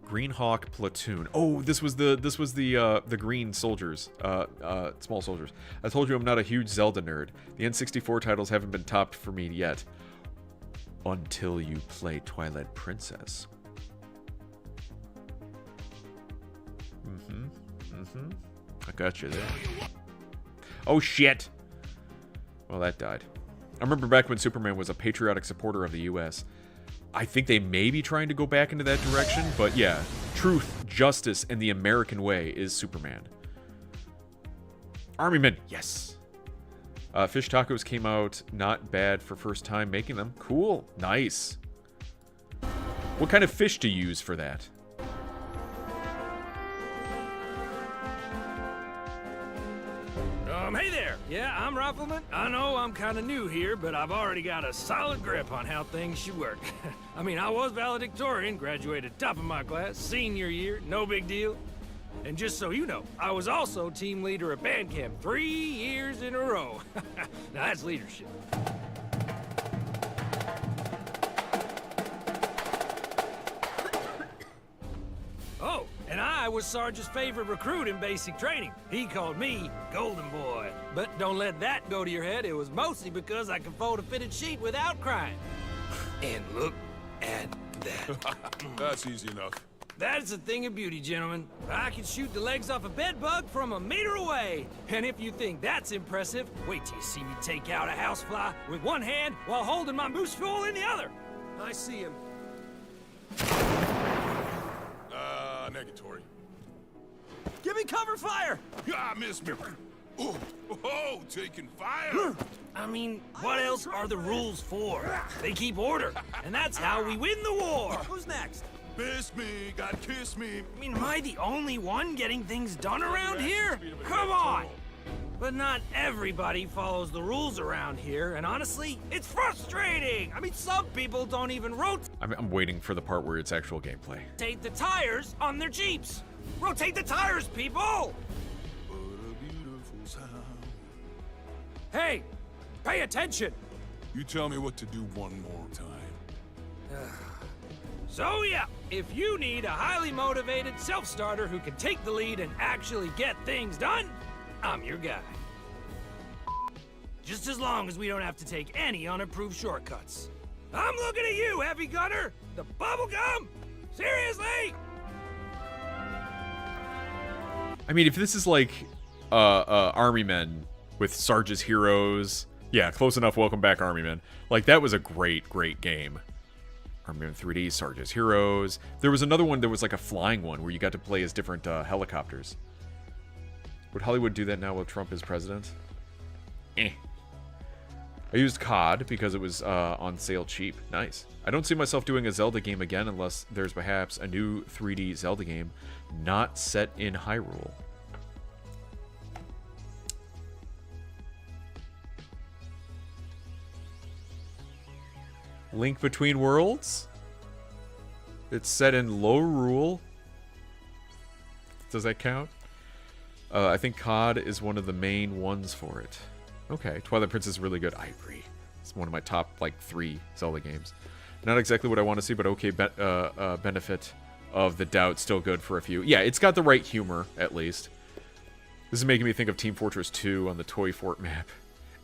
Green Hawk Platoon. Oh, this was the green soldiers, small soldiers. I told you I'm not a huge Zelda nerd. The N64 titles haven't been topped for me yet. Until you play Twilight Princess. I got you there. Oh shit! Well, that died. I remember back when Superman was a patriotic supporter of the U.S. I think they may be trying to go back into that direction, but yeah, truth, justice, and the American way is Superman. Army Men, yes. Fish tacos came out not bad for first time making them. Cool, nice. What kind of fish do you use for that? Hey there! Yeah, I'm Rifleman. I know I'm kind of new here, but I've already got a solid grip on how things should work. I mean, I was valedictorian, graduated top of my class, senior year, no big deal. And just so you know, I was also team leader at band camp 3 years in a row. Now that's leadership. Oh, and I was Sarge's favorite recruit in basic training. He called me Golden Boy. But don't let that go to your head. It was mostly because I could fold a fitted sheet without crying. And look at that. That's easy enough. That's a thing of beauty, gentlemen. I can shoot the legs off a bed bug from a meter away. And if you think that's impressive, wait till you see me take out a housefly with one hand while holding my moose fuel in the other. I see him. Negatory. Give me cover fire! Ah, missed me. Oh, taking fire! I mean, what else are the rules for? They keep order, and that's how we win the war. Who's next? Miss me, gotta kiss me. I mean, am I the only one getting things done around here? Come on! But not everybody follows the rules around here, and honestly, it's frustrating! I mean, some people don't even rotate I'm waiting for the part where it's actual gameplay. the tires on their Jeeps! Rotate the tires, people! Hey, pay attention! You tell me what to do one more time. So yeah, if you need a highly motivated self-starter who can take the lead and actually get things done, I'm your guy. Just as long as we don't have to take any unapproved shortcuts. I'm looking at you, Heavy Gunner! The bubblegum? Seriously? I mean, if this is like Army Men with Sarge's Heroes, yeah, close enough. Welcome back, Army Men. Like, that was a great, great game. Army Men 3D, Sarge's Heroes. There was another one that was like a flying one where you got to play as different helicopters. Would Hollywood do that now while Trump is president? Eh. I used COD because it was on sale cheap. Nice. I don't see myself doing a Zelda game again unless there's perhaps a new 3D Zelda game not set in Hyrule. Link Between Worlds? It's set in Lorule. Does that count? I think COD is one of the main ones for it. Okay, Twilight Princess is really good. I agree. It's one of my top, like, 3 Zelda games. Not exactly what I want to see, but okay, benefit of the doubt. Still good for a few. Yeah, it's got the right humor, at least. This is making me think of Team Fortress 2 on the Toy Fort map.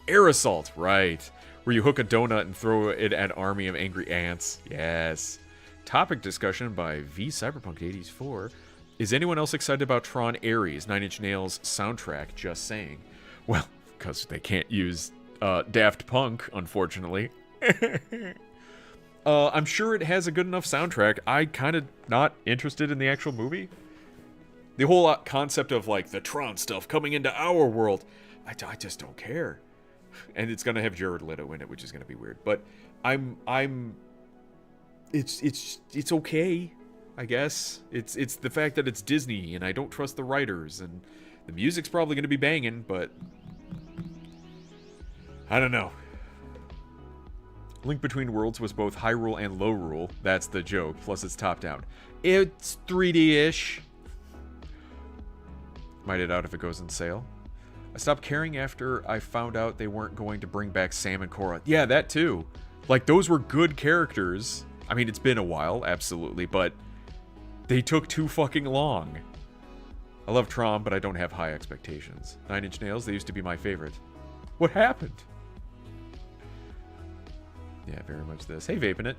Air Assault, right. Where you hook a donut and throw it at an army of angry ants. Yes. Topic discussion by V Cyberpunk 84. Is anyone else excited about Tron Ares, 9 Inch Nails soundtrack? Just saying. Well, because they can't use Daft Punk, unfortunately. I'm sure it has a good enough soundtrack. I kind of not interested in the actual movie. The whole concept of, like, the Tron stuff coming into our world, I just don't care. And it's gonna have Jared Leto in it, which is gonna be weird. But it's okay, I guess. It's the fact that it's Disney, and I don't trust the writers, and the music's probably gonna be banging, but I don't know. Link Between Worlds was both Hyrule and Lorule. That's the joke. Plus, it's top-down. It's 3D-ish. Might it out if it goes on sale. I stopped caring after I found out they weren't going to bring back Sam and Korra. Yeah, that too. Like, those were good characters. I mean, it's been a while, absolutely, but they took too fucking long. I love Tron, but I don't have high expectations. 9 Inch Nails, they used to be my favorite. What happened? Yeah, very much this. Hey, Vaping It.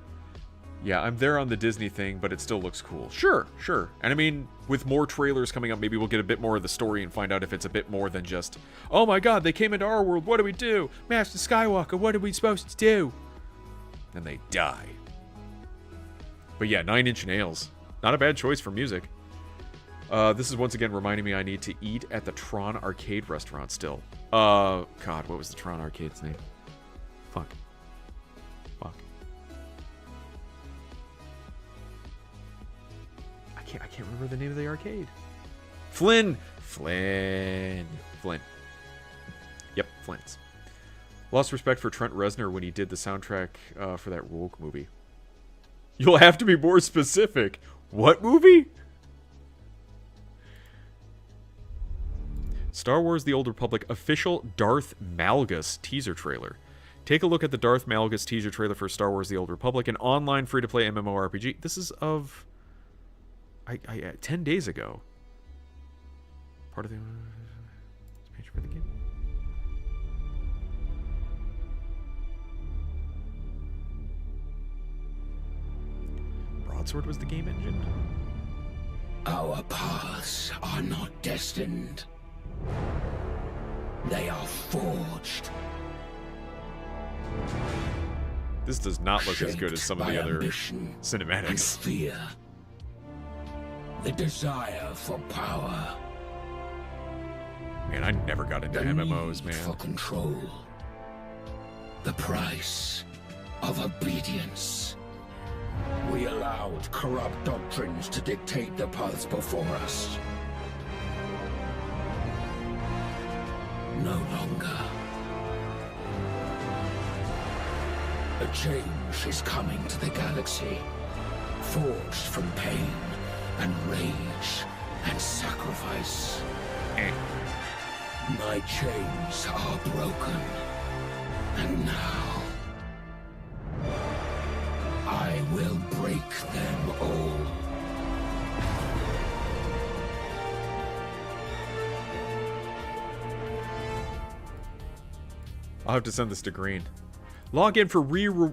Yeah, I'm there on the Disney thing, but it still looks cool. Sure, sure. And I mean, with more trailers coming up, maybe we'll get a bit more of the story and find out if it's a bit more than just, oh my god, they came into our world, what do we do? Master Skywalker, what are we supposed to do? And they die. But yeah, 9 Inch Nails. Not a bad choice for music. This is once again reminding me I need to eat at the Tron Arcade restaurant still. God, what was the Tron Arcade's name? Fuck. I can't remember the name of the arcade. Flynn. Yep, Flynn's. Lost respect for Trent Reznor when he did the soundtrack for that Rogue movie. You'll have to be more specific. What movie? Star Wars The Old Republic official Darth Malgus teaser trailer. Take a look at the Darth Malgus teaser trailer for Star Wars The Old Republic, an online free-to-play MMORPG. This is of 10 days ago. Part of the page for the game. Broadsword was the game engine. Our paths are not destined. They are forged. This does not look as good as some of the other cinematics. Fear. The desire for power. Man, I never got into MMOs, man. For control. The price of obedience. We allowed corrupt doctrines to dictate the paths before us. No longer. A change is coming to the galaxy, forged from pain and rage and sacrifice. My chains are broken, and now I will break them all. I'll have to send this to Green. Log in for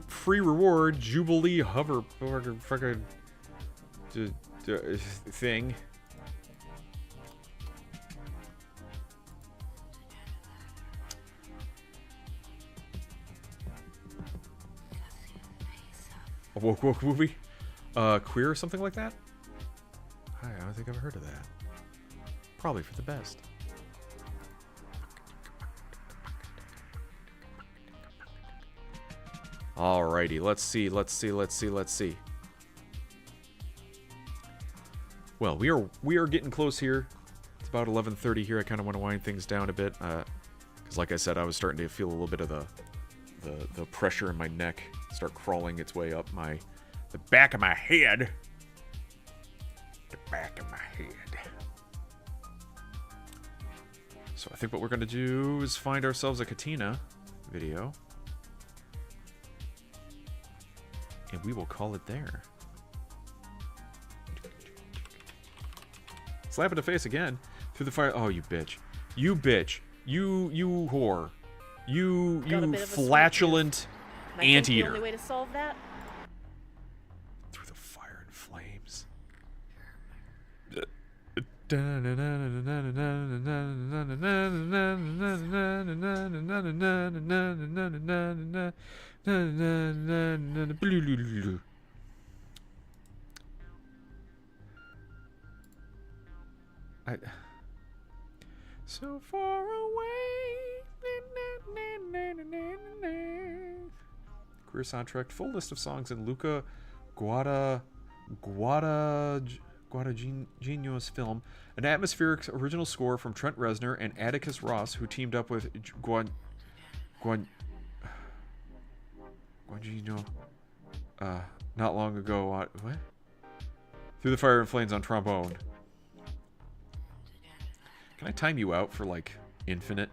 free reward Jubilee hover thing. A woke movie? Queer or something like that? I don't think I've heard of that. Probably for the best. Alrighty, let's see. Well, we are getting close here. It's about 11:30 here. I kind of want to wind things down a bit, because like I said, I was starting to feel a little bit of the pressure in my neck start crawling its way up the back of my head. The back of my head. So I think what we're gonna do is find ourselves a Katina video. And we will call it there. Slap in the face again. Through the fire. Oh, you bitch. You bitch. You whore. You flatulent anteater. The only way to solve that? Through the fire and flames. So far away. Career soundtrack. Full list of songs in Luca Guadagnino's film. An atmospheric original score from Trent Reznor and Atticus Ross, who teamed up with Guadagnino not long ago. What? Through the Fire and Flames on trombone. Can I time you out for like infinite?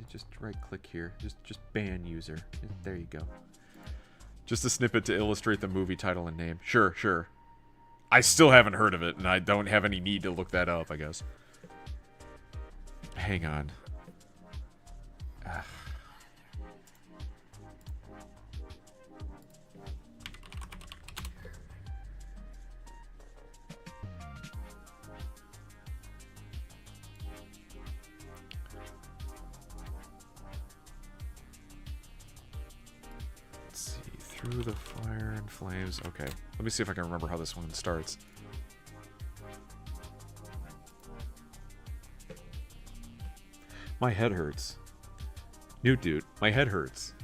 Just right click here. Just ban user. There you go. Just a snippet to illustrate the movie title and name. Sure. I still haven't heard of it, and I don't have any need to look that up, I guess. Hang on. Ugh. Through the Fire and Flames. Okay, let me see if I can remember how this one starts. My head hurts. Newt dude, my head hurts.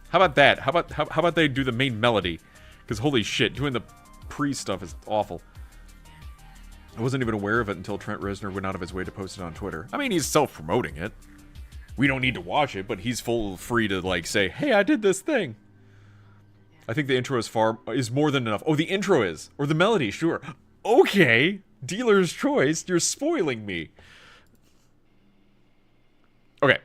How about that? How about they do the main melody? Because holy shit, doing the pre-stuff is awful. I wasn't even aware of it until Trent Reznor went out of his way to post it on Twitter. I mean, he's self-promoting it. We don't need to watch it, but he's full free to like say, "Hey, I did this thing." I think the intro is more than enough. Oh, the intro is, or the melody, sure. Okay, dealer's choice. You're spoiling me. Okay.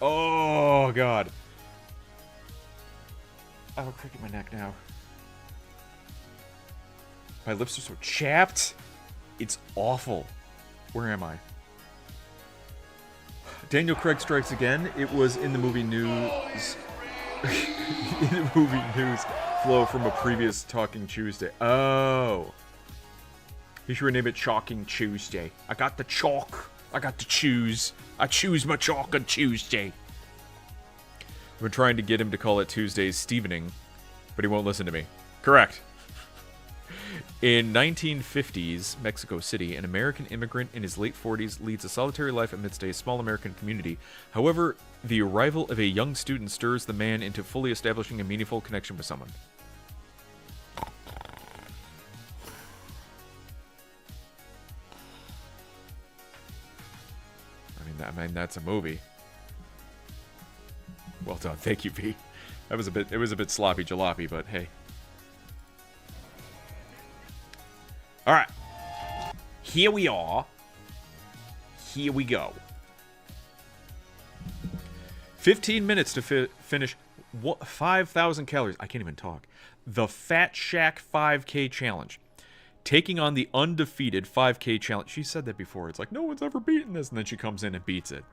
Oh, God. I have a crick in my neck now. My lips are so chapped. It's awful. Where am I? Daniel Craig strikes again. It was in the movie news. In the movie news flow from a previous Talking Tuesday. Oh. You should rename it Chalking Tuesday. I got the chalk. I got to choose. I choose my chalk on Tuesday. I've been trying to get him to call it Tuesday's Stevening, but he won't listen to me. Correct. In 1950s Mexico City, an American immigrant in his late 40s leads a solitary life amidst a small American community. However, the arrival of a young student stirs the man into fully establishing a meaningful connection with someone. I mean, that's a movie. Well done, thank you, P. It was a bit sloppy jalopy, but hey. All right, here we are. Here we go. 15 minutes to finish 5,000 calories. I can't even talk. The Fat Shack 5K challenge. Taking on the undefeated 5K challenge. She said that before. It's like, no one's ever beaten this. And then she comes in and beats it.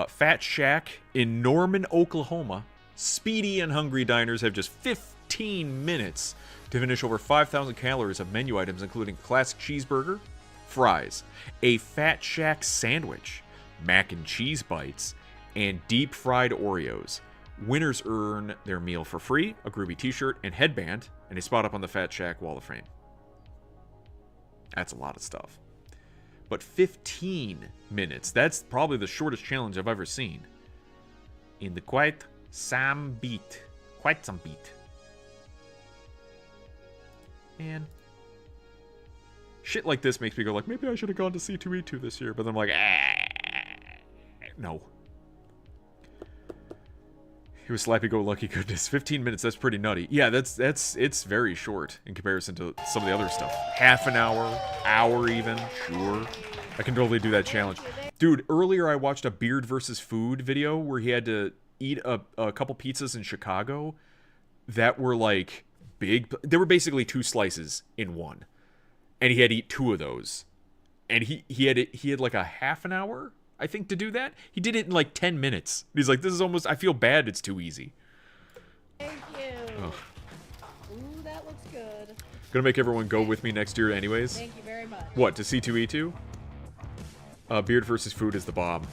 Fat Shack in Norman, Oklahoma. Speedy and hungry diners have just 15 minutes to finish over 5,000 calories of menu items, including classic cheeseburger, fries, a Fat Shack sandwich, mac and cheese bites, and deep-fried Oreos. Winners earn their meal for free, a groovy t-shirt and headband, and a spot up on the Fat Shack wall of fame. That's a lot of stuff. But 15 minutes, that's probably the shortest challenge I've ever seen. In the quite some beat. Quite some beat. Man. Shit like this makes me go like, maybe I should have gone to C2E2 this year. But then I'm like, no. It was slappy-go-lucky goodness. 15 minutes, that's pretty nutty. Yeah, it's very short in comparison to some of the other stuff. Half an hour even, sure. I can totally do that challenge. Dude, earlier I watched a Beard versus Food video where he had to eat a couple pizzas in Chicago that were like big. They were basically 2 slices in one. and he had to eat 2 of those. And he had like a half an hour, I think, to do that. He did it in like 10 minutes. He's like, this is almost, I feel bad it's too easy. Thank you. Ugh. Ooh, that looks good. Gonna make everyone go with me next year anyways. Thank you very much. What, to C2E2? Beard versus food is the bomb.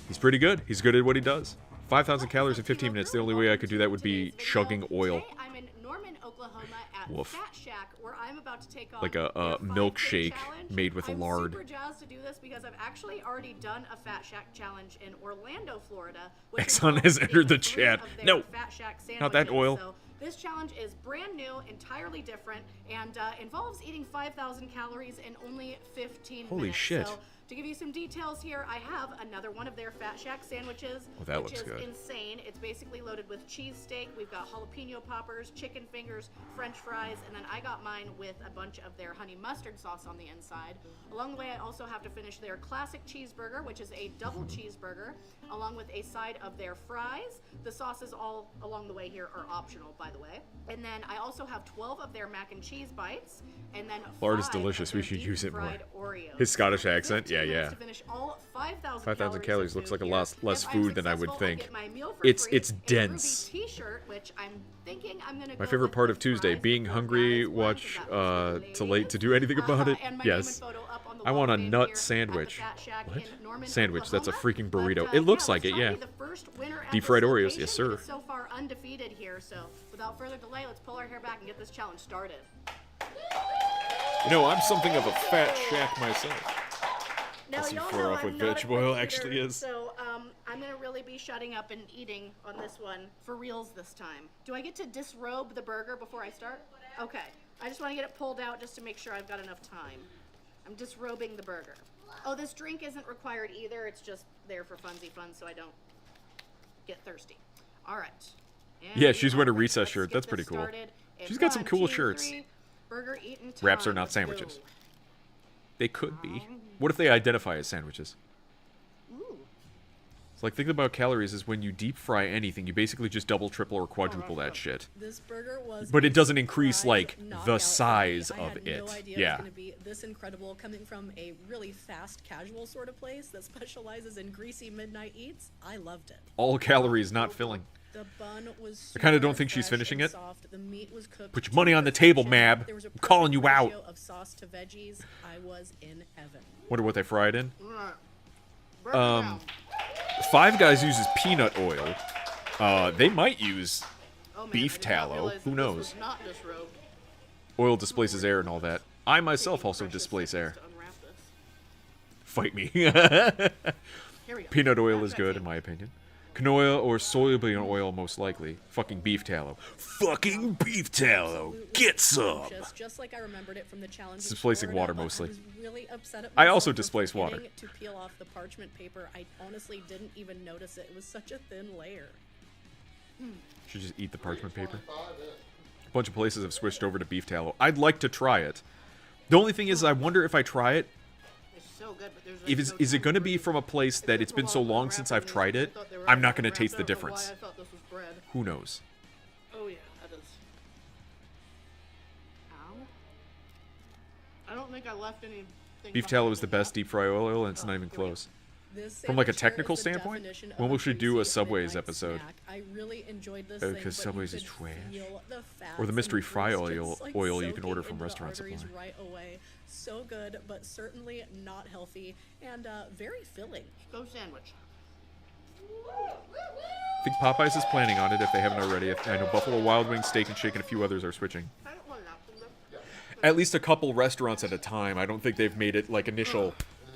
He's pretty good. He's good at what he does. 5,000 calories in 15 minutes. The only way I could do that would be chugging oil. I'm in Norman, Oklahoma at Woof. Fat Shack, where I'm about to take on Like a milkshake made with lard. I'm super jazzed to do this because I've actually already done a Fat Shack challenge in Orlando, Florida. which Exxon has involved entered the eating 3 chat. of their No, Fat Shack not that sandwiches. oil. So this challenge is brand new, entirely different, and involves eating 5,000 calories in only 15 Holy minutes. shit. So, to give you some details here, I have another one of their Fat Shack sandwiches, Oh, that which looks is good. insane. It's basically loaded with cheesesteak. We've got jalapeno poppers, chicken fingers, French fries, and then I got mine with a bunch of their honey mustard sauce on the inside. Along the way, I also have to finish their classic cheeseburger, which is a double cheeseburger, along with a side of their fries. The sauces all along the way here are optional, by the way. And then I also have 12 of their mac and cheese bites, and then Lard is 5 delicious. of We their should use it more. deep-fried Oreos. His Scottish accent, 15 yeah, minutes yeah. to finish all 5,000 calories looks like a here. lot less If I'm food than I would successful, I think. get my meal for It's free, it's a dense. Ruby t-shirt, which I'm thinking I'm gonna My go favorite with part of Tuesday, being hungry, watch too late to do anything about it. and my Yes. name and photo up on the I wall want a fan nut here at the sandwich. Fat Shack What? in Norman, Sandwich, that's a Oklahoma. freaking burrito. But, It looks yeah, like let's it, try yeah. to be the first winner at Deep this fried Oreos, location. yes, sir. It is so far undefeated here, so without further delay, let's pull our hair back and get this challenge started. You know, I'm something of a Fat Shack myself. Now, That's y'all far know off I'm what not a vegetable oil quick actually eater, is. So, I'm gonna really be shutting up and eating on this one for reals this time. Do I get to disrobe the burger before I start? Okay. I just want to get it pulled out just to make sure I've got enough time. I'm disrobing the burger. Oh, this drink isn't required either. It's just there for funsy fun so I don't get thirsty. All right. And Yeah, she's wearing a recess let's shirt. get That's this pretty cool. started in She's got some 1, cool 2, shirts. 3. Burger eating time. Wraps are not Let's sandwiches. go. They could be. What if they identify as sandwiches? It's like, think about calories is when you deep fry anything, you basically just double, triple, or quadruple that shit. This burger was But it a doesn't increase, surprise like, knockout the for me. size I of had it. no idea Yeah. it was going to be this incredible coming from a really fast casual sort of place that specializes in greasy midnight eats. I loved it. All calories, not filling. The bun was I kinda don't super think she's fresh finishing and it. soft. The meat was cooked Put your to money on the table, perfection. Mab. There was a I'm calling you perfect out. ratio of sauce to veggies. I was in heaven. Wonder what they fried in. Five Guys uses peanut oil. They might use beef tallow. Who knows? Not disrobed. Oil displaces air and all that. I myself also displace air. Fight me. Peanut oil is good, in my opinion. Canola or soybean oil, most likely. Fucking beef tallow. Fucking beef tallow. Get some. Just like I remembered it from the challenge. in Displacing Florida, water but mostly. I was really upset at I myself also for displace water. forgetting to peel off the parchment paper. I honestly didn't even notice it. It was such a thin layer. Should just eat the parchment paper. A bunch of places have switched over to beef tallow. I'd like to try it. The only thing is, I wonder if I try it, It's so good, but there's if is it going to be from a place that it's been so long since I've tried it, I'm not going to taste the difference. I thought this was bread. Who knows? Oh yeah, that is. Ow. I don't think I left anything. Beef tallow is the best deep fry oil, and it's not even close. This From like a sandwich here technical is the standpoint, definition of when we a should do a greasy Subways midnight episode. snack. I really enjoyed this Oh, thing, because but Subways you is could trash. feel the fats Or the and mystery fry grease oil, just, like, oil you can soaking order from into the restaurant supply. arteries right away. So good, but certainly not healthy and very filling. Go sandwich. I think Popeyes is planning on it if they haven't already. I know Buffalo Wild Wings, Steak and Shake, and a few others are switching. I don't want that. At least a couple restaurants at a time. I don't think they've made it like initial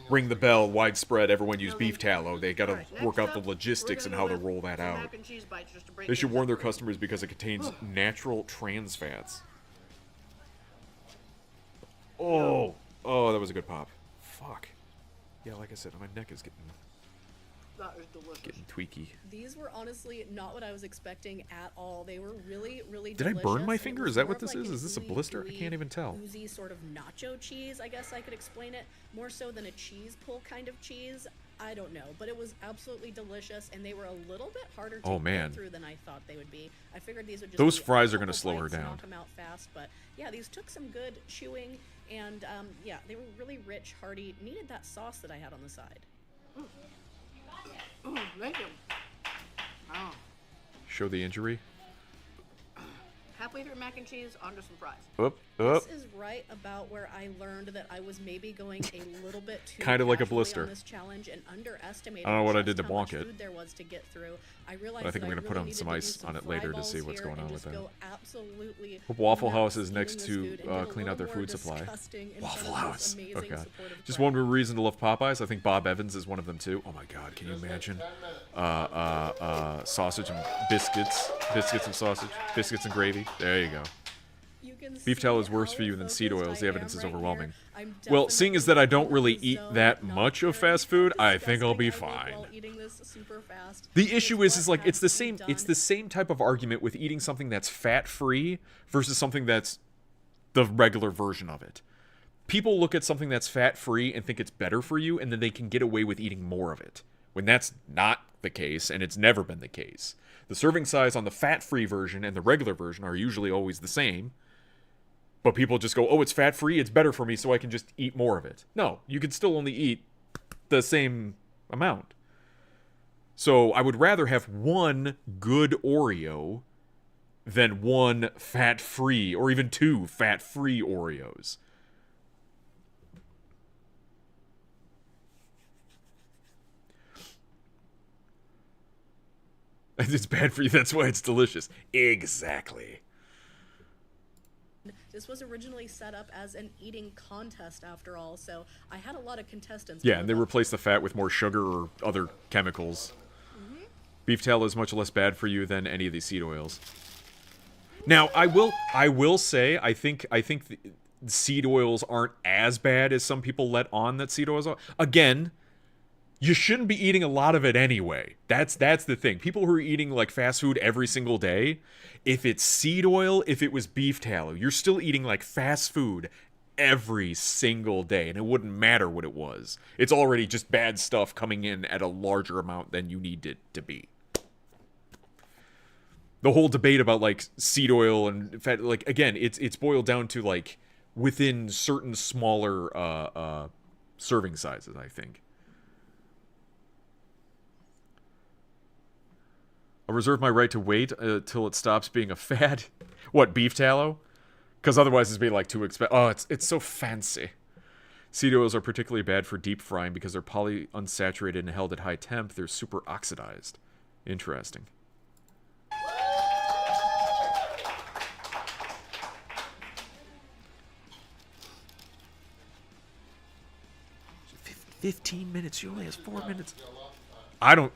ring the bell, widespread, everyone use beef tallow. They got to work out the logistics and how to roll that out. Mac and cheese bites just to break They should things warn up their for you. customers because it contains natural trans fats. Oh, that was a good pop. Fuck. Yeah, like I said, my neck is getting That is delicious. getting tweaky. These were honestly not what I was expecting at all. They were really, really Did I delicious. burn my It finger? was Is that more what of this like is? an Is this a ooey blister? I gooey, can't even tell. Oozy sort of nacho cheese, I guess I could explain it. More so than a cheese pull kind of cheese. I don't know, but it was absolutely delicious, and they were a little bit harder to Oh, man. get through than I thought they would be. I figured these would just Those be fries a are gonna couple slow her bites, down. knock them out fast, but yeah, these took some good chewing, and yeah, they were really rich, hearty. Needed that sauce that I had on the side. Thank you. Oh. Show the injury. Halfway through mac and cheese, onto some fries. Up. This is right about where I learned that I was maybe going a little bit too Kinda like a casually blister. on this challenge and underestimating I don't know what I just did to how much bonk it. food there was to get through. I realized But I think that I'm gonna put really on needed some to do ice on it fry later to balls see what's here going on and with just that. go absolutely Hope Waffle nuts House is eating next this to food and get a clean out their little more food supply. disgusting in Waffle front of this House. amazing Okay. supportive Just crowd. one more reason to love Popeyes. I think Bob Evans is one of them too. Oh my God, can you imagine? Sausage and biscuits, biscuits and sausage, biscuits and gravy. There you go. Beef tallow is worse for you than seed oils. The evidence is overwhelming. Well, seeing as that I don't really eat that much of fast food, I think I'll be fine. The issue is like it's the same type of argument with eating something that's fat-free versus something that's the regular version of it. People look at something that's fat-free and think it's better for you, and then they can get away with eating more of it, when that's not the case, and it's never been the case. The serving size on the fat-free version and the regular version are usually always the same. But people just go, oh, it's fat-free, it's better for me, so I can just eat more of it. No, you can still only eat the same amount. So I would rather have one good Oreo than one fat-free, or even two fat-free Oreos. It's bad for you, that's why it's delicious. Exactly. This was originally set up as an eating contest, after all, so I had a lot of contestants. Yeah, and they replace the fat with more sugar or other chemicals. Beef tallow is much less bad for you than any of these seed oils. Now, I will say, I think the seed oils aren't as bad as some people let on that seed oils are. Again, you shouldn't be eating a lot of it anyway. That's the thing. People who are eating like fast food every single day, if it's seed oil, if it was beef tallow, you're still eating like fast food every single day, and it wouldn't matter what it was. It's already just bad stuff coming in at a larger amount than you need it to be. The whole debate about like seed oil and fat, like again, it's boiled down to like within certain smaller serving sizes, I think. I'll reserve my right to wait till it stops being a fad. What, beef tallow? Because otherwise it's being like too expensive. Oh, it's so fancy. Seed oils are particularly bad for deep frying because they're polyunsaturated and held at high temp. They're super oxidized. Interesting. "15 minutes. She only has 4 minutes." I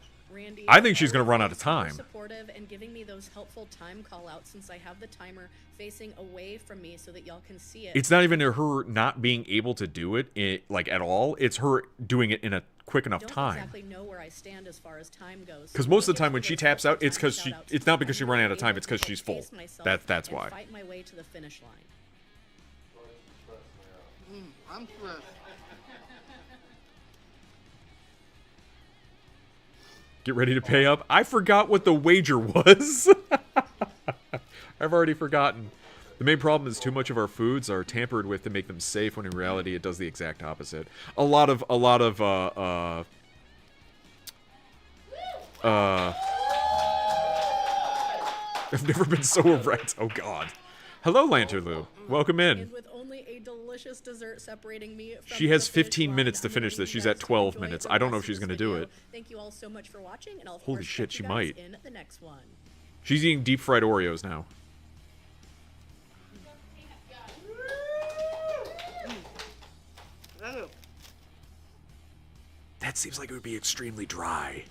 think she's going to run out of time. Supportive and giving me those helpful time call outs since I have the timer facing away from me so that y'all can see it. It's not even her not being able to do it like at all. It's her doing it in a quick enough I don't time. exactly know where I stand as far as time goes. Because most of the time when she taps out, it's because it's not because she's running out of time. It's because she's full. That's why. Fight my way to the finish line. I'm fresh. Get ready to pay up. I forgot what the wager was. I've already forgotten. The main problem is too much of our foods are tampered with to make them safe, when in reality it does the exact opposite. I've never been so erect. Oh God. Hello, Lanterloo. Welcome in. And with only a delicious dessert separating me from She has the finish 15 line, minutes to I'm finish leaving this. you She's guys at to 12 enjoy minutes. the I don't know rest if she's of going to this do video. it. Thank you all so much for watching, and I'll of Holy course shit, catch she you guys might. in the next one. She's eating deep fried Oreos now. That seems like it would be extremely dry.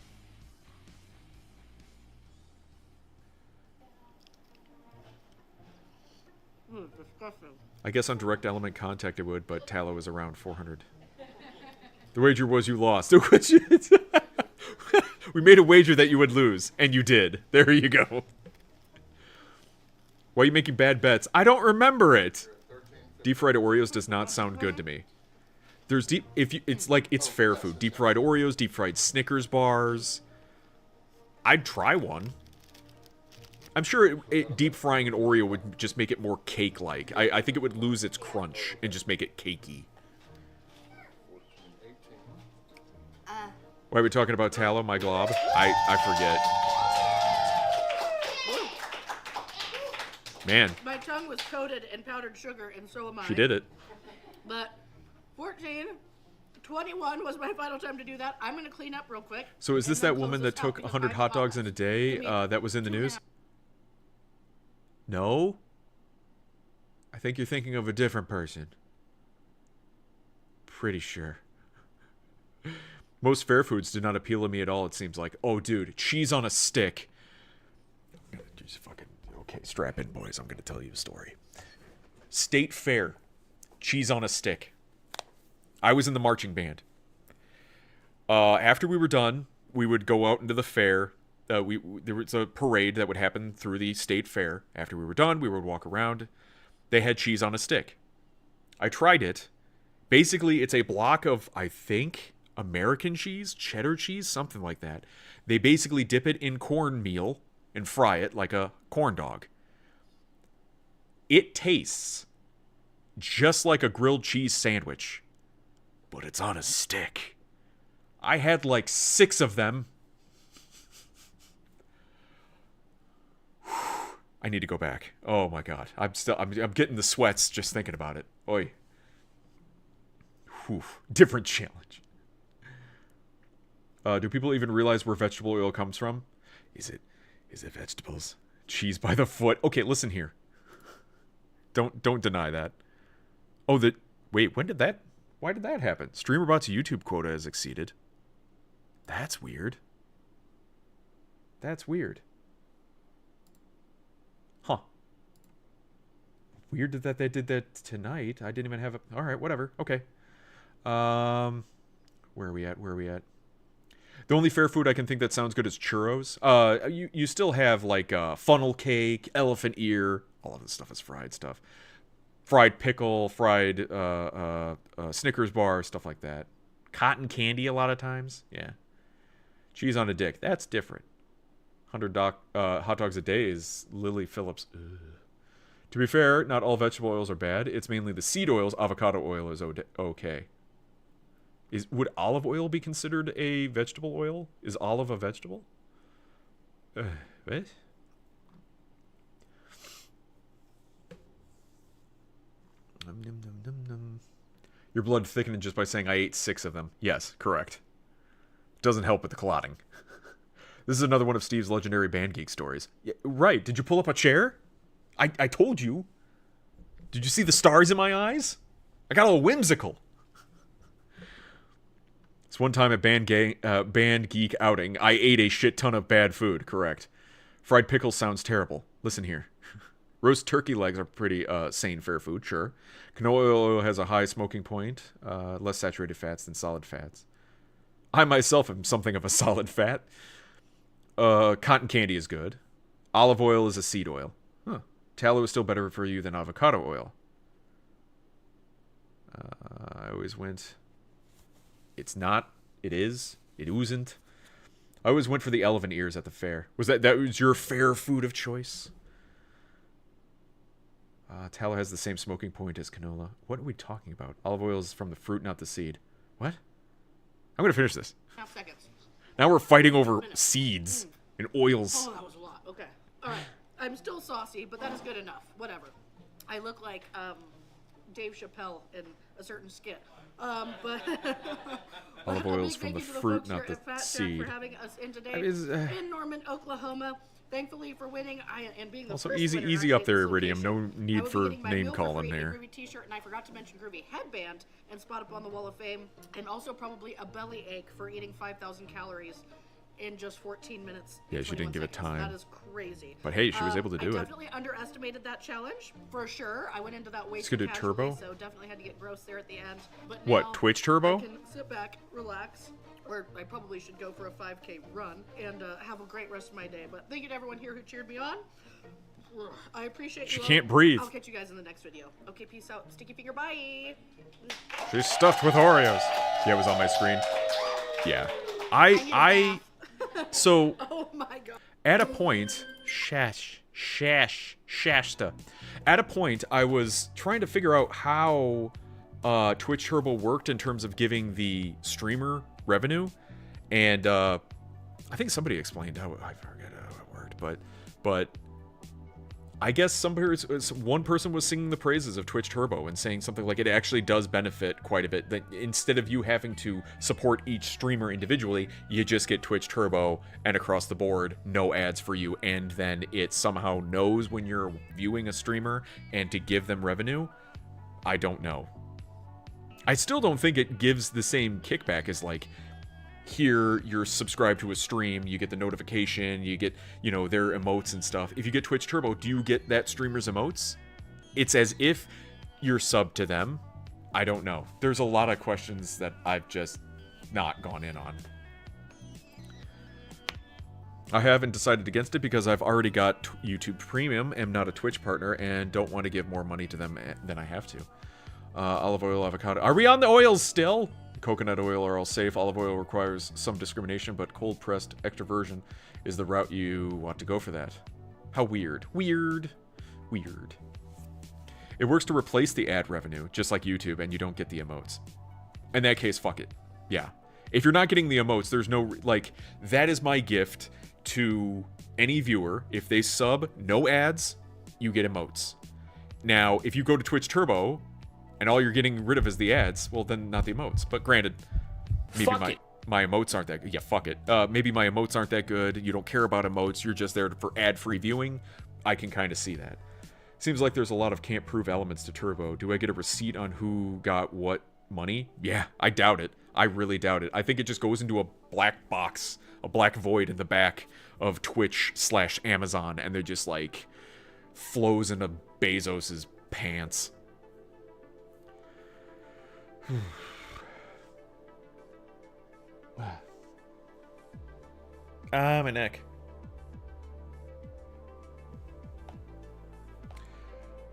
Disgusting. I guess on direct element contact it would, but tallow is around 400. The wager was you lost. We made a wager that you would lose, and you did. There you go. Why are you making bad bets? I don't remember it. Deep fried Oreos does not sound good to me. There's deep... It's like, it's fair food. Deep fried Oreos, deep fried Snickers bars. I'd try one. I'm sure deep frying an Oreo would just make it more cake-like. I think it would lose its crunch and just make it cakey. Why are we talking about tallow, my glob? I forget. Man. My tongue was coated in powdered sugar, and so am I. She did it. But 14, 21 was my final time to do that. I'm going to clean up real quick. So is this that woman that took 100 hot dogs in a day that was in the news? No? I think you're thinking of a different person. Pretty sure. Most fair foods do not appeal to me at all, it seems like. Oh, dude, cheese on a stick. Just fucking... Okay, strap in, boys. I'm going to tell you a story. State Fair. Cheese on a stick. I was in the marching band. After we were done, we would go out into the fair. There was a parade that would happen through the state fair. After we were done, we would walk around. They had cheese on a stick. I tried it. Basically, it's a block of, I think, American cheese, cheddar cheese, something like that. They basically dip it in cornmeal and fry it like a corn dog. It tastes just like a grilled cheese sandwich, but it's on a stick. I had like 6 of them. I need to go back. Oh my god. I'm getting the sweats just thinking about it. Oi. Whew. Different challenge. Do people even realize where vegetable oil comes from? Is it vegetables? Cheese by the foot. Okay, listen here. Don't deny that. Oh, wait, why did that happen? StreamerBot's YouTube quota has exceeded. That's weird. That's weird. Huh. Weird that they did that tonight. I didn't even have a... Alright, whatever. Okay. Where are we at? The only fair food I can think that sounds good is churros. You still have, like, funnel cake, elephant ear. All of this stuff is fried stuff. Fried pickle, fried Snickers bar, stuff like that. Cotton candy a lot of times. Yeah. Cheese on a dick. That's different. 100 hot dogs a day is Lily Phillips. Ugh. To be fair, not all vegetable oils are bad. It's mainly the seed oils. Avocado oil is okay. Would olive oil be considered a vegetable oil? Is olive a vegetable? What? Your blood thickened just by saying I ate 6 of them. Yes, correct. Doesn't help with the clotting. This is another one of Steve's legendary band geek stories. Yeah, right, did you pull up a chair? I told you. Did you see the stars in my eyes? I got all whimsical. This one time at band geek outing, I ate a shit ton of bad food, correct. Fried pickles sounds terrible. Listen here. Roast turkey legs are pretty sane fare food, sure. Canola oil has a high smoking point, less saturated fats than solid fats. I myself am something of a solid fat. Cotton candy is good. Olive oil is a seed oil. Huh. Tallow is still better for you than avocado oil. I always went... It's not. It is. It isn't. I always went for the elephant ears at the fair. That was your fair food of choice? Tallow has the same smoking point as canola. What are we talking about? Olive oil is from the fruit, not the seed. What? I'm going to finish this. Half seconds. Now we're fighting over seeds and oils. Oh, that was a lot. Okay. All right. I'm still saucy, but that is good enough. Whatever. I look like Dave Chappelle in a certain skit. But olive oil is from the fruit, not the seed. For having us in today in Norman, Oklahoma. Thankfully for winning and being the also first easy winner, up there, Iridium. No need for name calling here. Groovy t-shirt, and I forgot to mention Groovy headband and spot up on the Wall of Fame, and also probably a belly ache for eating 5,000 calories in just 14 minutes. Yeah, she didn't give it time. That is crazy. But hey, she was able to do I it. definitely underestimated that challenge for sure. I went into that way Let's too go to casually, Turbo. so definitely had to get gross there at the end. But What, now Twitch Turbo? I can sit back, relax. Or I probably should go for a 5K run and have a great rest of my day. But thank you to everyone here who cheered me on. I appreciate She you. can't breathe. I'll catch you guys in the next video. Okay, peace out. Sticky finger, bye. She's stuffed with Oreos. Yeah, it was on my screen. Yeah. So, Oh my god. at a point, Shasta. At a point, I was trying to figure out how Twitch Turbo worked in terms of giving the streamer revenue, and I think somebody explained how, I forget how it worked, but I guess one person was singing the praises of Twitch Turbo and saying something like it actually does benefit quite a bit. That instead of you having to support each streamer individually, you just get Twitch Turbo and across the board, no ads for you. And then it somehow knows when you're viewing a streamer and to give them revenue. I don't know. I still don't think it gives the same kickback as like, here you're subscribed to a stream, you get the notification, you get, you know, their emotes and stuff. If you get Twitch Turbo, do you get that streamer's emotes? It's as if you're subbed to them. I don't know. There's a lot of questions that I've just not gone in on. I haven't decided against it because I've already got YouTube Premium, am not a Twitch partner, and don't want to give more money to them than I have to. Olive oil, avocado. Are we on the oils still? Coconut oil are all safe. Olive oil requires some discrimination, but cold-pressed extra virgin is the route you want to go for that. How weird. Weird. It works to replace the ad revenue, just like YouTube, and you don't get the emotes. In that case, fuck it. Yeah. If you're not getting the emotes, there's no... Like, that is my gift to any viewer. If they sub, no ads, you get emotes. Now, if you go to Twitch Turbo... and all you're getting rid of is the ads, well, then not the emotes. But granted, maybe my emotes aren't that good. Yeah, fuck it. Maybe my emotes aren't that good. You don't care about emotes. You're just there for ad-free viewing. I can kind of see that. Seems like there's a lot of can't-prove elements to Turbo. Do I get a receipt on who got what money? Yeah, I doubt it. I really doubt it. I think it just goes into a black box, a black void in the back of Twitch/Amazon, and they're just, like, flows into Bezos's pants. My neck.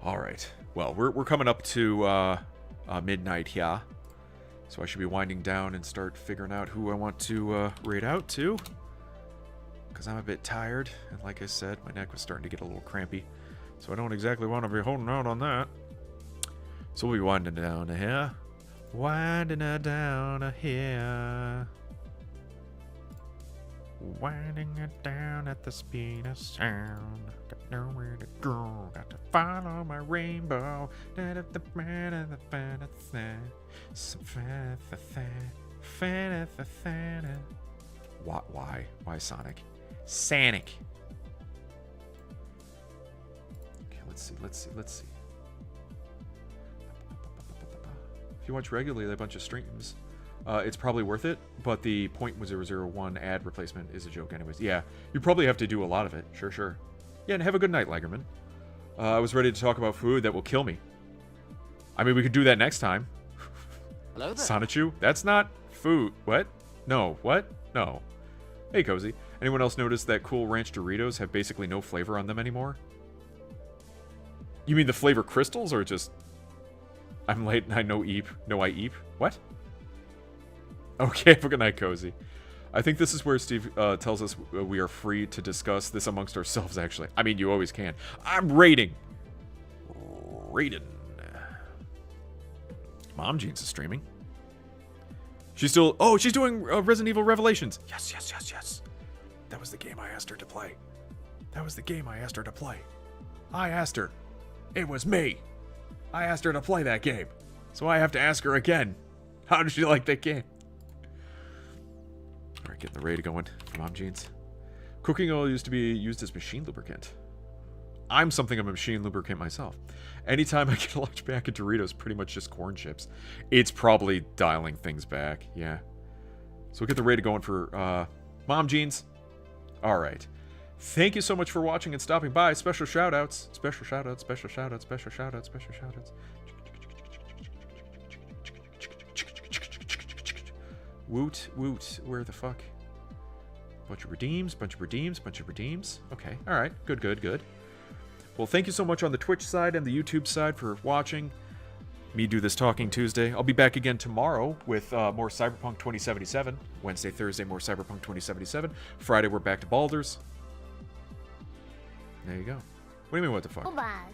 All right. Well, we're coming up to midnight here, so I should be winding down and start figuring out who I want to raid out to, because I'm a bit tired, and like I said, my neck was starting to get a little crampy, so I don't exactly want to be holding out on that. So we'll be winding down here. Winding her down here. Winding her down at the speed of sound. Got nowhere to go. Got to follow my rainbow. Why? Why Sonic? Sonic. Okay, let's see. If you watch regularly a bunch of streams, it's probably worth it, but the 0.001 ad replacement is a joke anyways. Yeah, you probably have to do a lot of it. Sure. Yeah, and have a good night, Lagerman. I was ready to talk about food that will kill me. I mean, we could do that next time. Hello there. Sonichu? That's not food. What? No. What? No. Hey, Cozy. Anyone else notice that Cool Ranch Doritos have basically no flavor on them anymore? You mean the flavor crystals, or just... I'm late and I know eep. No, I eep. What? Okay, for good night, Cozy. I think this is where Steve tells us we are free to discuss this amongst ourselves, actually. I mean, you always can. I'm raiding. Mom Jeans is streaming. She's still... Oh, she's doing Resident Evil Revelations. Yes. That was the game I asked her to play. I asked her. It was me. I asked her to play that game. So I have to ask her again. How did she like that game? Alright, getting the raid going for Mom Jeans. Cooking oil used to be used as machine lubricant. I'm something of a machine lubricant myself. Anytime I get a large pack of Doritos, pretty much just corn chips. It's probably dialing things back, yeah. So we'll get the raid going for Mom Jeans. Alright. Thank you so much for watching and stopping by. Special shout-outs. Woot. Where the fuck? Bunch of redeems. Okay, alright. Good. Well, thank you so much on the Twitch side and the YouTube side for watching me do this Talking Tuesday. I'll be back again tomorrow with more Cyberpunk 2077. Wednesday, Thursday, more Cyberpunk 2077. Friday, we're back to Baldur's. There you go. What do you mean, what the fuck?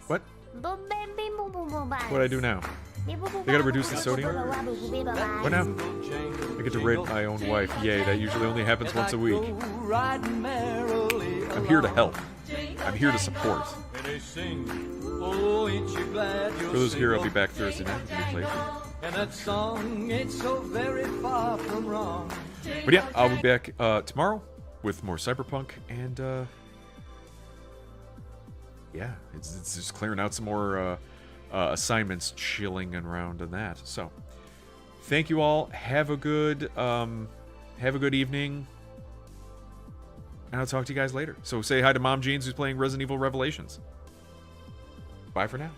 What? What'd I do now? They gotta reduce the sodium? What now? I get to raid my own wife. Yay, that usually only happens once a week. I'm here to help. I'm here to support. For those here, I'll be back Thursday night with a new playthrough. And that song ain't so very far from wrong. But yeah, I'll be back tomorrow with more Cyberpunk, and yeah, it's just clearing out some more assignments, chilling around and that. So, thank you all. Have a good evening, and I'll talk to you guys later. So say hi to Mom Jeans, who's playing Resident Evil Revelations. Bye for now.